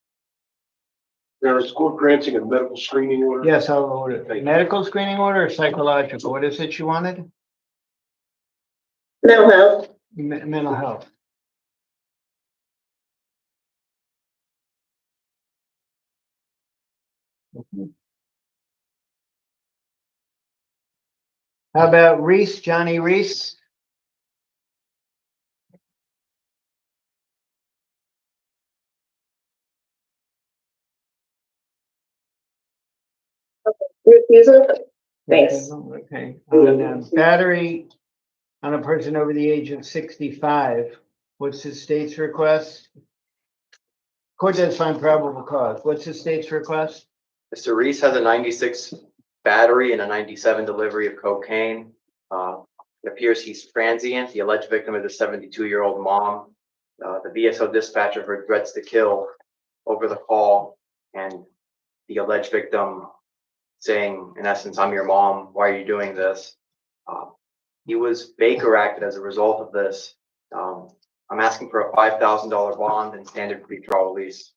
There is court granting a medical screening order. Yes, I'll order it. Medical screening order or psychological? What is it you wanted? Mental health. Mental health. How about Reese, Johnny Reese? Refusal? Thanks. Okay. On battery on a person over the age of 65, what's the state's request? Court does find probable cause. What's the state's request? Mr. Reese has a 96 battery and a 97 delivery of cocaine. It appears he's transient. The alleged victim is a 72-year-old mom. The BSO dispatcher heard threats to kill over the call, and the alleged victim saying, in essence, "I'm your mom. Why are you doing this?" He was Baker acted as a result of this. I'm asking for a $5,000 bond and standard pretrial release.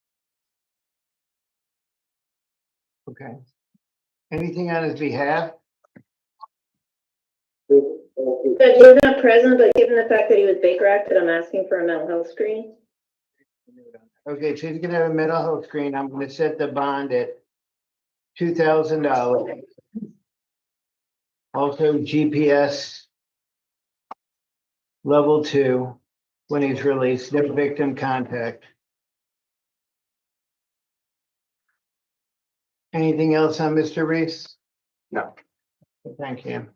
Okay. Anything on his behalf? Judge, he's not present, but given the fact that he was Baker acted, I'm asking for a mental health screen. Okay, so he's gonna have a mental health screen. I'm gonna set the bond at $2,000. Also GPS level 2 when he's released, no victim contact. Anything else on Mr. Reese? No. Thank you.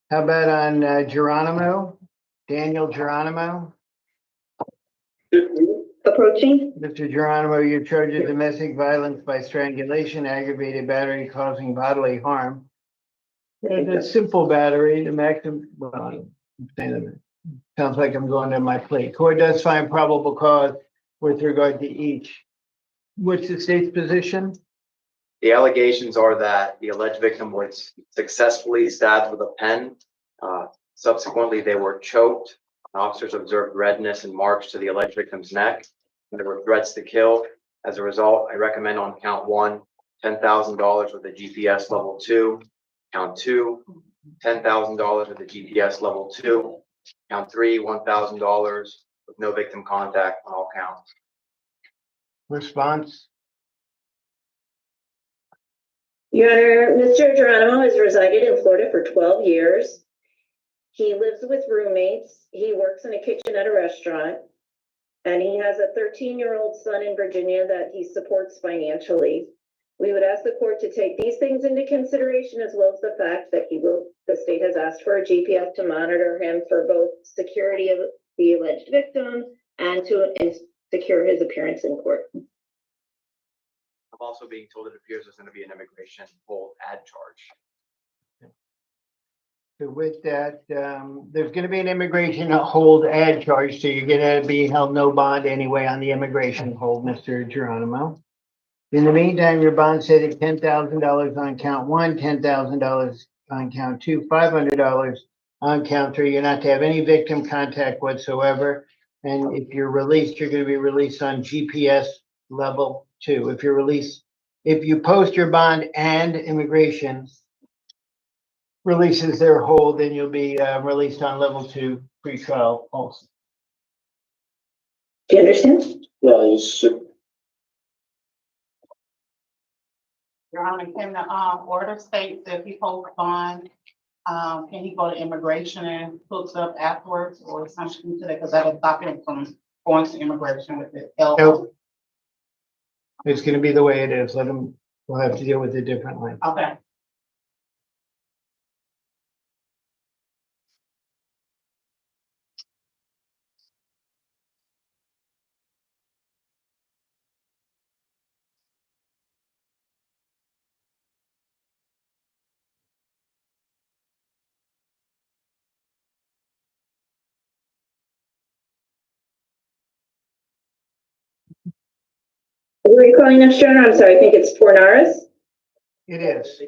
How about on Geronimo? Daniel Geronimo? Approaching. Mr. Geronimo, you're charged with domestic violence by strangulation, aggravated battery causing bodily harm. It's a simple battery, the maximum, well, I'm saying that sounds like I'm going to my plate. Court does find probable cause with regard to each. What's the state's position? The allegations are that the alleged victim was successfully stabbed with a pen. Subsequently, they were choked. Officers observed redness and marks to the alleged victim's neck. There were threats to kill. As a result, I recommend on count 1, $10,000 with a GPS level 2. Count 2, $10,000 with a GPS level 2. Count 3, $1,000 with no victim contact on all counts. Response? Your Honor, Mr. Geronimo has resided in Florida for 12 years. He lives with roommates. He works in a kitchen at a restaurant. And he has a 13-year-old son in Virginia that he supports financially. We would ask the court to take these things into consideration, as well as the fact that the state has asked for a GPS to monitor him for both security of the alleged victim and to secure his appearance in court. I'm also being told it appears there's going to be an immigration hold ad charge. So with that, there's gonna be an immigration hold ad charge, so you're gonna be held no bond anyway on the immigration hold, Mr. Geronimo. In the meantime, your bond set at $10,000 on count one, $10,000 on count two, $500 on count three. You're not to have any victim contact whatsoever. And if you're released, you're gonna be released on GPS level 2. If you post your bond and immigration releases their hold, then you'll be released on level 2 pretrial also. Do you understand? Yeah, you should. Your Honor, can the order state that if he posts bond, can he go to immigration and hooks up afterwards or something to that? Because that'll stop him from going to immigration with it. Nope. It's gonna be the way it is. We'll have to deal with it differently. Okay. Who are you calling next, Your Honor? I'm sorry, I think it's Fornaris It is.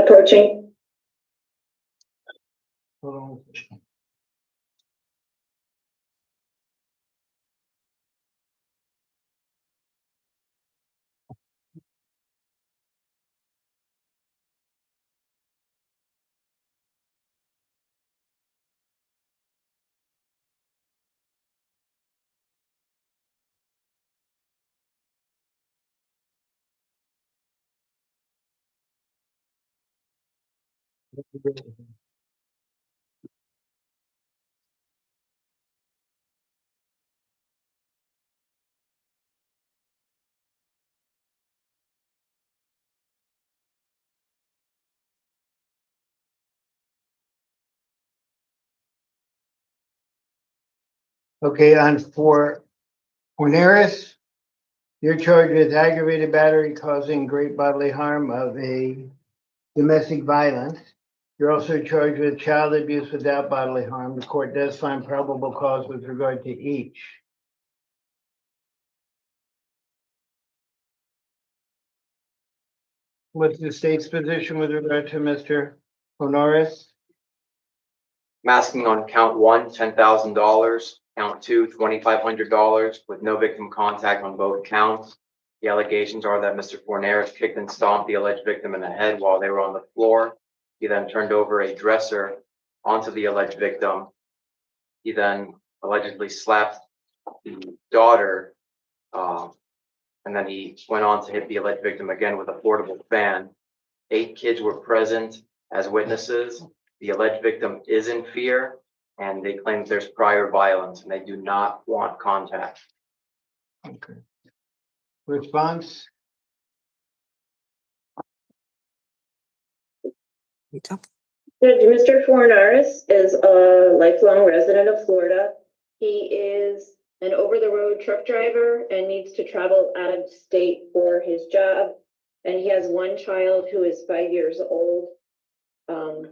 approaching. Hold on. Okay, on for Fornaris, you're charged with aggravated battery causing great bodily harm of a domestic violence. You're also charged with child abuse without bodily harm. The court does find probable cause with regard to each. What's the state's position with regard to Mr. Fornaris? I'm asking on count one, $10,000, count two, $2,500 with no victim contact on both counts. The allegations are that Mr. Fornaris kicked and stomped the alleged victim in the head while they were on the floor. He then turned over a dresser onto the alleged victim. He then allegedly slapped the daughter, and then he went on to hit the alleged victim again with a portable fan. 8 kids were present as witnesses. The alleged victim is in fear, and they claim there's prior violence, and they do not want contact. Okay. Response? Judge, Mr. Fornaris is a lifelong resident of Florida. He is an over-the-road truck driver and needs to travel out of state for his job. And he has one child who is 5 years old. Pardon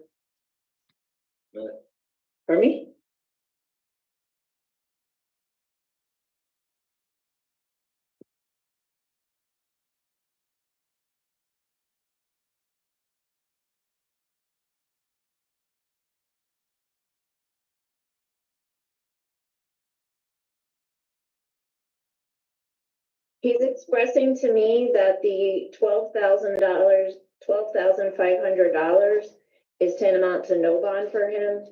me? He's expressing to me that the $12,500 is tantamount to no bond for him.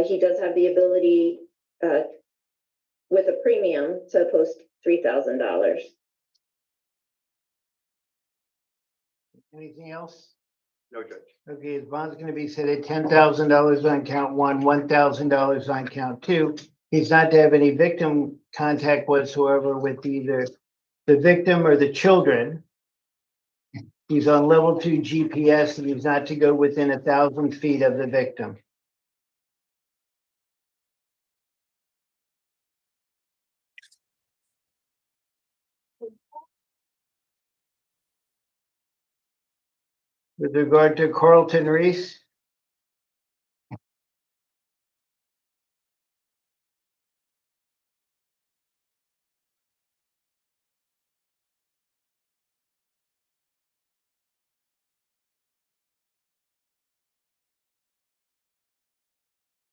He does have the ability, with a premium, to post $3,000. Anything else? No, Judge. Okay, his bond's gonna be set at $10,000 on count one, $1,000 on count two. He's not to have any victim contact whatsoever with either the victim or the children. He's on level 2 GPS and he's not to go within 1,000 feet of the victim. With regard to Carlton Reese,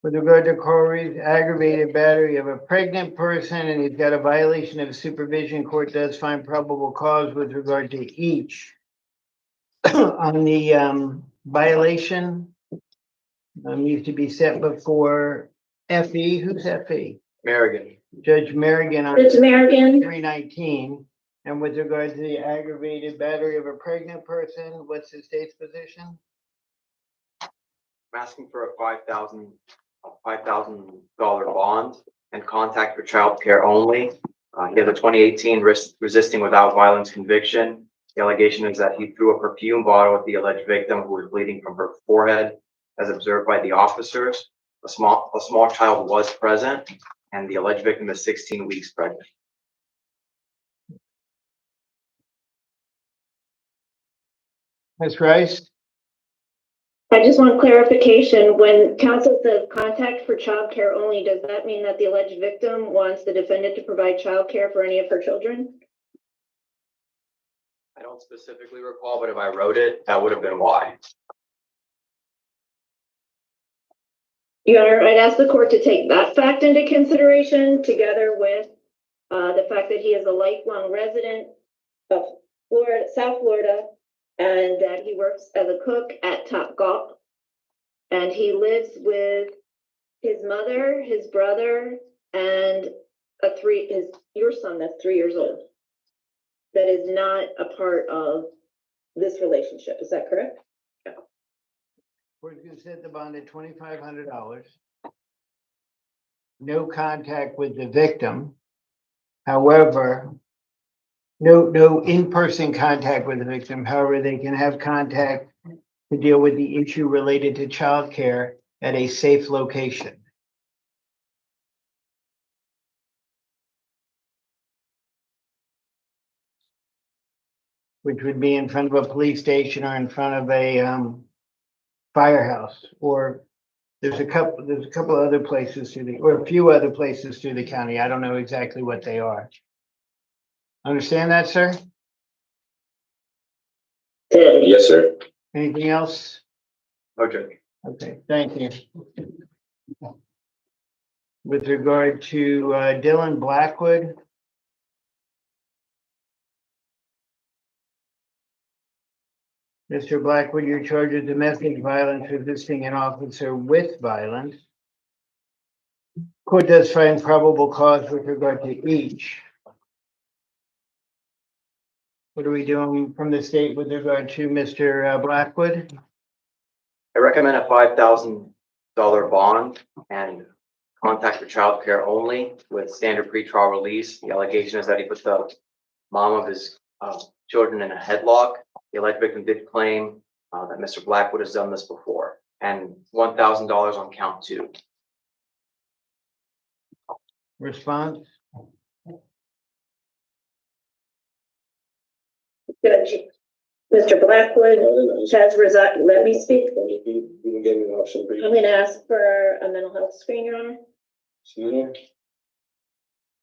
with regard to Carl Reese, aggravated battery of a pregnant person, and he's got a violation of supervision. Court does find probable cause with regard to each. On the violation, needs to be set before FE. Who's FE? Merrigan. Judge Merrigan on Judge Merrigan. 319. And with regard to the aggravated battery of a pregnant person, what's the state's position? I'm asking for a $5,000 bond and contact for child care only. He has a 2018 resisting without violence conviction. The allegation is that he threw a perfume bottle at the alleged victim, who was bleeding from her forehead, as observed by the officers. A small child was present, and the alleged victim is 16 weeks pregnant. Ms. Rice? I just want clarification. When counsel says contact for child care only, does that mean that the alleged victim wants the defendant to provide child care for any of her children? I don't specifically recall, but if I wrote it, that would have been why. Your Honor, I'd ask the court to take that fact into consideration together with the fact that he is a lifelong resident of Florida, South Florida, and that he works as a cook at Top Golf. And he lives with his mother, his brother, and your son that's 3 years old. That is not a part of this relationship. Is that correct? We're going to set the bond at $2,500. No contact with the victim. However, no in-person contact with the victim. However, they can have contact to deal with the issue related to childcare at a safe location. Which would be in front of a police station or in front of a firehouse, or there's a couple other places or a few other places through the county. I don't know exactly what they are. Understand that, sir? Yes, sir. Anything else? Okay. Okay, thank you. With regard to Dylan Blackwood. Mr. Blackwood, you're charged with domestic violence, resisting an officer with violence. Court does find probable cause with regard to each. What are we doing from the state with regard to Mr. Blackwood? I recommend a $5,000 bond and contact for child care only with standard pretrial release. The allegation is that he put the mom of his children in a headlock. The alleged victim did claim that Mr. Blackwood has done this before, and $1,000 on count 2. Response? Judge, Mr. Blackwood has resigned. Let me speak. You can give me an option. I'm going to ask for a mental health screen, Your Honor.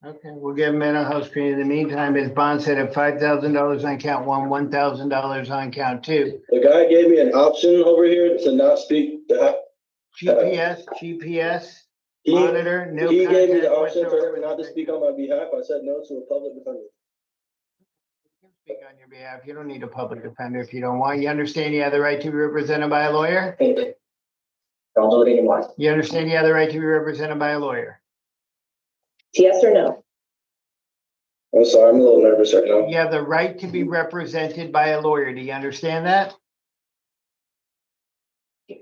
Okay, we'll give him mental health screen. In the meantime, his bond set at $5,000 on count 1, $1,000 on count 2. The guy gave me an option over here to not speak. GPS, monitor, no. He gave me the contact option for whatsoever. him not to speak on my behalf. I said no to a public defender. Speak on your behalf. You don't need a public defender if you don't want. You understand you have the right to be represented by a lawyer? Don't do it anymore. You understand you have the right to be represented by a lawyer? Yes or no? I'm sorry, I'm a little nervous right now. You have the right to be represented by a lawyer. Do you understand that? I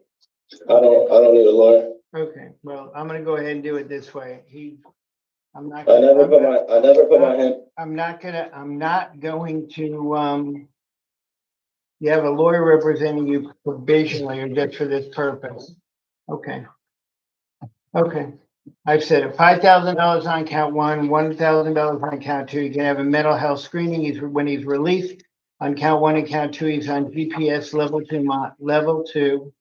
don't need a lawyer. Okay, well, I'm gonna go ahead and do it this way. I'm not I never put my hand. I'm not going to, you have a lawyer representing you provisionally or just for this purpose. Okay. Okay. I've said it, $5,000 on count 1, $1,000 on count 2. You can have a mental health screening when he's released. On count one and count two, he's on GPS level two.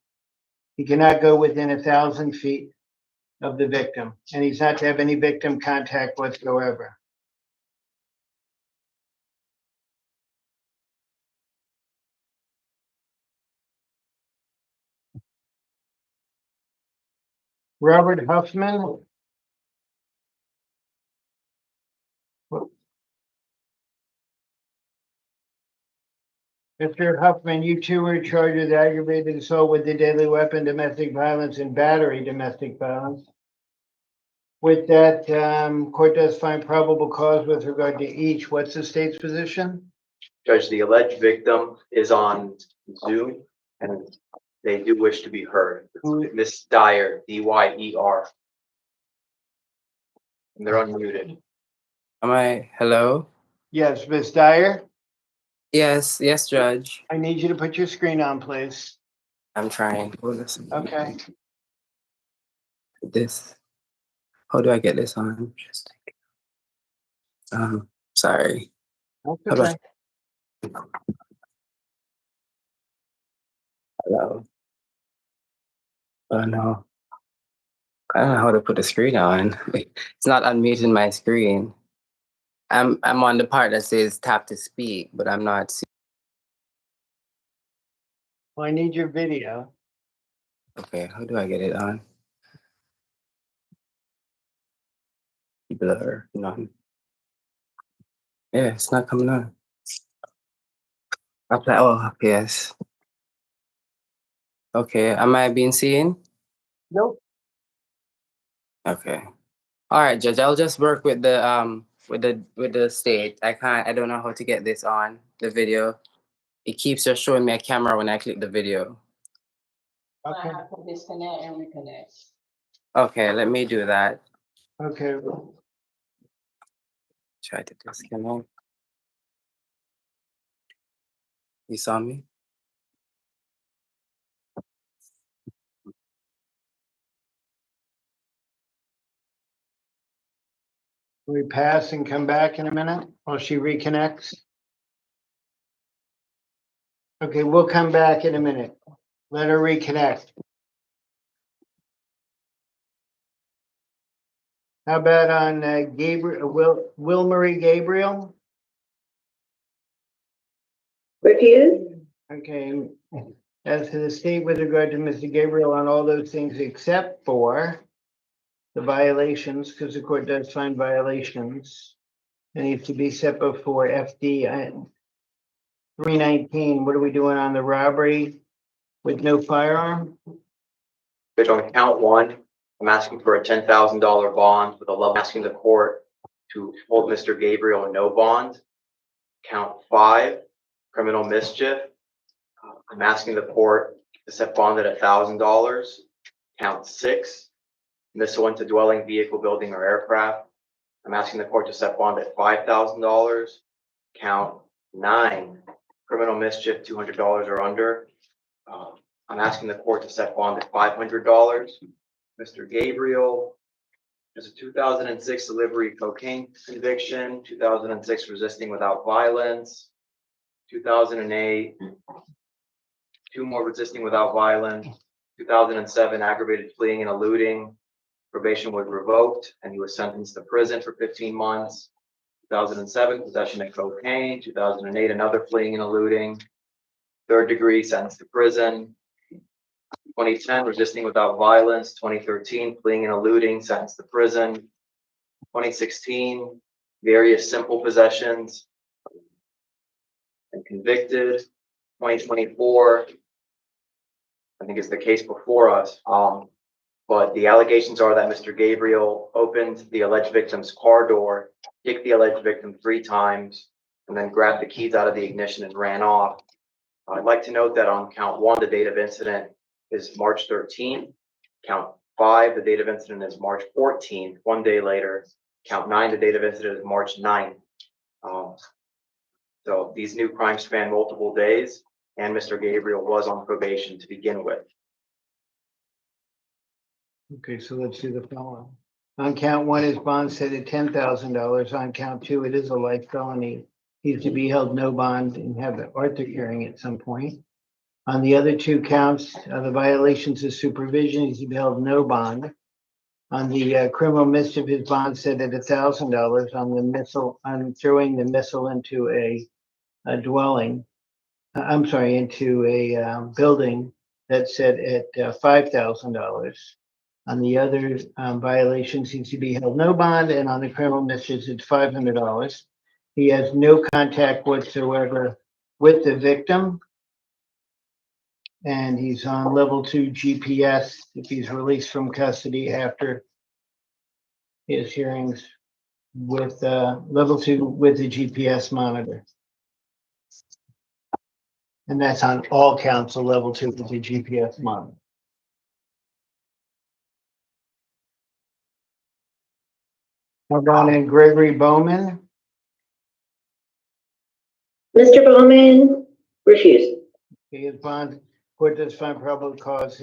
He cannot go within 1,000 feet of the victim, and he's not to have any victim contact whatsoever. Robert Huffman. Mr. Huffman, you two were charged with aggravated assault with a deadly weapon, domestic violence, and battery domestic violence. With that, court does find probable cause with regard to each. What's the state's position? Judge, the alleged victim is on Zoom and they do wish to be heard. Miss Dyer, D-Y-E-R. And they're unmuted. Hello? Yes, Miss Dyer, Yes, Judge. I need you to put your screen on, please. I'm trying. Okay. This. How do I get this on? Sorry. That's How do I- okay. Hello. Oh no. I don't know how to put the screen on. It's not unmuting my screen. I'm on the part that says tap to speak, but I'm not seeing. Well, I need your video. Okay, how do I get it on? Blur, none. Yeah, it's not coming on. Apply. Oh, yes. Okay, am I being seen? Nope. Okay. All right, Judge. I'll just work with the with the state. I don't know how to get this on the video. It keeps just showing me a camera when I click the video. I have to disconnect and reconnect. Okay, let me do that. Okay. Try to disconnect. You saw me? We pass and come back in a minute while she reconnects. Okay, we'll come back in a minute. Let her reconnect. How about on Gabriel, Will Marie Gabriel? Refuse? Okay, and as to the state with regard to Mr. Gabriel on all those things except for the violations, because the court does find violations. It needs to be set before FD 319. What are we doing on the robbery with no firearm? Judge, on count one, I'm asking for a $10,000 bond with a level, asking the court to hold Mr. Gabriel no bond. Count five, criminal mischief. I'm asking the court to set bond at $1,000. Count six, missile into dwelling, vehicle, building, or aircraft. I'm asking the court to set bond at $5,000. Count nine, criminal mischief, $200 or under. I'm asking the court to set bond at $500. Mr. Gabriel, there's a 2006 delivery cocaine conviction, 2006 resisting without violence, 2008, two more resisting without violence, 2007 aggravated fleeing and eluding. Probation was revoked and he was sentenced to prison for 15 months. 2007 possession of cocaine, 2008 another fleeing and eluding, third degree sentenced to prison. 2010 resisting without violence, 2013 fleeing and eluding, sentenced to prison. 2016 various simple possessions and convicted. 2024, I think it's the case before us. But the allegations are that Mr. Gabriel opened the alleged victim's car door, kicked the alleged victim 3 times, and then grabbed the keys out of the ignition and ran off. I'd like to note that on count one, the date of incident is March 13th. Count 5, the date of incident is March 14th, 1 day later. Count 9, the date of incident is March 9th. So these new crimes span multiple days, and Mr. Gabriel was on probation to begin with. Okay, so let's do the following. On count one, his bond set at $10,000. On count two, it is a life felony. He's to be held no bond and have the Arthur hearing at some point. On the other two counts, the violations of supervision, he's to be held no bond. On the criminal mischief, his bond set at $1,000. On the missile, on throwing the missile into a dwelling, into a building that's set at $5,000. On the other violations, he's to be held no bond, and on the criminal mischief, it's $500. He has no contact whatsoever with the victim. And he's on level 2 GPS if he's released from custody after his hearings with level 2 with the GPS monitor. And that's on all counts of level 2 with the GPS monitor. We're going in Gregory Bowman. Mr. Bowman refused. Okay, his bond, court does find probable cause.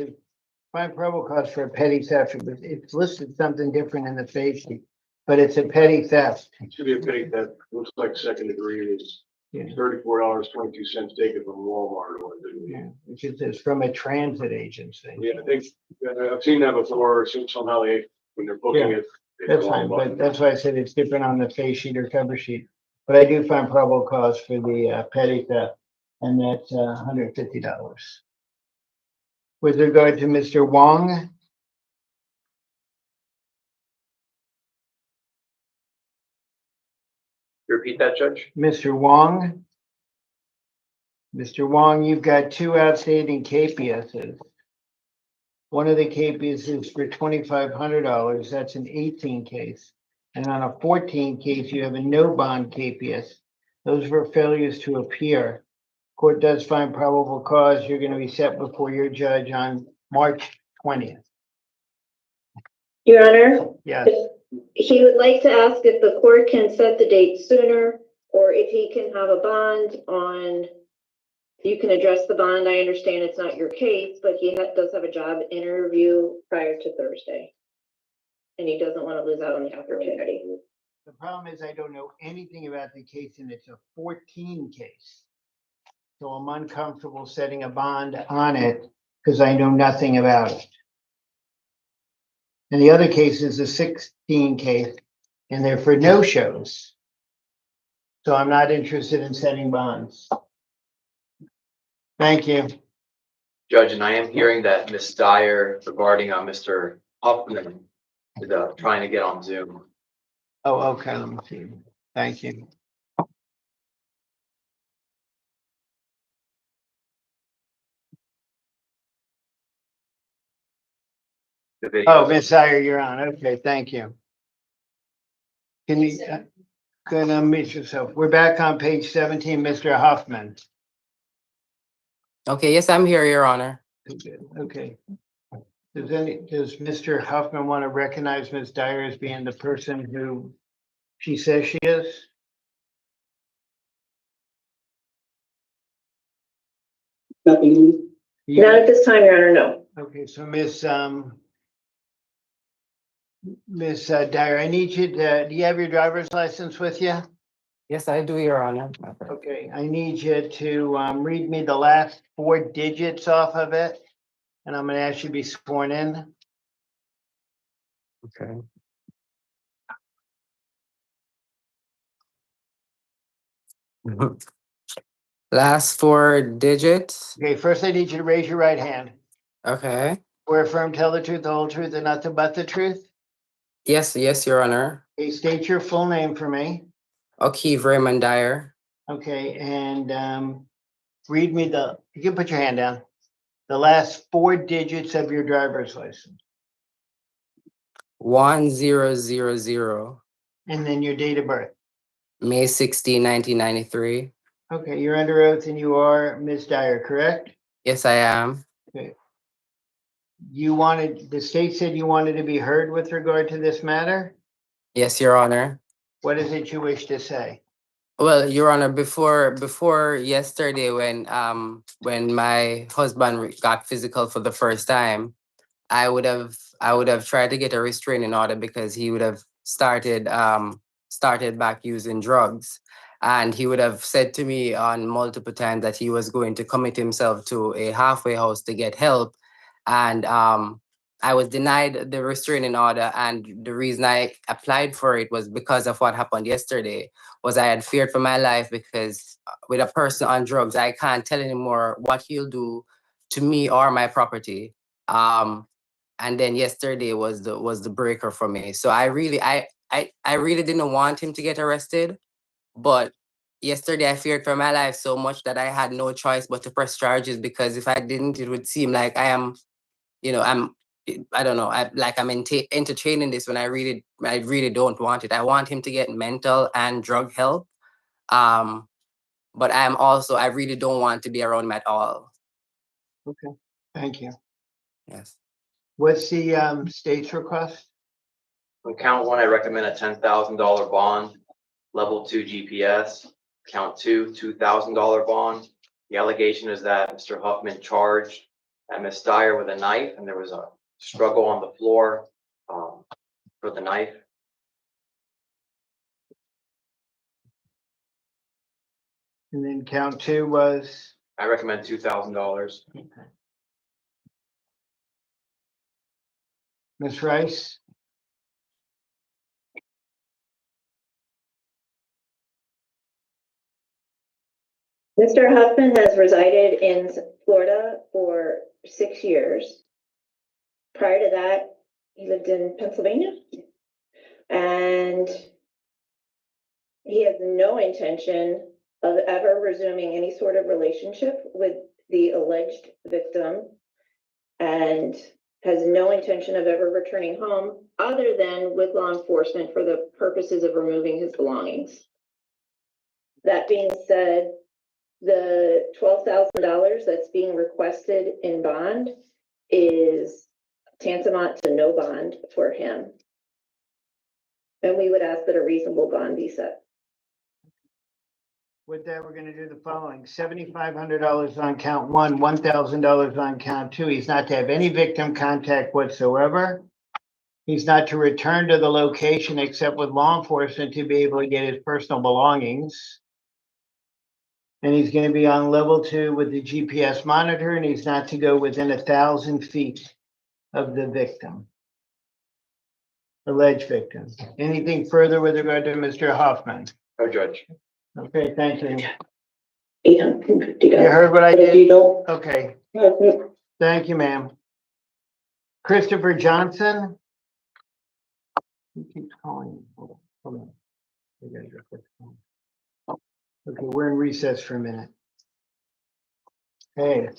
Find probable cause for a petty theft. It's listed something different in the face sheet, but it's a petty theft. It should be a petty theft. Looks like second degree is $34.22 taken from Walmart or yeah, which is from a transit agency. Yeah, I think I've seen that before. Somehow when they're booking it. That's fine, but that's why I said it's different on the face sheet or cover sheet. But I do find probable cause for the petty theft, and that's $150. With regard to Mr. Wong. Repeat that, Judge? Mr. Wong. Mr. Wong, you've got 2 outstanding KPSs. One of the KPS is for $2,500. That's an 18 case. And on a 14 case, you have a no bond KPS. Those were failures to appear. Court does find probable cause. You're going to be set before your judge on March 20th. Your Honor? Yes. He would like to ask if the court can set the date sooner, or if he can have a bond on, you can address the bond. I understand it's not your case, but he does have a job interview prior to Thursday. And he doesn't want to lose out on the opportunity. The problem is I don't know anything about the case, and it's a 14 case. So I'm uncomfortable setting a bond on it because I know nothing about it. And the other case is a 16 case, and they're for no shows. So I'm not interested in setting bonds. Thank you. Judge, and I am hearing that Ms. Dyer regarding Mr. Huffman is trying to get on Zoom. Oh, okay, let me see. Thank you. Oh, Ms. Dyer, you're on. Okay, thank you. Can you go and unmute yourself? We're back on page 17, Mr. Huffman. Okay, yes, I'm here, Your Honor. Okay. Does Mr. Huffman want to recognize Ms. Dyer as being the person who she says she is? Not at this time, Your Honor, no. Okay, so Miss Dyer, I need you to, do you have your driver's license with you? Yes, I do, Your Honor. Okay, I need you to read me the last 4 digits off of it, and I'm going to ask you to be sworn in. Okay. Last 4 digits. Okay, first I need you to raise your right hand. Okay. Swear affirm, tell the truth, the whole truth, and nothing but the truth. Yes, Your Honor. Okay, state your full name for me. Okay, Raymond Dyer. Okay, and read me you can put your hand down. The last 4 digits of your driver's license. 1000. And then your date of birth. May 16, 1993. Okay, you're under oath and you are Ms. Dyer, correct? Yes, I am. Okay. The state said you wanted to be heard with regard to this matter? Yes, Your Honor. What is it you wish to say? Well, Your Honor, before yesterday when my husband got physical for the first time, I would have tried to get a restraining order because he would have started back using drugs. And he would have said to me on multiple times that he was going to commit himself to a halfway house to get help. And I was denied the restraining order. And the reason I applied for it was because of what happened yesterday. Was I had feared for my life, because with a person on drugs, I can't tell anymore what he'll do to me or my property. And then yesterday was the breaker for me. So I really didn't want him to get arrested. But yesterday I feared for my life so much that I had no choice but to press charges, because if I didn't, it would seem like I am, I don't know, I'm entertaining this when I really don't want it. I want him to get mental and drug help. But I really don't want to be around him at all. Okay, thank you. Yes. What's the state's request? On count one, I recommend a $10,000 bond, level 2 GPS. Count two, $2,000 bond. The allegation is that Mr. Huffman charged at Ms. Dyer with a knife, and there was a struggle on the floor for the knife. And then count two was? I recommend $2,000. Okay. Ms. Rice? Mr. Huffman has resided in Florida for 6 years. Prior to that, he lived in Pennsylvania. And he has no intention of ever resuming any sort of relationship with the alleged victim, and has no intention of ever returning home other than with law enforcement for the purposes of removing his belongings. That being said, the $12,000 that's being requested in bond is tantamount to no bond for him. And we would ask that a reasonable bond be set. With that, we're going to do the following: $7,500 on count one, $1,000 on count two. He's not to have any victim contact whatsoever. He's not to return to the location except with law enforcement to be able to get his personal belongings. And he's going to be on level 2 with the GPS monitor, and he's not to go within 1,000 feet of the victim, alleged victim. Anything further with regard to Mr. Hoffman? No, Judge. Okay, thank you. $850. You heard what I did? Okay. Thank you, ma'am. Christopher Johnson? He keeps calling. Hold on. You guys are quick. Okay, we're in recess for a minute. Hey.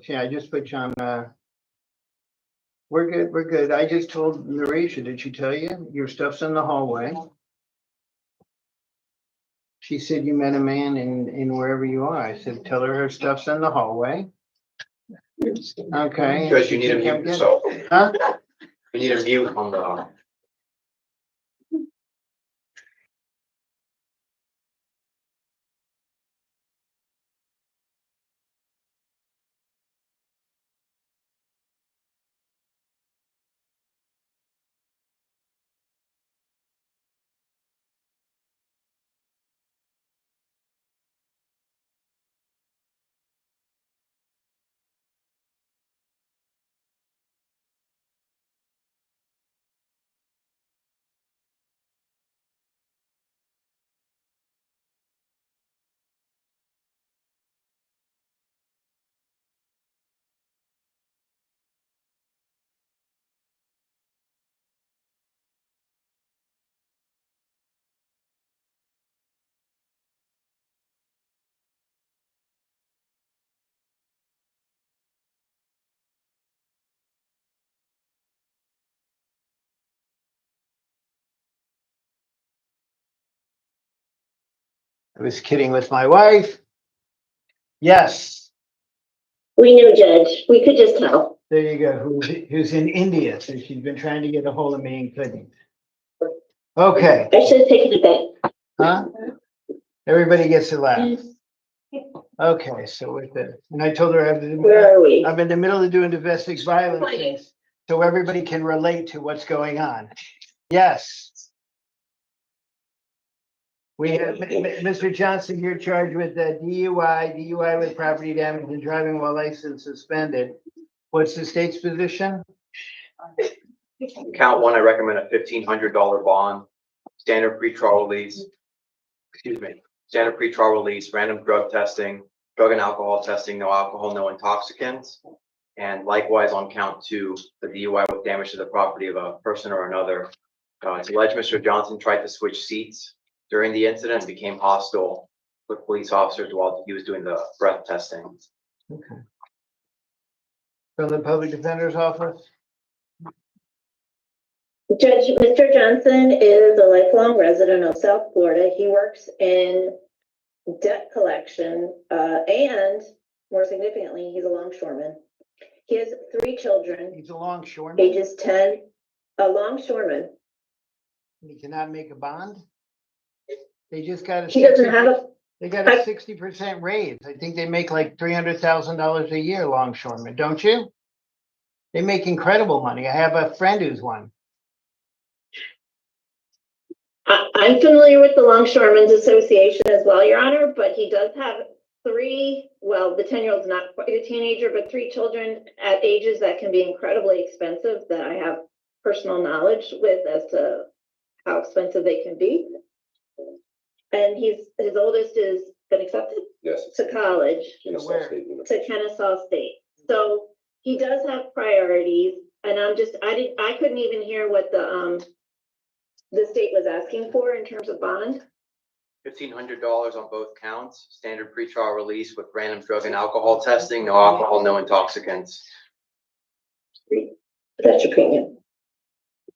Yeah, I just put you on, we're good. I just told Narisha, did she tell you? Your stuff's in the hallway. She said you met a man in wherever you are. I said, tell her stuff's in the hallway. Okay. Judge, you need to mute yourself. Huh? You need a mute on the. I was kidding with my wife. Yes. We knew, Judge. We could just tell. There you go. Who's in India? So she's been trying to get a hold of me and couldn't. Okay. I should have taken it back. Huh? Everybody gets to laugh. Okay, so with the, and I told her Where are we? I'm in the middle of doing domestic violence things, so everybody can relate to what's going on. Yes. We have Mr. Johnson, you're charged with DUI with property damage and driving while license suspended. What's the state's position? Count one, I recommend a $1,500 bond, standard pretrial release. Excuse me, standard pretrial release, random drug testing, drug and alcohol testing, no alcohol, no intoxicants. And likewise on count two, the DUI with damage to the property of a person or another. It's alleged Mr. Johnson tried to switch seats during the incident and became hostile with police officers while he was doing the breath testing. Okay. From the public defender's office? Judge, Mr. Johnson is a lifelong resident of South Florida. He works in debt collection, and more significantly, he's a longshoreman. He has 3 children. He's a longshoreman. Ages 10, a longshoreman. He cannot make a bond? They just got a. He doesn't have a. They got a 60% raise. I think they make like $300,000 a year, longshoremen, don't you? They make incredible money. I have a friend who's one. I'm familiar with the Longshoremen's Association as well, Your Honor, but he does have 3, well, the 10-year-old's not quite a teenager, but 3 children at ages that can be incredibly expensive that I have personal knowledge with as to how expensive they can be. And his oldest has been accepted to college, to Kennesaw State. So he does have priorities, and I couldn't even hear what the state was asking for in terms of bond. $1,500 on both counts, standard pretrial release with random drug and alcohol testing, no alcohol, no intoxicants. That's your premium.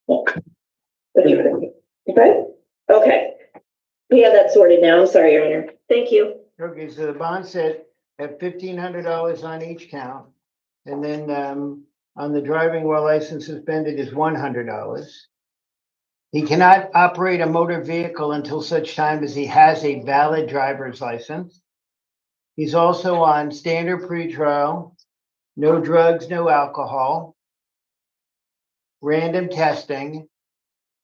That's your premium. Okay? Okay. We have that sorted now. I'm sorry, Your Honor. Thank you. Okay, so the bond set at $1,500 on each count. And then on the driving while license suspended is $100. He cannot operate a motor vehicle until such time as he has a valid driver's license. He's also on standard pretrial, no drugs, no alcohol, random testing,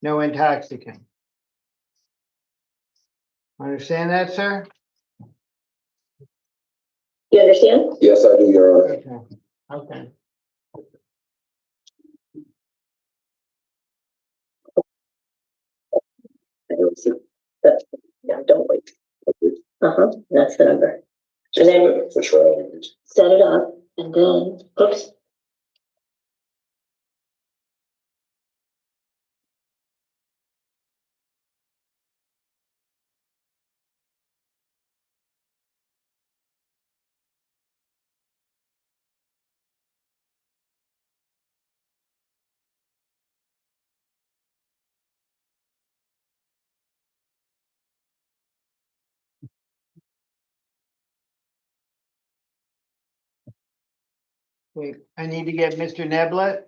no intoxicant. Understand that, sir? You understand? Yes, I do, Your Honor. Okay. Okay. I don't see that. No, don't wait. That's the number. And then For trial. set it up and then, oops. Wait, I need to get Mr. Neblett.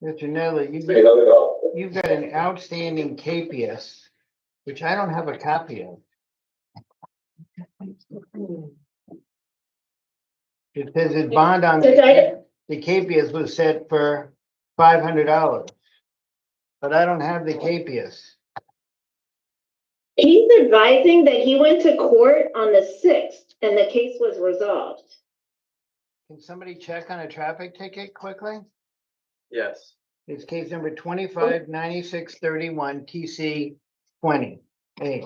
Mr. Neblett, you've got an outstanding KPS, which I don't have a copy of. It says his bond on the KPS was set for $500, but I don't have the KPS. He's advising that he went to court on the 6th and the case was resolved. Can somebody check on a traffic ticket quickly? Yes. It's case number 259631 TC 20. Hey.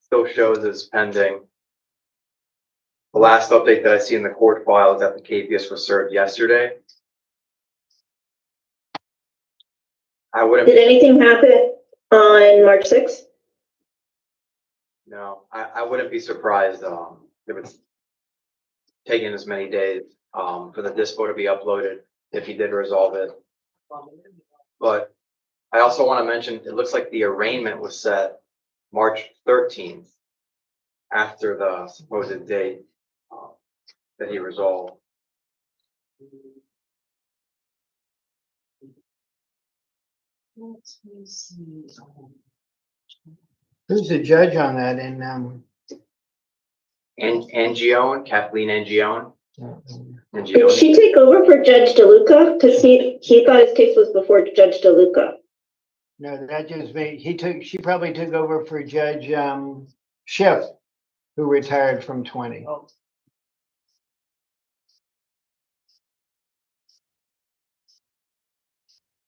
Still shows as pending. The last update that I see in the court file is that the KPS was served yesterday. I wouldn't. Did anything happen on March 6th? No, I wouldn't be surprised if it's taking as many days for the dispo to be uploaded if he did resolve it. But I also want to mention, it looks like the arraignment was set March 13th after the supposed date that he resolved. Who's the judge on that in, Angione, Kathleen Angione. Did she take over for Judge DeLuca? Because he thought his case was before Judge DeLuca. No, that just made, she probably took over for Judge, Schiff, who retired from 20.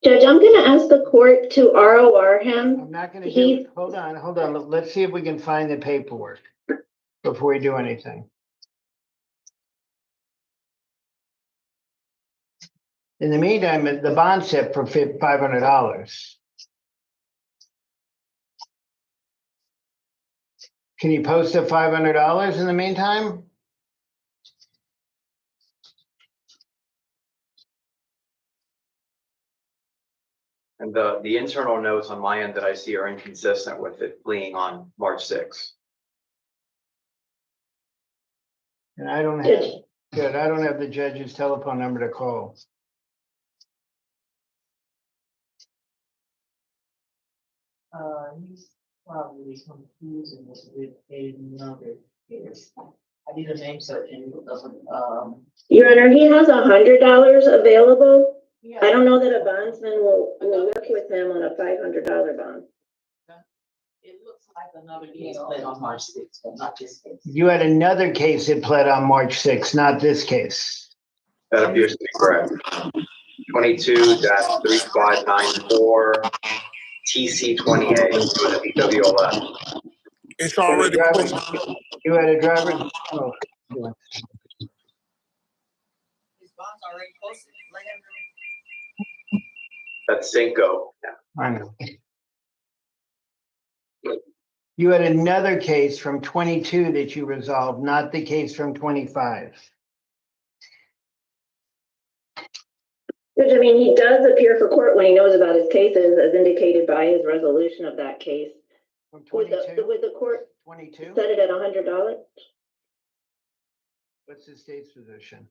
Judge, I'm gonna ask the court to ROR him. I'm not gonna do, hold on, let's see if we can find the paperwork before we do anything. In the meantime, the bond set for $500. Can you post the $500 in the meantime? And the internal notes on my end that I see are inconsistent with it fleeing on March 6th. And I don't have, good, I don't have the judge's telephone number to call. He's probably confusing us with another case. I did a name search and it doesn't, Your Honor, he has $100 available. I don't know that a bondsman will work with him on a $500 bond. it looks like another case played on March 6th, but not this case. You had another case that pled on March 6th, not this case. That appears to be correct. 22-3594 TC28 with a PWLF. It's already posted. You had a driver. Oh, His bond's already posted. Let him know. That's Cinco. I know. You had another case from 22 that you resolved, not the case from 25. Which, I mean, he does appear for court when he knows about his cases, as indicated by his resolution of that case. From Would 22? the court 22? set it at $100? What's the state's position?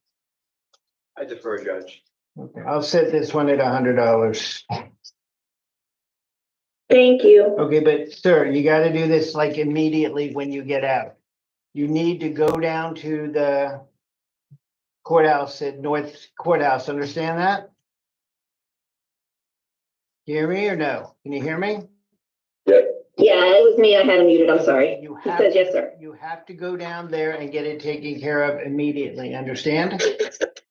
I defer, Judge. Okay, I'll set this one at $100. Thank you. Okay, but sir, you gotta do this like immediately when you get out. You need to go down to the courthouse at North Courthouse, understand that? Hear me or no? Can you hear me? Yeah, it was me. I had him muted. I'm sorry. He says yes, sir. You have to go down there and get it taken care of immediately, understand?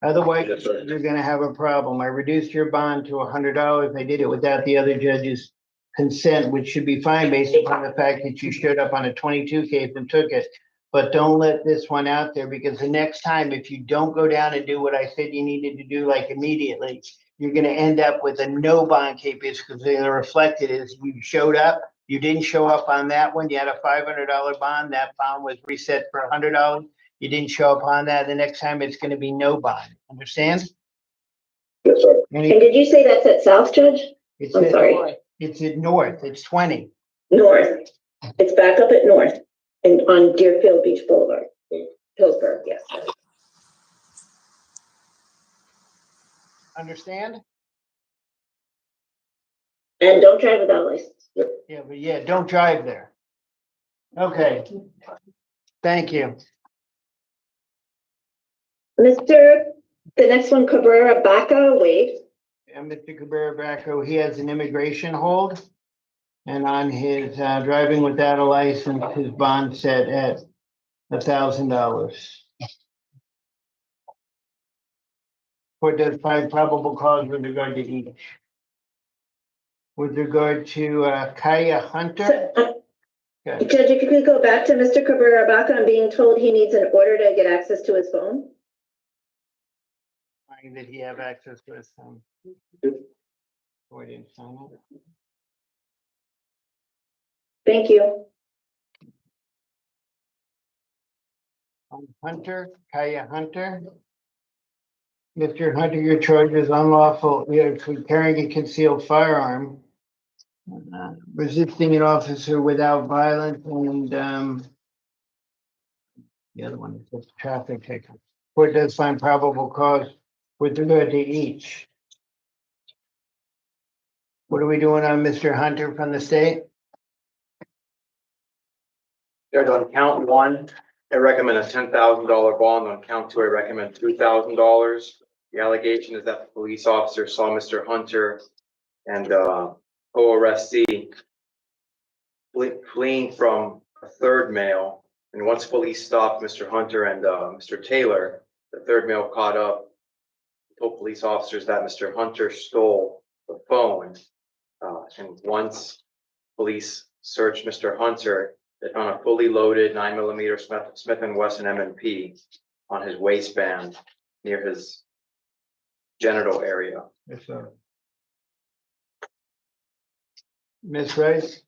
Otherwise, you're gonna have a problem. I reduced your bond to $100. I did it without the other judge's consent, which should be fine based upon the fact that you showed up on a 22 case and took it. But don't let this one out there, because the next time, if you don't go down and do what I said you needed to do, like immediately, you're gonna end up with a no bond case, because they're gonna reflect it as you showed up. You didn't show up on that one. You had a $500 bond. That bond was reset for $100. You didn't show up on that. The next time it's gonna be no bond. Understand? Yes, sir. And did you say that's at South, Judge? It's I'm at- sorry. It's at North. It's 20. North. It's back up at North and on Deerfield Beach Boulevard. Hillsburg, yes. Understand? And don't drive without a license. Yeah, but yeah, don't drive there. Okay. Thank you. The next one, Cabrera Baca, waived. And Mr. Cabrera Bracco, he has an immigration hold. And on his driving without a license, his bond set at $1,000. Court does find probable cause with regard to each. With regard to Kaya Hunter. Okay. Judge, if you could go back to Mr. Cabrera Baca, I'm being told he needs an order to get access to his phone. Did he have access to his phone? Oh, I didn't sign it. Thank you. Hunter, Kaya Hunter. Mr. Hunter, your charge is unlawful, for carrying a concealed firearm, resisting an officer without violence, and the other one is just traffic ticket. Court does find probable cause with regard to each. What are we doing on Mr. Hunter from the state? Judge, on count one, I recommend a $10,000 bond. On count two, I recommend $2,000. The allegation is that the police officer saw Mr. Hunter and ORSC fleeing from a third male. And once police stopped Mr. Hunter and Mr. Taylor, the third male caught up, told police officers that Mr. Hunter stole the phone. And once police searched Mr. Hunter, they found a fully loaded 9mm Smith & Wesson M&P on his waistband near his genital area. Yes, sir. Ms. Rice?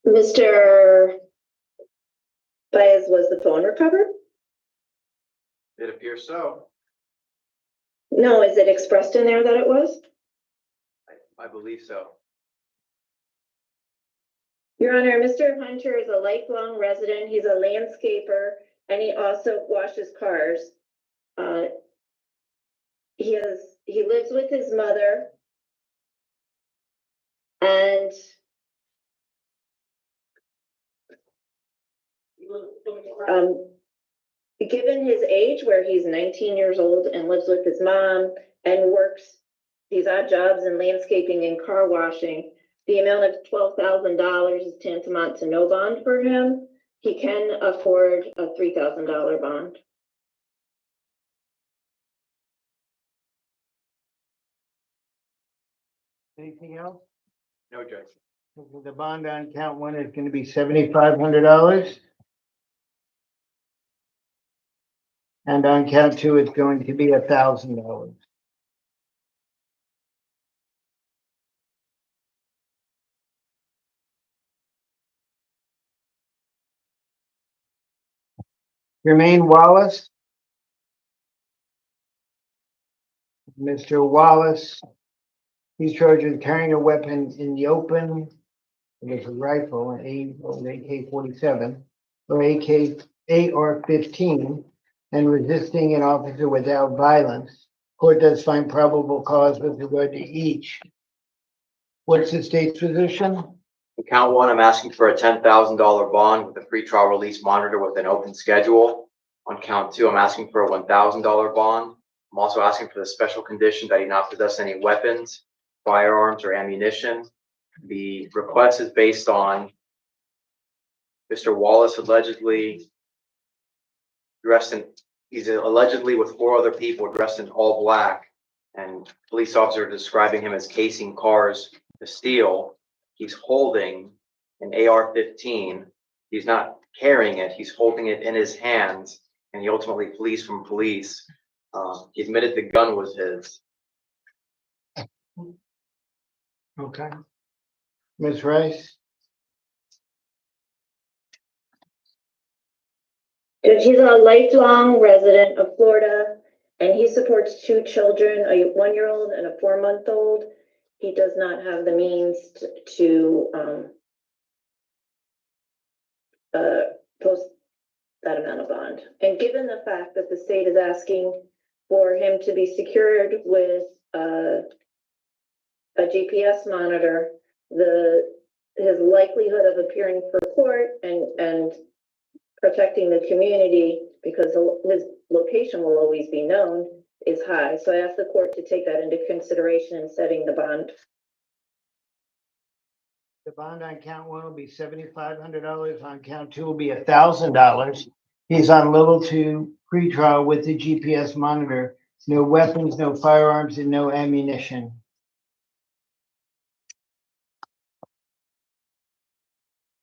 Mr. Baez, was the phone recovered? It appears so. No, is it expressed in there that it was? I believe so. Your Honor, Mr. Hunter is a lifelong resident. He's a landscaper, and he also washes cars. He lives with his mother, and given his age, where he's 19 years old and lives with his mom and works these odd jobs in landscaping and car washing, the amount of $12,000 is tantamount to no bond for him. He can afford a $3,000 bond. Anything else? No, Judge. The bond on count one is going to be $7,500. And on count two, it's going to be $1,000. Jermaine Wallace. Mr. Wallace, he's charged with carrying a weapon in the open. It's a rifle, an AK-47 or AR-15, and resisting an officer without violence. Court does find probable cause with regard to each. What's the state's position? On count one, I'm asking for a $10,000 bond with a pretrial release monitor with an open schedule. On count two, I'm asking for a $1,000 bond. I'm also asking for the special condition that he not possess any weapons, firearms, or ammunition. The request is based on Mr. Wallace allegedly he's allegedly with 4 other people dressed in all black, and police officers are describing him as casing cars to steal. He's holding an AR-15. He's not carrying it. He's holding it in his hands, and he ultimately flees from police. He admitted the gun was his. Okay. Ms. Rice? He's a lifelong resident of Florida, and he supports 2 children, a 1-year-old and a 4-month-old. He does not have the means to post that amount of bond. And given the fact that the state is asking for him to be secured with a GPS monitor, his likelihood of appearing for court and protecting the community, because his location will always be known, is high. So I ask the court to take that into consideration in setting the bond. The bond on count one will be $7,500. On count two will be $1,000. He's on level 2 pretrial with the GPS monitor. No weapons, no firearms, and no ammunition.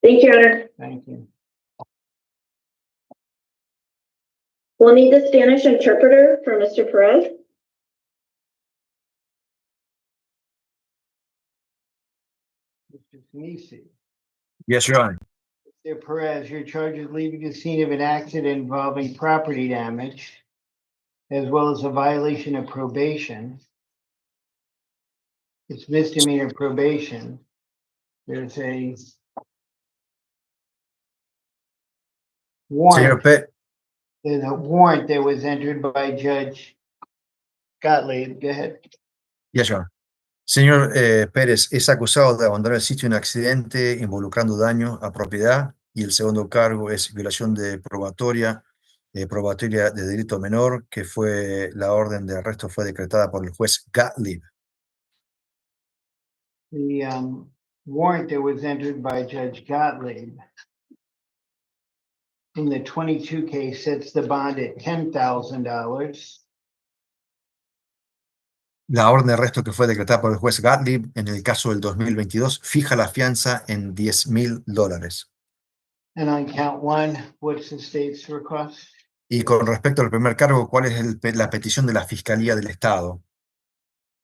Thank you, Your Honor. Thank you. We'll need the Spanish interpreter for Mr. Perez. Mr. Sinisi. Yes, Your Honor. Mr. Perez, you're charged with leaving the scene of an accident involving property damage, as well as a violation of probation. It's misdemeanor probation. There's a warrant. There's a warrant that was entered by Judge Gottlieb. Go ahead. Yes, Your Honor. Señor Pérez es acusado de abandonar el sitio en un accidente involucrando daño a propiedad y el segundo cargo es violación de probatoria de delito menor, que fue la orden de arresto fue decretada por el juez Gottlieb. The warrant that was entered by Judge Gottlieb in the 22 case sets the bond at $10,000. La orden de arresto que fue decretada por el juez Gottlieb en el caso del 2022 fija la fianza en $10,000. And on count one, what's the state's request? Y con respecto al primer cargo, ¿cuál es la petición de la Fiscalía del Estado?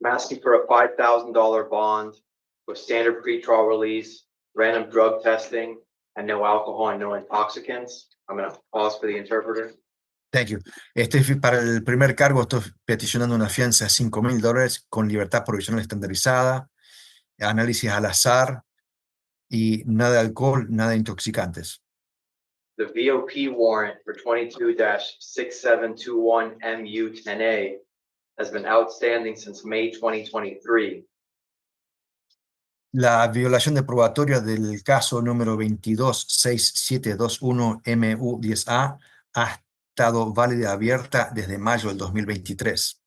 I'm asking for a $5,000 bond with standard pretrial release, random drug testing, and no alcohol and no intoxicants. I'm going to pause for the interpreter. Thank you. Para el primer cargo estoy peticionando una fianza de $5,000 con libertad provisional estandarizada, análisis al azar y nada de alcohol, nada de intoxicantes. The VOP warrant for 22-6721MU10A has been outstanding since May 2023. La violación de probatoria del caso número 226721MU10A ha estado válida y abierta desde mayo del 2023.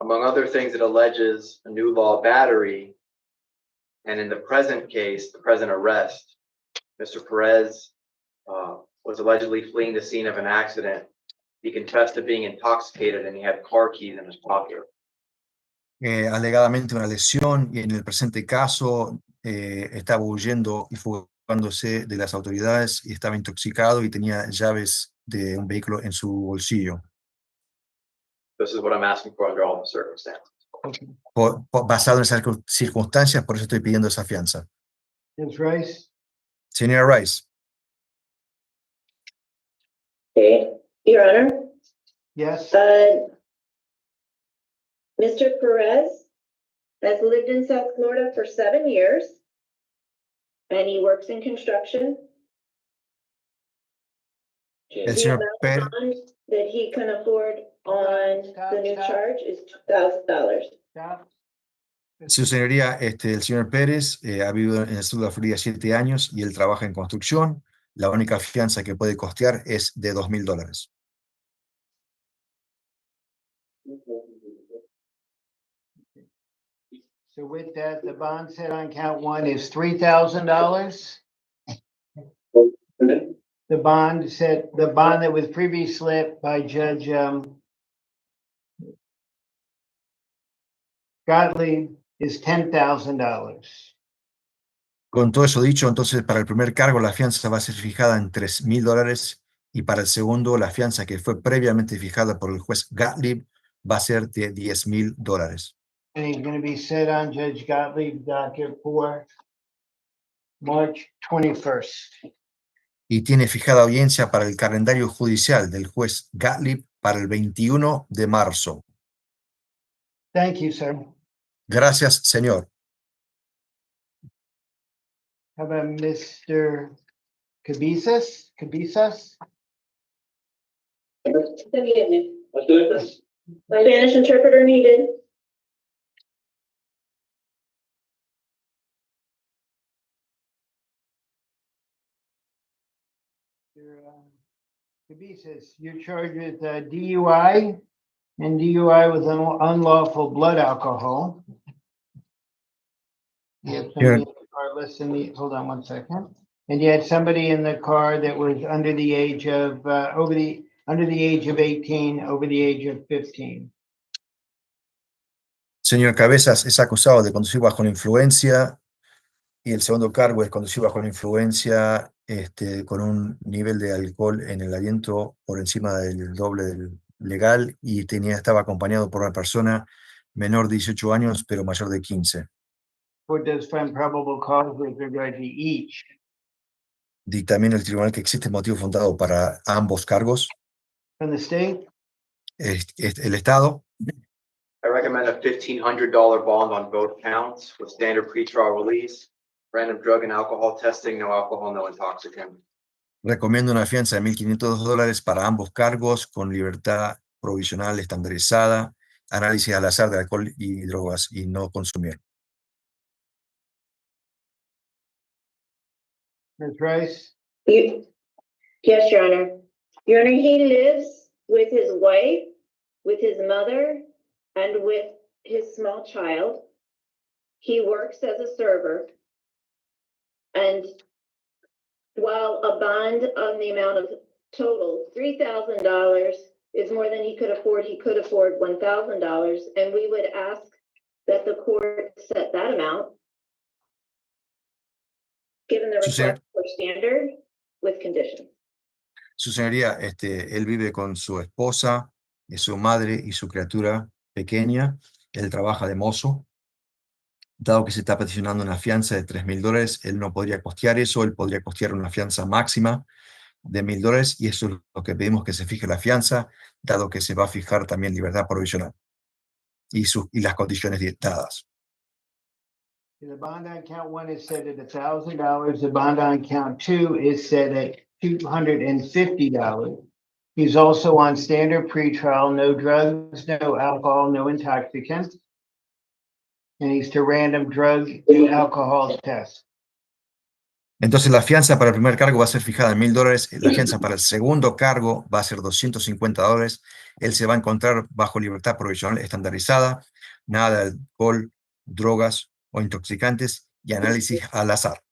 Among other things, it alleges a new law battery. And in the present case, the present arrest, Mr. Perez was allegedly fleeing the scene of an accident. He confessed to being intoxicated and he had car keys in his pocket. Alegadamente una lesión y en el presente caso estaba huyendo y fugándose de las autoridades y estaba intoxicado y tenía llaves de un vehículo en su bolsillo. This is what I'm asking for under all the circumstances. Basado en esas circunstancias, por eso estoy pidiendo esa fianza. Ms. Rice? Señora Rice. Okay, Your Honor. Yes. Mr. Perez has lived in South Florida for 7 years, and he works in construction. El The señor amount Pérez. of bond that he can afford on the new charge is $2,000. Su señoría, el señor Pérez ha vivido en el sur de la Florida 7 años y él trabaja en construcción. La única fianza que puede costear es de $2,000. So with that, the bond set on count one is $3,000. The bond that was previously set by Judge Gottlieb is $10,000. Con todo eso dicho, entonces para el primer cargo la fianza va a ser fijada en $3,000 y para el segundo la fianza que fue previamente fijada por el juez Gottlieb va a ser de $10,000. And he's going to be set on Judge Gottlieb's docket for March 21st. Y tiene fijada audiencia para el calendario judicial del juez Gottlieb para el 21 de marzo. Thank you, sir. Gracias, señor. How about Mr. Cabezas? Spanish interpreter needed. Cabezas, you're charged with DUI and DUI with unlawful blood alcohol. You have somebody in the car hold on one second. And you had somebody in the car that was under the age of under the age of 18, over the age of 15. Señor Cabezas es acusado de conducir bajo la influencia y el segundo cargo es conducir bajo la influencia con un nivel de alcohol en el aliento por encima del doble del legal y estaba acompañado por una persona menor de 18 años pero mayor de 15. Court does find probable cause with regard to each. Dictamina el tribunal que existe motivo fundado para ambos cargos. From the state? El Estado. I recommend a $1,500 bond on both counts with standard pretrial release, random drug and alcohol testing, no alcohol, no intoxicant. Recomiendo una fianza de $1,500 para ambos cargos con libertad provisional estandarizada, análisis al azar de alcohol y drogas y no consumir. Ms. Rice? Yes, Your Honor. Your Honor, he lives with his wife, with his mother, and with his small child. He works as a server. And while a bond on the amount of total $3,000 is more than he could afford $1,000, and we would ask that the court set that amount, given the request for standard, with conditions. Su señoría, él vive con su esposa, su madre y su criatura pequeña. Él trabaja de mozo. Dado que se está peticionando una fianza de $3,000, él no podría costear eso. Él podría costear una fianza máxima de $1,000 y eso es lo que pedimos, que se fije la fianza, dado que se va a fijar también libertad provisional y las condiciones dadas. The bond on count 1 is set at $1,000. The bond on count 2 is set at $250. He's also on standard pretrial, no drugs, no alcohol, no intoxicants. And he's to random drug and alcohol test. Entonces la fianza para el primer cargo va a ser fijada en $1,000, la fianza para el segundo cargo va a ser $250. Él se va a encontrar bajo libertad provisional estandarizada, nada de alcohol, drogas o intoxicantes y análisis al azar.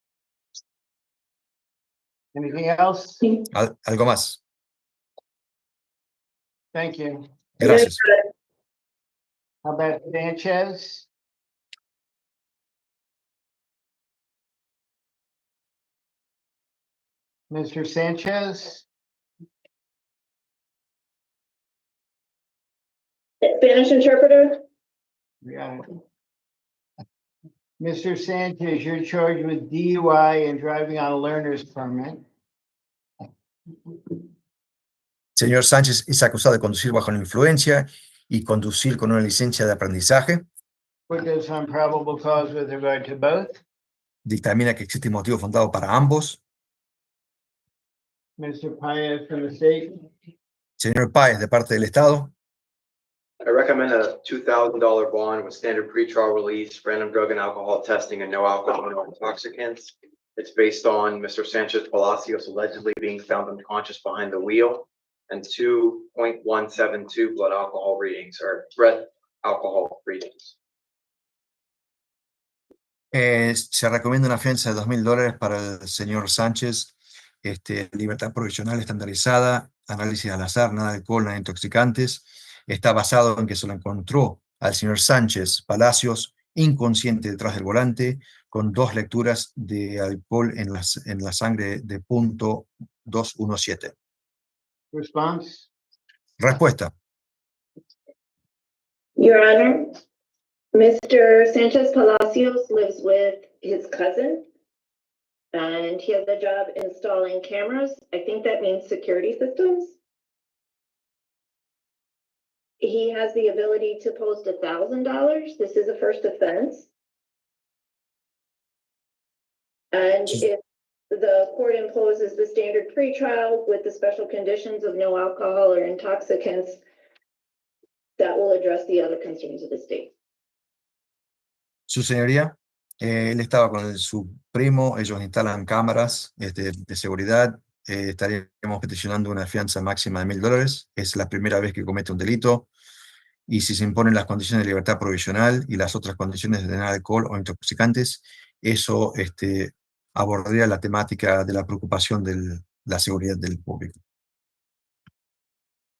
Anything else? ¿Algo más? Thank you. Gracias. How about Sanchez? Mr. Sanchez? Spanish interpreter? Yeah. Mr. Sanchez, you're charged with DUI and driving on a learner's permit. Señor Sánchez es acusado de conducir bajo la influencia y conducir con una licencia de aprendizaje. Put this on probable cause with regard to both. Dictamina que existe motivo fundado para ambos. Mr. Paez from the state. Señor Páez, de parte del Estado. I recommend a $2,000 bond with standard pretrial release, random drug and alcohol testing, and no alcohol, no intoxicants. It's based on Mr. Sanchez Palacios allegedly being found unconscious behind the wheel and 2.172 blood alcohol readings or breath alcohol readings. Se recomienda una fianza de $2,000 para el señor Sánchez. Libertad provisional estandarizada, análisis al azar, nada de alcohol, nada de intoxicantes. Está basado en que se lo encontró al señor Sánchez Palacios inconsciente detrás del volante con 2 lecturas de alcohol en la sangre de .217. Response? Respuesta. Your Honor, Mr. Sanchez Palacios lives with his cousin, and he has a job installing cameras. I think that means security systems. He has the ability to post $1,000. This is a first offense. And if the court imposes the standard pretrial with the special conditions of no alcohol or intoxicants, that will address the other concerns of the state. Su señoría, él estaba con su primo, ellos instalan cámaras de seguridad. Estaríamos peticionando una fianza máxima de $1,000. Es la primera vez que comete un delito. Y si se imponen las condiciones de libertad provisional y las otras condiciones de tener alcohol o intoxicantes, eso abordaría la temática de la preocupación de la seguridad del público.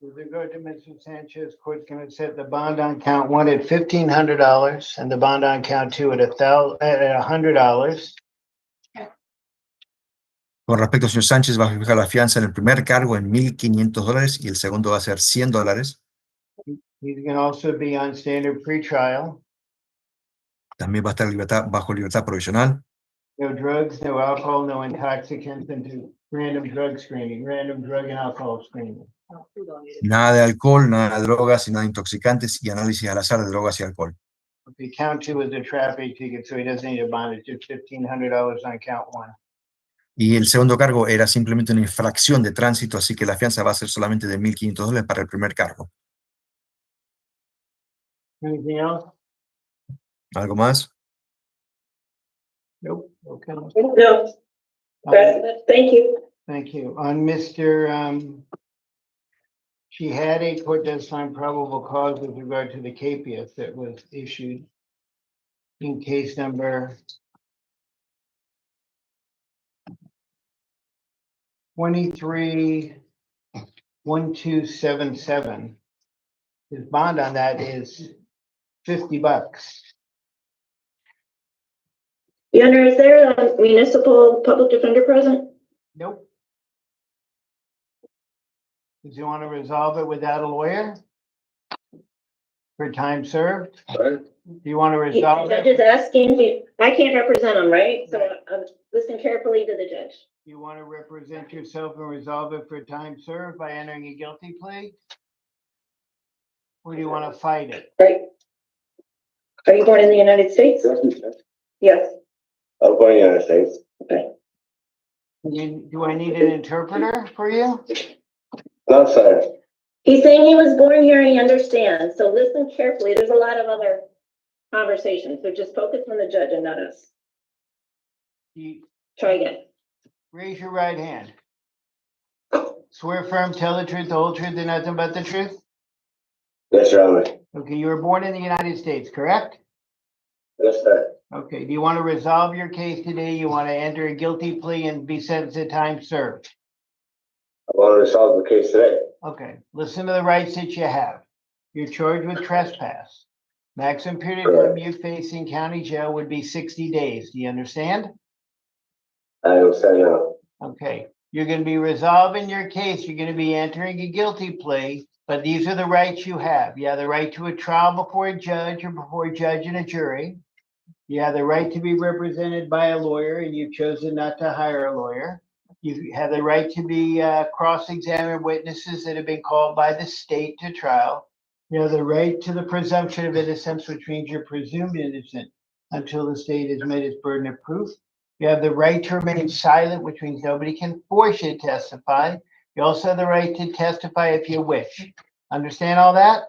With regard to Mr. Sanchez, court's going to set the bond on count 1 at $1,500 and the bond on count 2 at $100. Con respecto al señor Sánchez, va a fijar la fianza en el primer cargo en $1,500 y el segundo va a ser $100. He's going to also be on standard pretrial. También va a estar bajo libertad provisional. No drugs, no alcohol, no intoxicants, and to random drug screening, random drug and alcohol screening. Nada de alcohol, nada de drogas y nada de intoxicantes y análisis al azar de drogas y alcohol. Okay, count 2 is a traffic ticket, so he doesn't need a bond. It's just $1,500 on count 1. Y el segundo cargo era simplemente una infracción de tránsito, así que la fianza va a ser solamente de $1,500 para el primer cargo. Anything else? ¿Algo más? Nope. Okay. No. Thank you. Thank you. On Mr. She had a court does find probable cause with regard to the capias that was issued in case number 231277. His bond on that is $50. Your Honor, is there a municipal public defender present? Nope. Does you want to resolve it without a lawyer? For time served? Do you want to The resolve judge it? is asking, I can't represent him, right? So listen carefully to the judge. You want to represent yourself and resolve it for time served by entering a guilty plea? Or do you want to fight it? Right. Are you born in the United States? Yes. I'm born in the United States. Okay. Do I need an interpreter for you? No, sir. He's saying he was born here and he understands, so listen carefully. There's a lot of other conversations, so just focus on the judge and not us. Try again. Raise your right hand. Swear firm, tell the truth, the whole truth, and nothing but the truth? Yes, Your Honor. Okay, you were born in the United States, correct? Yes, sir. Okay, do you want to resolve your case today? You want to enter a guilty plea and be sentenced to time served? I want to resolve the case today. Okay, listen to the rights that you have. You're charged with trespass. Maximum period of time you face in county jail would be 60 days. Do you understand? I understand now. Okay, you're going to be resolving your case. You're going to be entering a guilty plea, but these are the rights you have. You have the right to a trial before a judge or before a judge and a jury. You have the right to be represented by a lawyer, and you've chosen not to hire a lawyer. You have the right to be cross-examined witnesses that have been called by the state to trial. You have the right to the presumption of innocence, which means you're presumed innocent until the state has met its burden of proof. You have the right to remain silent, which means nobody can force you to testify. You also have the right to testify if you wish. Understand all that?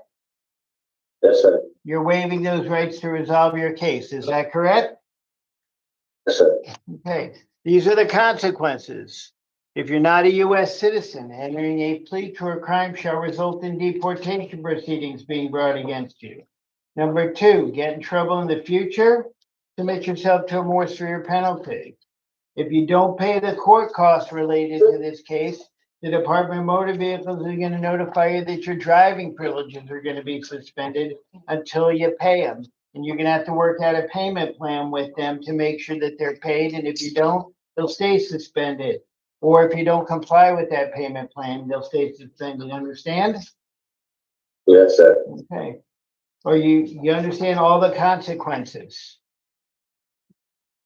Yes, sir. You're waiving those rights to resolve your case. Is that correct? Yes, sir. Okay, these are the consequences. If you're not a U.S. citizen, entering a plea to a crime shall result in deportation proceedings being brought against you. Number two, get in trouble in the future, submit yourself to a more severe penalty. If you don't pay the court costs related to this case, the Department of Motor Vehicles is going to notify you that your driving privileges are going to be suspended until you pay them. And you're going to have to work out a payment plan with them to make sure that they're paid. And if you don't, they'll stay suspended. Or if you don't comply with that payment plan, they'll stay suspended. Understand? Yes, sir. Okay. Or you understand all the consequences?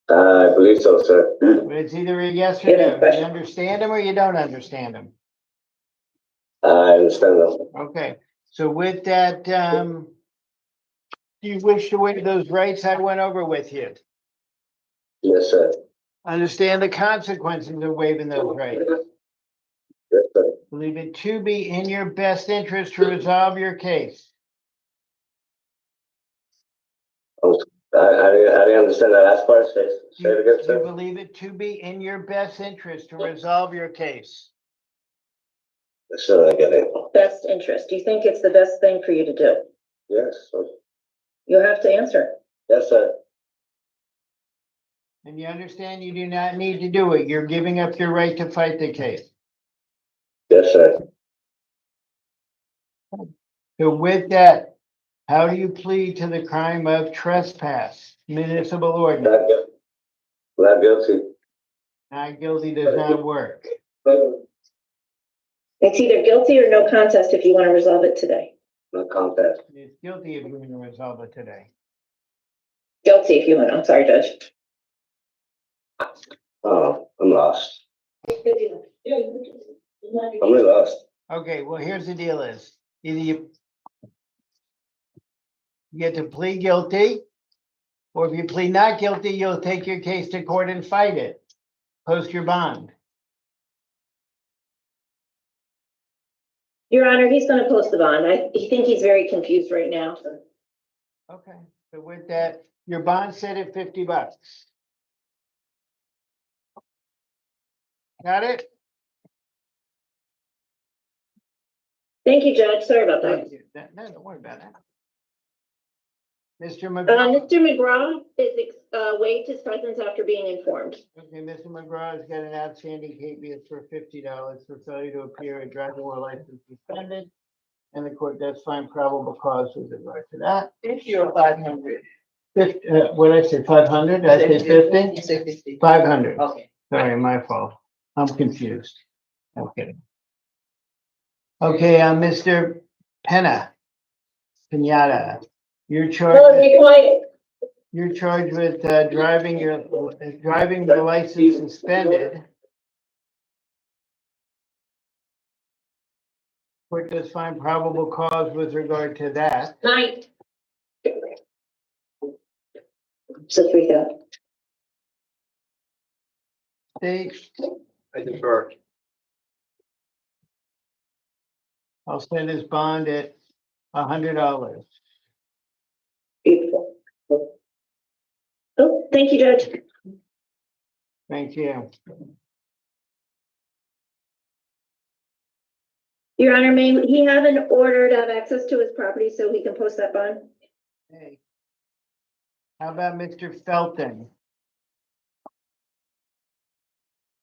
I believe so, sir. But it's either a yes or no. You understand them or you don't understand them. I understand them. Okay. So with that, do you wish to waive those rights I went over with you? Yes, sir. Understand the consequences of waiving those rights. Yes, sir. Believe it to be in your best interest to resolve your case. I didn't understand that last part. Say it again, You sir. believe it to be in your best interest to resolve your case. Yes, sir, I get it. Best interest. Do you think it's the best thing for you to do? Yes, sir. You'll have to answer. Yes, sir. And you understand you do not need to do it. You're giving up your right to fight the case. Yes, sir. So with that, how do you plead to the crime of trespass? Municipal ordinance. Not guilty. Not guilty does not work. It's either guilty or no contest if you want to resolve it today. No contest. It's guilty if you're going to resolve it today. Guilty if you want. I'm sorry, Judge. Oh, I'm lost. I'm really lost. Okay, well, here's the deal is, either you get to plead guilty, or if you plead not guilty, you'll take your case to court and fight it. post your bond? Your Honor, he's gonna post the bond. I think he's very confused right now. Okay, so with that, your bond set at $50. Got it? Thank you, Judge. Sorry about that. Thank you. No, don't worry about it. Mr. McGraw. Mr. McGraw is waived his presence after being informed. Okay, Mr. McGraw has got an outstanding habeas for $50 for failure to appear, a driving while license suspended. And the court does find probable cause with regard to that. 50 or 500? What did I say, 500? Did I say 50? You say 50. 500. Okay. Sorry, my fault. I'm confused. I'm kidding. Okay, Mr. Pinata, you're charged. You're charged with driving the license suspended. Court does find probable cause with regard to that. Night. So we go. State, I defer. I'll set his bond at $100. Beautiful. Oh, thank you, Judge. Thank you. Your Honor, may he have an order to have access to his property so he can post that bond? Hey. How about Mr. Felton?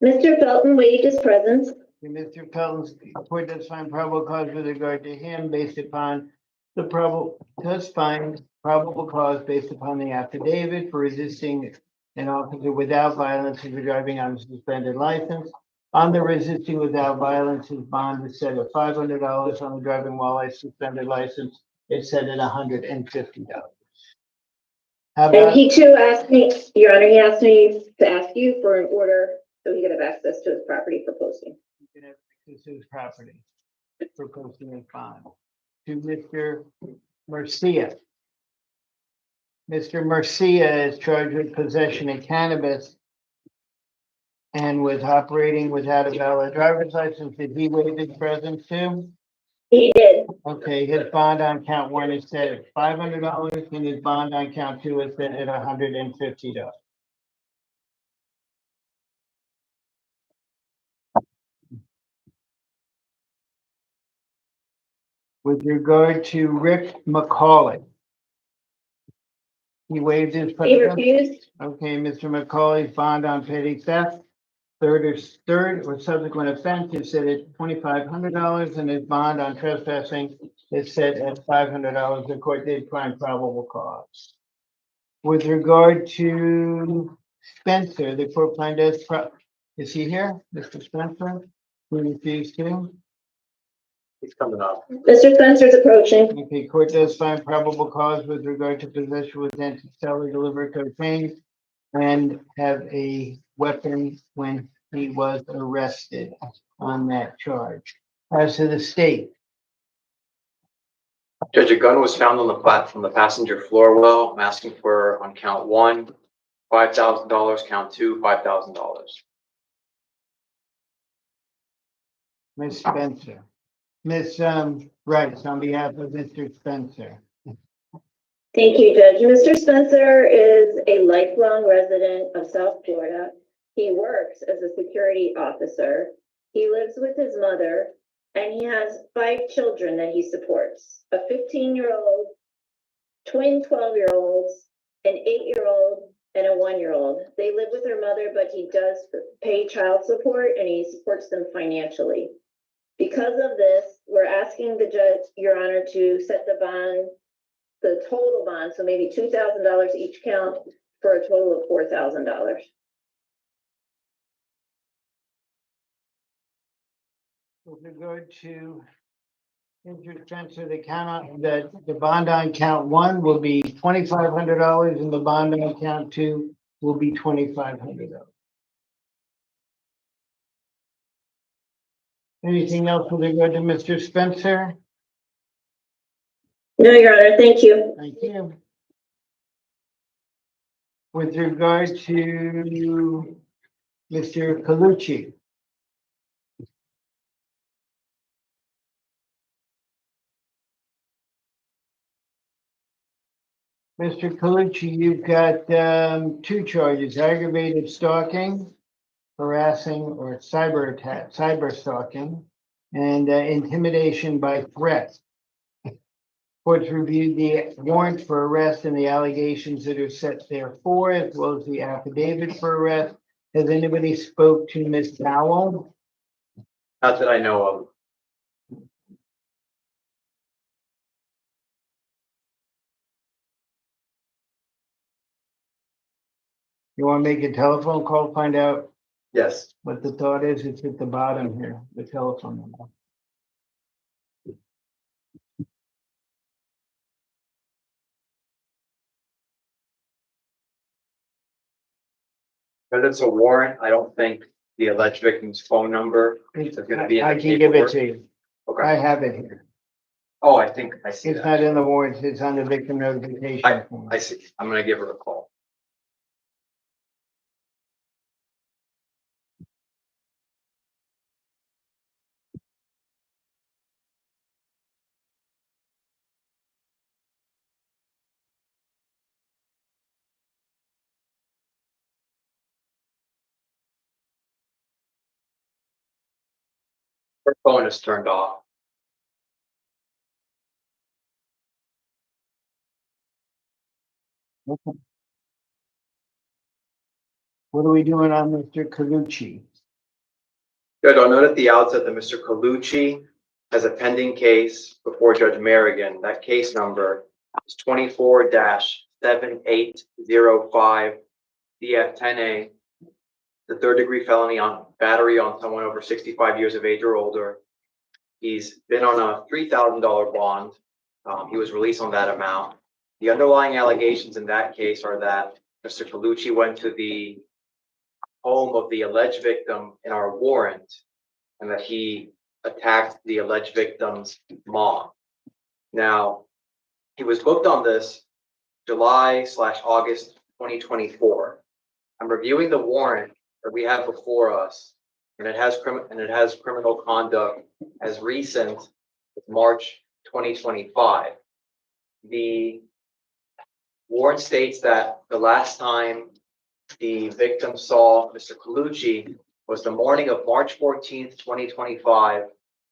Mr. Felton waived his presence. Mr. Felton's court does find probable cause with regard to him based upon the probable cause based upon the affidavit for resisting an officer without violence and for driving on a suspended license. On the resisting without violence, his bond is set at $500. On the driving while a suspended license, it's set at $150. How And about, he too asked me, Your Honor, he asked me to ask you for an order so he could have access to his property for posting. this is property for posting his bond to Mr. Murcia. Mr. Murcia is charged with possession of cannabis and with operating without a valid driver's license. Did he waive his presence too? He did. Okay, his bond on count one is set at $500 and his bond on count two is set at $150. With regard to Rick McCauley. He waived his He presence. refused. Okay, Mr. McCauley's bond on petty theft, third or subsequent offense is set at $2,500 and his bond on trespassing is set at $500. The court did find probable cause. With regard to Spencer, the court find as is he here, Mr. Spencer? Who refused to? He's coming up. Mr. Spencer's approaching. Okay, court does find probable cause with regard to possession with intent to sell or deliver cocaine and have a weapon when he was arrested on that charge. As to the state. Judge, a gun was found on the platform, the passenger floor well. I'm asking for on count one, $5,000, count two, $5,000. Ms. Spencer. Ms. Rice, on behalf of Mr. Spencer. Thank you, Judge. Mr. Spencer is a lifelong resident of South Florida. He works as a security officer. He lives with his mother and he has 5 children that he supports. A 15-year-old, twin 12-year-olds, an 8-year-old, and a 1-year-old. They live with their mother, but he does pay child support and he supports them financially. Because of this, we're asking the judge, Your Honor, to set the bond, the total bond, so maybe $2,000 each count for a total of $4,000. With regard to Mr. Spencer, the bond on count one will be $2,500 and the bond on count two will be $2,500. Anything else with regard to Mr. Spencer? No, Your Honor, thank you. Thank you. With regard to Mr. Colucci. Mr. Colucci, you've got two charges: aggravated stalking, harassing, or cyber attack, cyber stalking, and intimidation by threat. Court's reviewed the warrant for arrest and the allegations that are set therefor, as well as the affidavit for arrest. Has anybody spoke to Ms. Powell? Not that I know of. You want to make a telephone call, find out Yes. what the thought is? It's at the bottom here, the telephone number. Because it's a warrant, I don't think the alleged victim's phone number is going to be in the I can give it paperwork. to you. Okay. I have it here. Oh, I think I see It's that. not in the warrants, it's on the victim notification form. I see. I'm gonna give her a call. Her phone is turned off. Okay. What are we doing on Mr. Colucci? Good. I'll note at the outset that Mr. Colucci has a pending case before Judge Merrigan. That case number is 24-7805 DF10A, the third-degree felony on battery on someone over 65 years of age or older. He's been on a $3,000 bond. He was released on that amount. The underlying allegations in that case are that Mr. Colucci went to the home of the alleged victim in our warrant and that he attacked the alleged victim's mom. Now, he was booked on this July/August 2024. I'm reviewing the warrant that we have before us, and it has criminal conduct as recent as March 2025. The warrant states that the last time the victim saw Mr. Colucci was the morning of March 14th, 2025,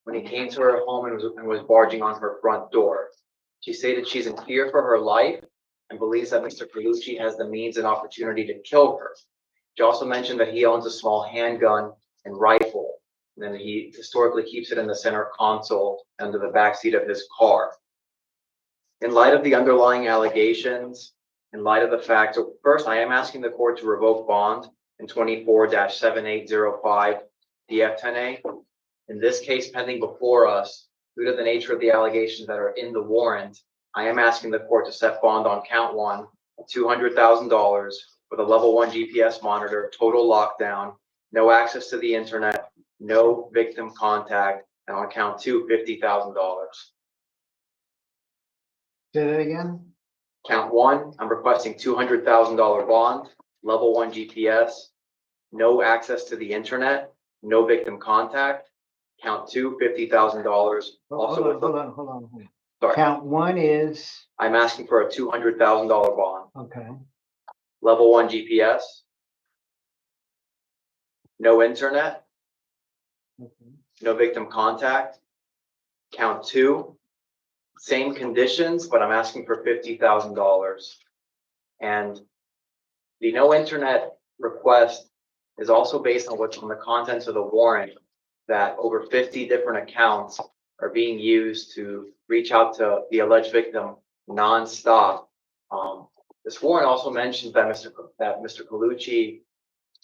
when he came to her home and was barging on her front door. She stated she's in fear for her life and believes that Mr. Colucci has the means and opportunity to kill her. She also mentioned that he owns a small handgun and rifle, and then he historically keeps it in the center console under the backseat of his car. In light of the underlying allegations, in light of the fact, so first I am asking the court to revoke bond in 24-7805 DF10A. In this case pending before us, due to the nature of the allegations that are in the warrant, I am asking the court to set bond on count one at $200,000 with a level 1 GPS monitor, total lockdown, no access to the internet, no victim contact, and on count two, $50,000. Say that again? Count one, I'm requesting $200,000 bond, level 1 GPS, no access to the internet, no victim contact. Count two, $50,000. Hold on. Sorry. Count one is, I'm asking for a $200,000 bond, okay, level 1 GPS, no internet, no victim contact. Count two, same conditions, but I'm asking for $50,000. And the no internet request is also based on what's on the contents of the warrant, that over 50 different accounts are being used to reach out to the alleged victim nonstop. This warrant also mentions that Mr. Colucci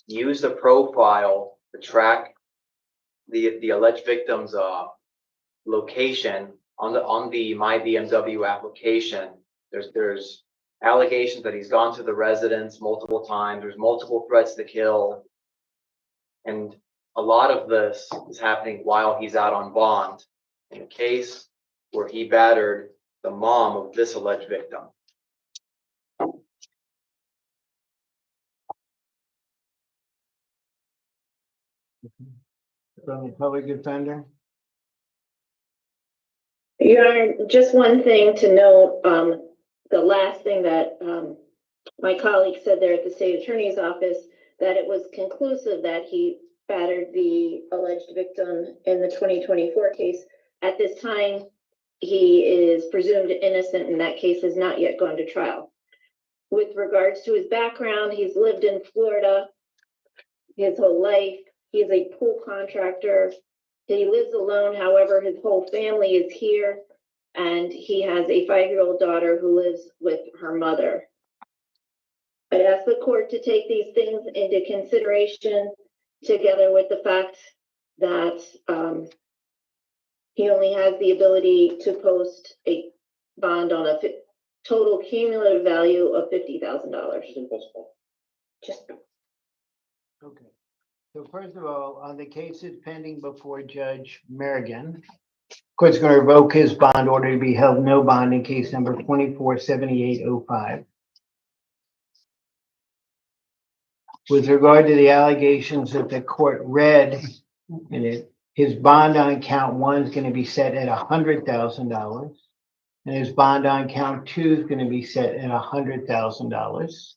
used a profile to track the alleged victim's location on the My BMW application. There's allegations that he's gone to the residence multiple times. There's multiple threats to kill, and a lot of this is happening while he's out on bond in a case where he battered the mom of this alleged victim. From the public defender? Your Honor, just one thing to note, the last thing that, my colleague said there at the state attorney's office, that it was conclusive that he battered the alleged victim in the 2024 case. At this time, he is presumed innocent and that case has not yet gone to trial. With regards to his background, he's lived in Florida his whole life. He's a pool contractor. He lives alone. However, his whole family is here and he has a 5-year-old daughter who lives with her mother. I'd ask the court to take these things into consideration together with the fact that he only has the ability to post a bond on a total cumulative value of $50,000. Just Okay. So first of all, on the cases pending before Judge Merrigan, court's going to revoke his bond order to be held no bond in case number 247805. With regard to the allegations that the court read in it, his bond on count 1 is going to be set at $100,000, and his bond on count 2 is going to be set at $100,000.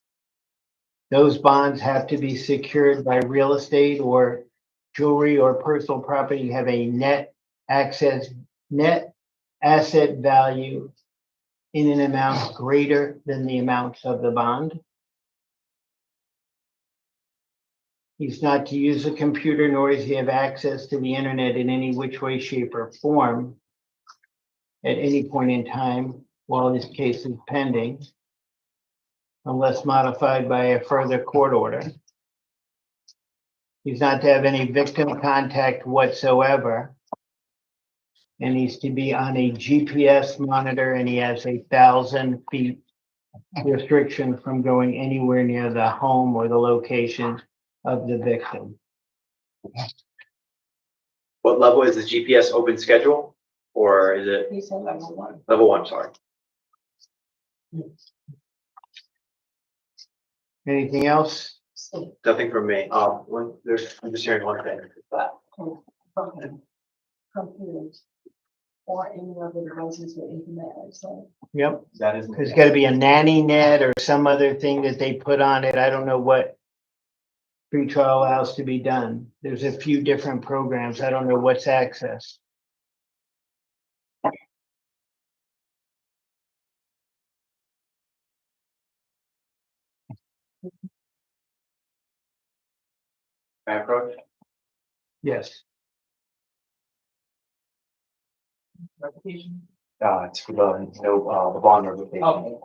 Those bonds have to be secured by real estate or jewelry or personal property, have a net asset value in an amount greater than the amount of the bond. He's not to use a computer, nor does he have access to the internet in any which way, shape, or form at any point in time while this case is pending, unless modified by a further court order. He's not to have any victim contact whatsoever. And he's to be on a GPS monitor, and he has 1,000 feet restriction from going anywhere near the home or the location of the victim. What level is the GPS open schedule? Or is it He said level 1. level 1? Sorry. Anything else? Nothing from me. I'm just hearing one thing. Computers or any other devices with internet access. Yep. That is. There's got to be a nanny net or some other thing that they put on it. I don't know what pretrial allows to be done. There's a few different programs. I don't know what's accessed. Approach? Yes. It's for the bond revocation. Okay.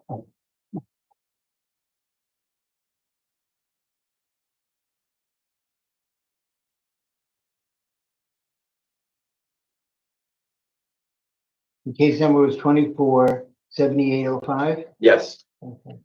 The case number was 247805. Yes. Okay.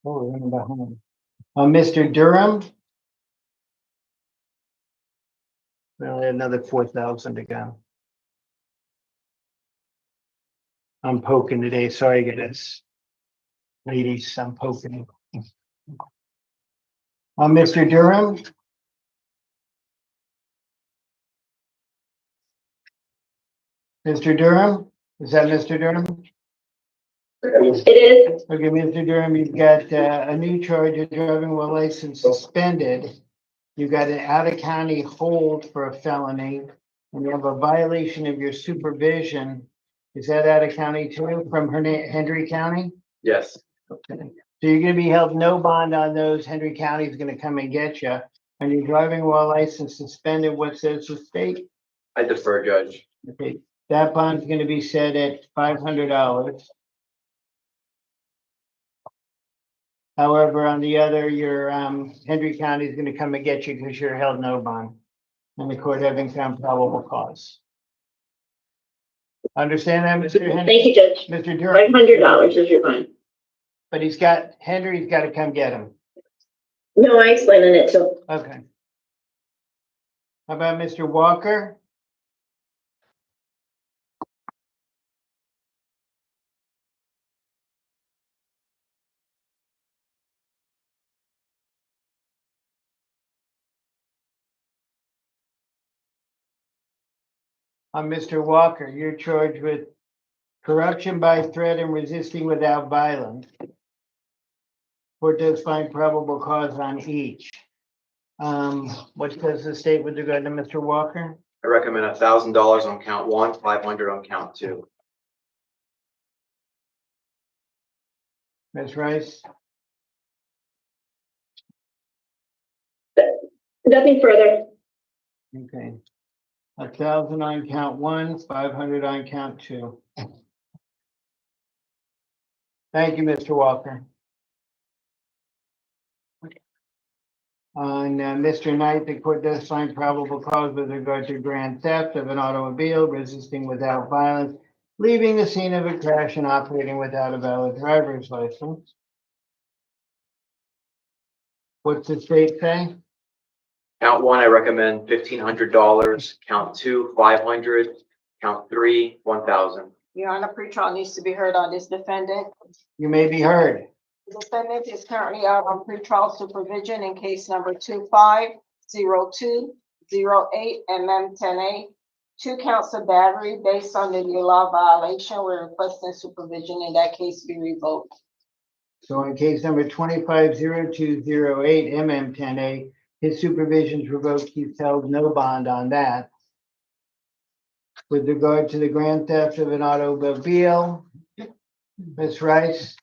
Oh, we're running behind. Mr. Durham. We only have another 4,000 to go. I'm poking today. Sorry, guys. Ladies, I'm poking. Mr. Durham. Mr. Durham, is that Mr. Durham? it is. Okay, Mr. Durham, you've got a new charge of driving while license suspended. You've got an out-of-county hold for a felony, and you have a violation of your supervision. Is that out-of-county too, from Henry County? Yes. Okay. So you're gonna be held no bond on those. Henry County is gonna come and get you. And you're driving while license suspended. What says the state? I defer, Judge. Okay, that bond's gonna be set at $500. However, on the other, your Henry County is gonna come and get you because you're held no bond. And the court having found probable cause. Understand that, Mr. Henry? Thank you, Judge. Mr. Durham. $500 is your fine. But Henry's got to come get him. No, I explained it too. Okay. How about Mr. Walker? Mr. Walker, you're charged with corruption by threat and resisting without violence. Court does find probable cause on each. What does the state with regard to Mr. Walker? I recommend $1,000 on count 1, 500 on count 2. Ms. Rice? Nothing further. Okay. 1,000 on count 1, 500 on count 2. Thank you, Mr. Walker. On Mr. Knight, the court does find probable cause with regard to grand theft of an automobile, resisting without violence, leaving the scene of a crash and operating without a valid driver's license. What's the state say? Count 1, I recommend $1,500. Count 2, 500. Count 3, 1,000. Your Honor, pretrial needs to be heard on this defendant. You may be heard. The defendant is currently out on pretrial supervision in case number 250208 MM10A. 2 counts of battery based on the new law violation. We're requesting supervision in that case be revoked. So in case number 250208 MM10A, his supervision is revoked. He's held no bond on that. With regard to the grand theft of an automobile, Ms. Rice?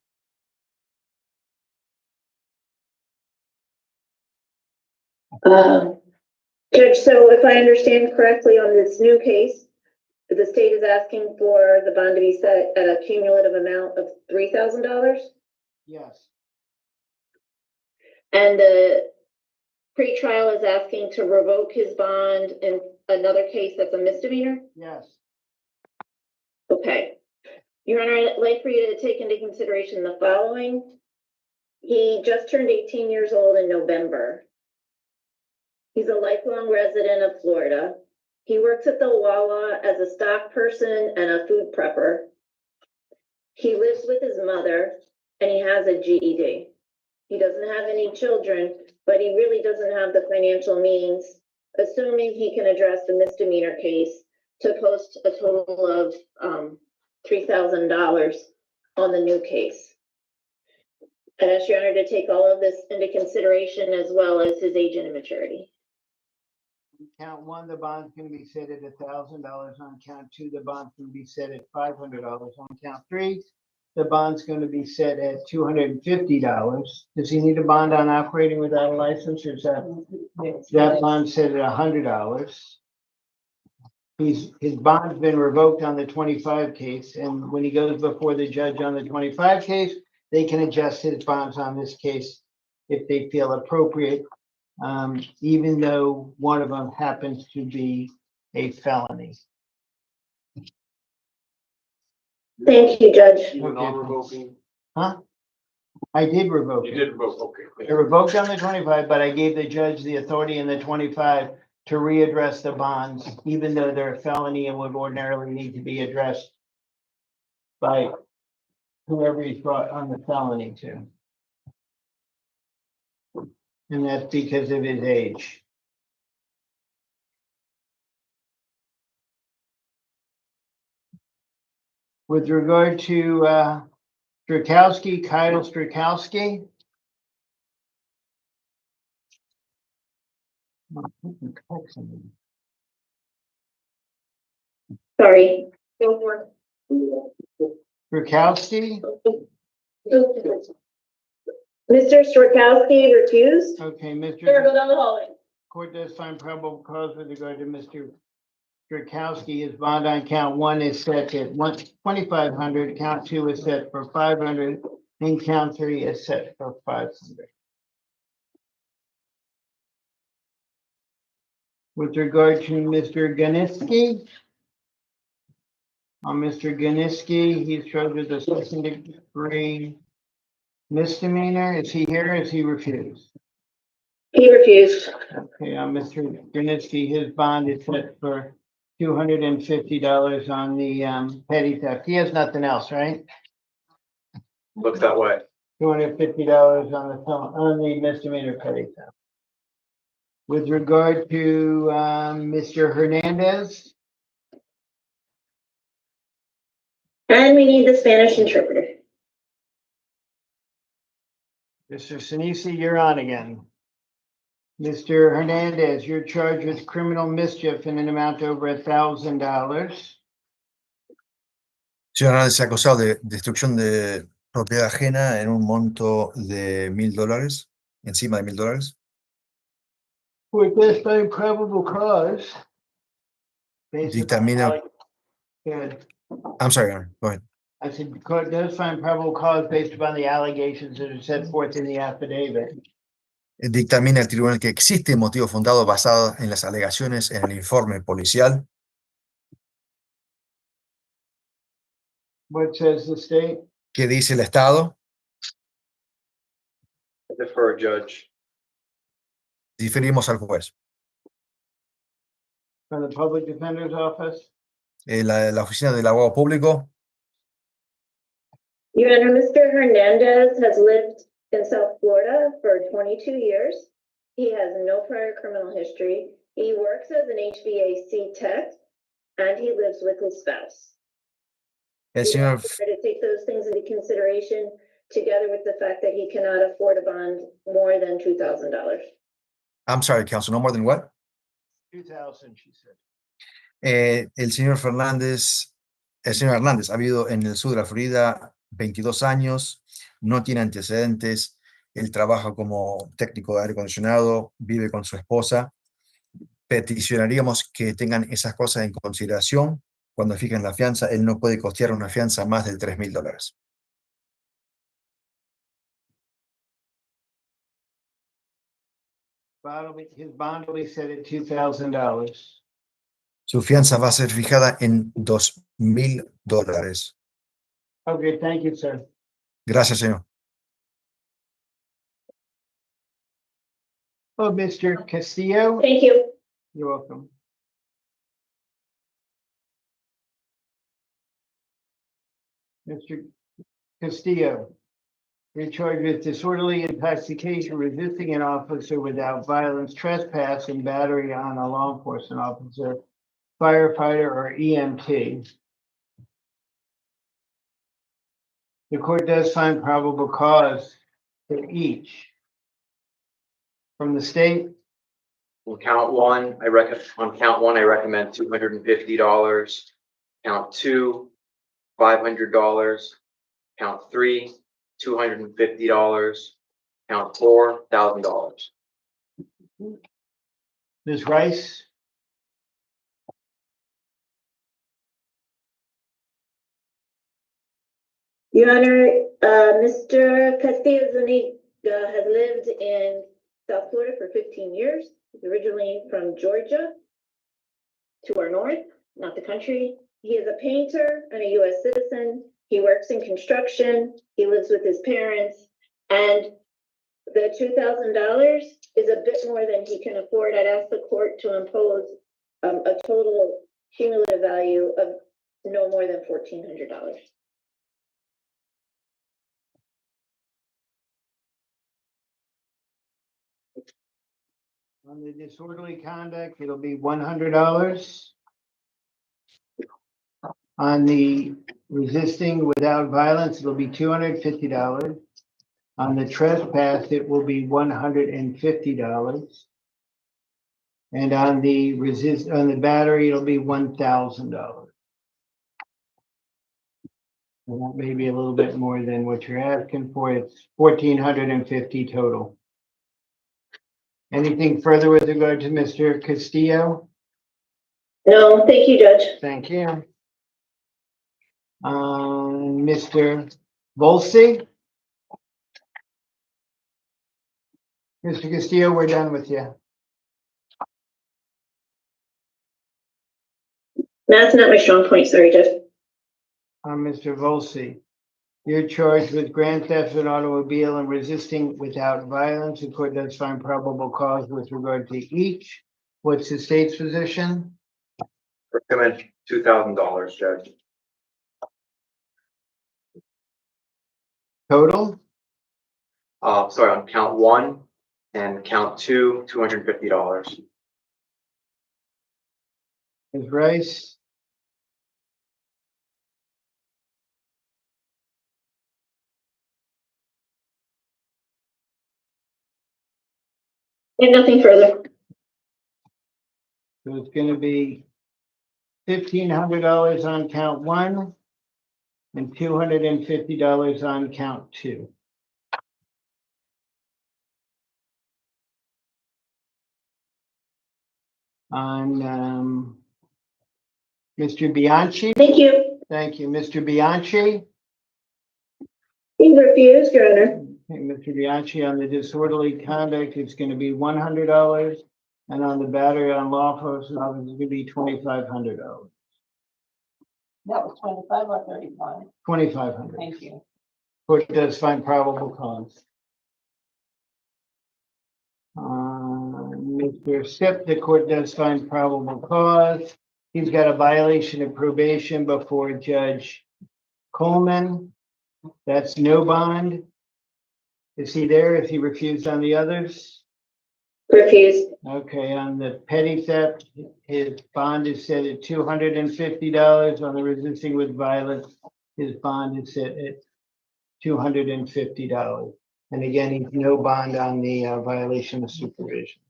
Judge, so if I understand correctly on this new case, the state is asking for the bond to be set at a cumulative amount of $3,000? Yes. And the pretrial is asking to revoke his bond in another case that's a misdemeanor? Yes. Okay. Your Honor, I'd like for you to take into consideration the following. He just turned 18 years old in November. He's a lifelong resident of Florida. He works at the Wawa as a stock person and a food prepper. He lives with his mother and he has a GED. He doesn't have any children, but he really doesn't have the financial means, assuming he can address the misdemeanor case, to post a total of $3,000 on the new case. I'd ask Your Honor to take all of this into consideration as well as his age and maturity. Count 1, the bond's going to be set at $1,000. On count 2, the bond's going to be set at $500. On count 3, the bond's going to be set at $250. Does he need a bond on operating without a license, or is that bond set at $100? His bond's been revoked on the 25 case, and when he goes before the judge on the 25 case, they can adjust his bonds on this case if they feel appropriate, even though one of them happens to be a felony. Thank you, Judge. Non-revoking? Huh? I did revoke it. You did revoke, okay. I revoked on the 25, but I gave the judge the authority in the 25 to readdress the bonds, even though they're a felony and would ordinarily need to be addressed by whoever he's brought on the felony to. And that's because of his age. With regard to Strakowski, Kyle Strakowski. Sorry. Go for Strakowski? Mr. Strakowski refused. Okay, Mr. Sir, go down the hallway. Court does find probable cause with regard to Mr. Strakowski. His bond on count 1 is set at $2,500. Count 2 is set for $500, and count 3 is set for $500. With regard to Mr. Ganiski, on Mr. Ganiski, he's charged with a second-degree misdemeanor. Is he here? Or is he refused? He refused. Okay, Mr. Grunitsky, his bond is set for $250 on the petty theft. He has nothing else, right? Looks that way. $250 on the misdemeanor petty theft. With regard to Mr. Hernandez, And we need the Spanish interpreter. Mr. Sinisi, you're on again. Mr. Hernandez, you're charged with criminal mischief in an amount over $1,000. Señor Hernández se ha acusado de destrucción de propiedad ajena en un monto de $1,000, encima de $1,000. With this by probable cause. Dictamina. Good. I'm sorry, Your Honor. Go ahead. I said, the court does find probable cause based upon the allegations that are set forth in the affidavit. Dictamina el tribunal que existe motivo fundado basado en las alegaciones en el informe policial. What says the state? ¿Qué dice el Estado? Defer, Judge. Diferimos al juez. From the public defender's office? La oficina del abogado público. Your Honor, Mr. Hernandez has lived in South Florida for 22 years. He has no prior criminal history. He works as an HVAC tech, and he lives with his spouse. El señor, To take those things into consideration, together with the fact that he cannot afford a bond more than $2,000. I'm sorry, counsel, no more than what? 2,000, she said. El señor Hernández ha vivido en el sur de la Florida 22 años, no tiene antecedentes, él trabaja como técnico de aire acondicionado, vive con su esposa. Peticionaríamos que tengan esas cosas en consideración cuando fijen la fianza. Él no puede costear una fianza más del $3,000. His bond will be set at $2,000. Su fianza va a ser fijada en $2,000. Okay, thank you, sir. Gracias, señor. Oh, Mr. Castillo? Thank you. You're welcome. Mr. Castillo, you're charged with disorderly intoxication, resisting an officer without violence, trespass, and battery on a law enforcement officer, firefighter, or EMT. The court does find probable cause for each. From the state? On count one, I recommend $250. Count two, $500. Count three, $250. Count four, $1,000. Ms. Rice? Your Honor, Mr. Castillo Zuniga has lived in South Florida for 15 years. He's originally from Georgia to our north, not the country. He is a painter and a U.S. citizen. He works in construction. He lives with his parents. And the $2,000 is a bit more than he can afford. I'd ask the court to impose a total cumulative value of no more than $1,400. On the disorderly conduct, it'll be $100. On the resisting without violence, it'll be $250. On the trespass, it will be $150. And on the battery, it'll be $1,000. And that may be a little bit more than what you're asking for. It's $1,450 total. Anything further with regard to Mr. Castillo? No, thank you, Judge. Thank you. Mr. Volsi? Mr. Castillo, we're done with you. That's not my strong point, sorry, Judge. Mr. Volsi, You're charged with grand theft of an automobile and resisting without violence. The court does find probable cause with regard to each. What's the state's position? Recommend $2,000, Judge. Total? Sorry, on count 1 and count 2, $250. Ms. Rice? And nothing further. So it's gonna be $1,500 on count 1 and $250 on count 2. On Mr. Bianchi? Thank you. Thank you. Mr. Bianchi? He refused, Your Honor. Okay, Mr. Bianchi, on the disorderly conduct, it's gonna be $100. And on the battery on lawful, it's gonna be $2,500. That was 25 or 35? 2,500. Thank you. Court does find probable cause. Mr. Sip, the court does find probable cause. He's got a violation of probation before Judge Coleman. That's no bond. Is he there? Is he refused on the others? Refused. Okay, on the petty theft, his bond is set at $250. On the resisting with violence, his bond is set at $250. And again, he's no bond on the violation of supervision.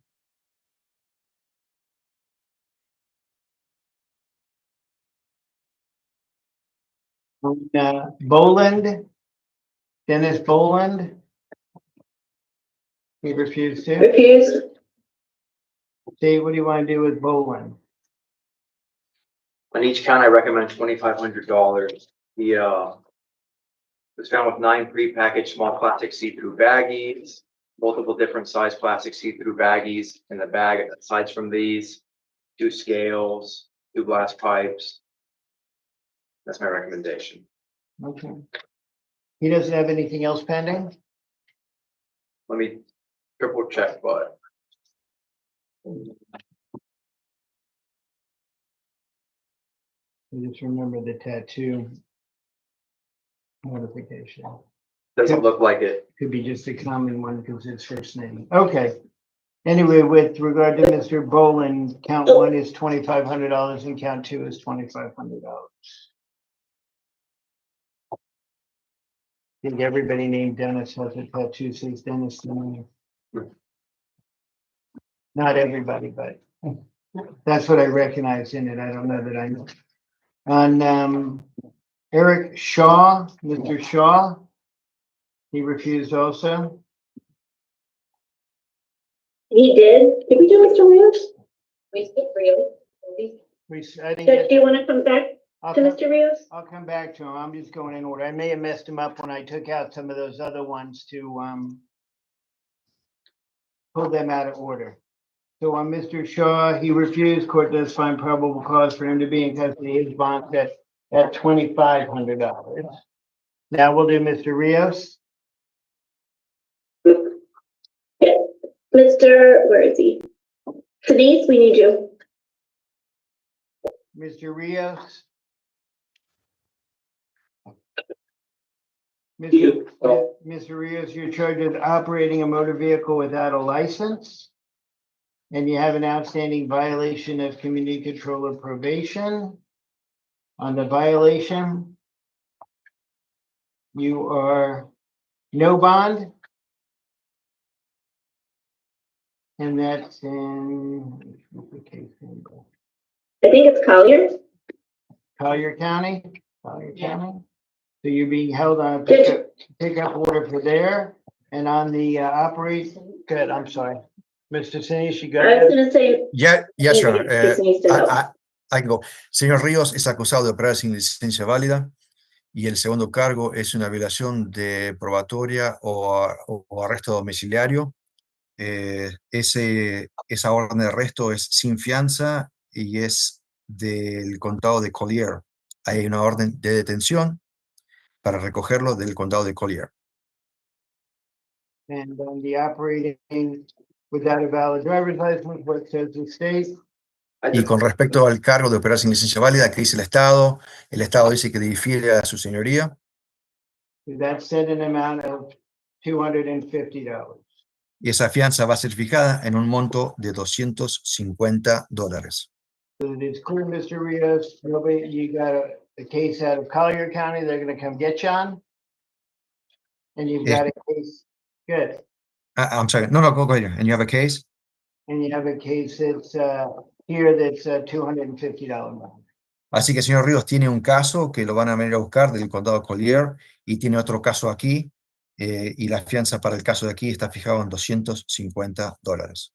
Boland, Dennis Boland. He refused to. Refused. Dave, what do you want to do with Boland? On each count, I recommend $2,500. He was found with 9 prepackaged small plastic see-through baggies, multiple different size plastic see-through baggies in the bag. Aside from these, 2 scales, 2 glass pipes. That's my recommendation. Okay. He doesn't have anything else pending? Let me triple check, but I just remember the tattoo notification. doesn't look like it. Could be just a common one because it's first name. Okay. Anyway, with regard to Mr. Boland, count 1 is $2,500 and count 2 is $2,500. I think everybody named Dennis has a tattoo says Dennis. Not everybody, but that's what I recognize in it. I don't know that I know. On Eric Shaw, Mr. Shaw, he refused also. He did. Did we do Mr. Rios? We skipped Rios. I didn't Judge, get do you want to come back to Mr. Rios? I'll come back to him. I'm just going in order. I may have messed him up when I took out some of those other ones to pull them out of order. So on Mr. Shaw, he refused. Court does find probable cause for him to be in custody. His bond set at $2,500. Now we'll do Mr. Rios. Mr. Where is he? Denise, we need you. Mr. Rios. Mr. Rios, you're charged with operating a motor vehicle without a license. And you have an outstanding violation of community control of probation. On the violation, you are no bond. And that's in, I think it's Collier. Collier County. Collier County. So you're being held on a pickup order for there. And on the operation, good, I'm sorry. Mr. Sinis, you got it? I was gonna say. Yes, Your Honor. This needs to help. I can go. Señor Ríos es acusado de operar sin licencia válida y el segundo cargo es una violación de probatoria o arresto domiciliario. Esa orden de arresto es sin fianza y es del condado de Collier. Hay una orden de detención para recogerlo del condado de Collier. And on the operating without a valid driver's license, what says the state? Y con respecto al cargo de operar sin licencia válida, ¿qué dice el Estado dice que difiere a su señoría. That's set an amount of $250. Y esa fianza va a ser fijada en un monto de $250. So it's clear, Mr. Rios, nobody, you got a case out of Collier County, they're gonna come get you on? And you've got a case, good, I'm sorry. No, go ahead. And you have a case? and you have a case that's, here that's $250. Así que, señor Ríos, tiene un caso que lo van a venir a buscar del condado de Collier y tiene otro caso aquí y la fianza para el caso de aquí está fijado en $250.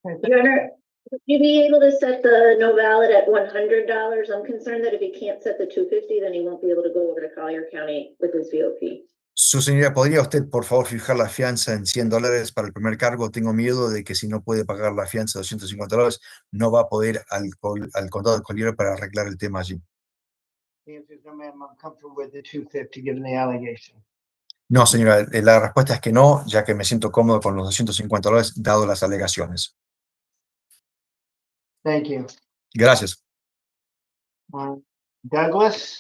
Your Honor, would you be able to set the no valid at $100? I'm concerned that if he can't set the $250, then he won't be able to go over to Collier County with his VOP. Su señoría, ¿podría usted, por favor, fijar la fianza en $100 para el primer cargo? Tengo miedo de que si no puede pagar la fianza de $250, no va a poder ir al condado de Collier para arreglar el tema allí. The answer is no, ma'am, I'm comfortable with the $250 given the allegation. No, señora, la respuesta es que no, ya que me siento cómodo con los $250 dado las alegaciones. Thank you. Gracias. Douglas?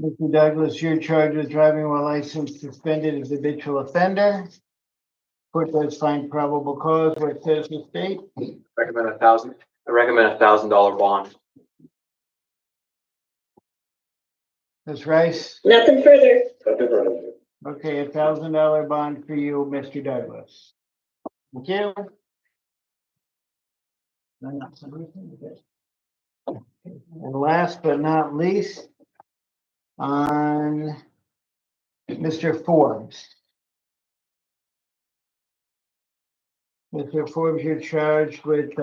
Mr. Douglas, you're charged with driving while license suspended as habitual offender. Court does find probable cause. What says the state? I recommend $1,000 bond. Ms. Rice? Nothing further. Okay, $1,000 bond for you, Mr. Douglas. Thank you. And last but not least, on Mr. Forbes. Mr. Forbes, you're charged with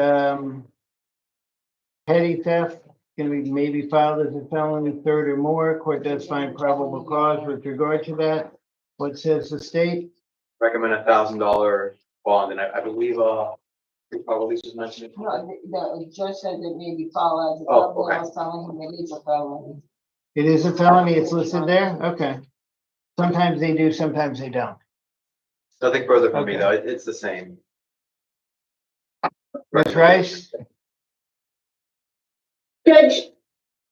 petty theft, gonna be maybe filed as a felony, third or more. Court does find probable cause with regard to that. What says the state? Recommend $1,000 bond, and I believe probably just mentioned. No, the judge said that maybe follow as a Oh, felony. okay. I was telling him that it's a felony. It is a felony, it's listed there? Okay. Sometimes they do, sometimes they don't. Nothing further from me Okay. though. It's the same. Ms. Rice? Judge,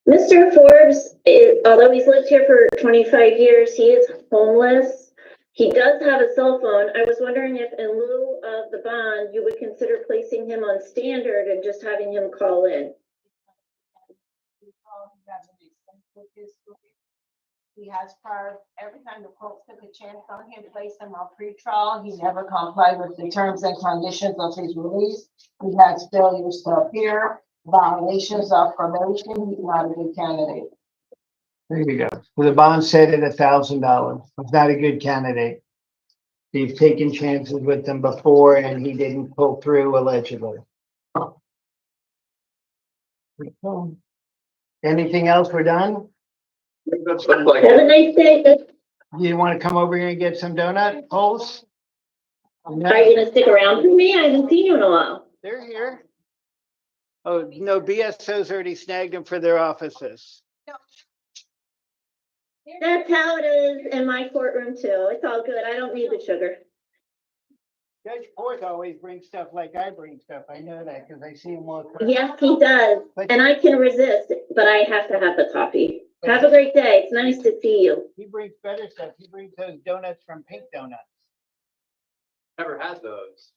Mr. Forbes, although he's lived here for 25 years, he is homeless. He does have a cell phone. I was wondering if in lieu of the bond, you would consider placing him on standard and just having him call in. He has prior, every time the court took a chance on him, placed him on pretrial, he never complied with the terms and conditions of his release. He has failures to appear, violations of probation, he's not a good candidate. There you go. So the bond set at $1,000. He's not a good candidate. He's taken chances with them before and he didn't pull through allegedly. Anything else? We're done? Have a nice day. You want to come over here and get some donut holes? Are you gonna stick around for me? I haven't seen you in a while. They're here. Oh, no, BSO's already snagged them for their offices. That's how it is in my courtroom too. It's all good. I don't need the sugar. Judge Forth always brings stuff like I bring stuff. I know that because I see him walk. Yes, he does. And I can resist, but I have to have the coffee. Have a great day. It's nice to see you. He brings better stuff. He brings those donuts from Pink Donuts. Never had those.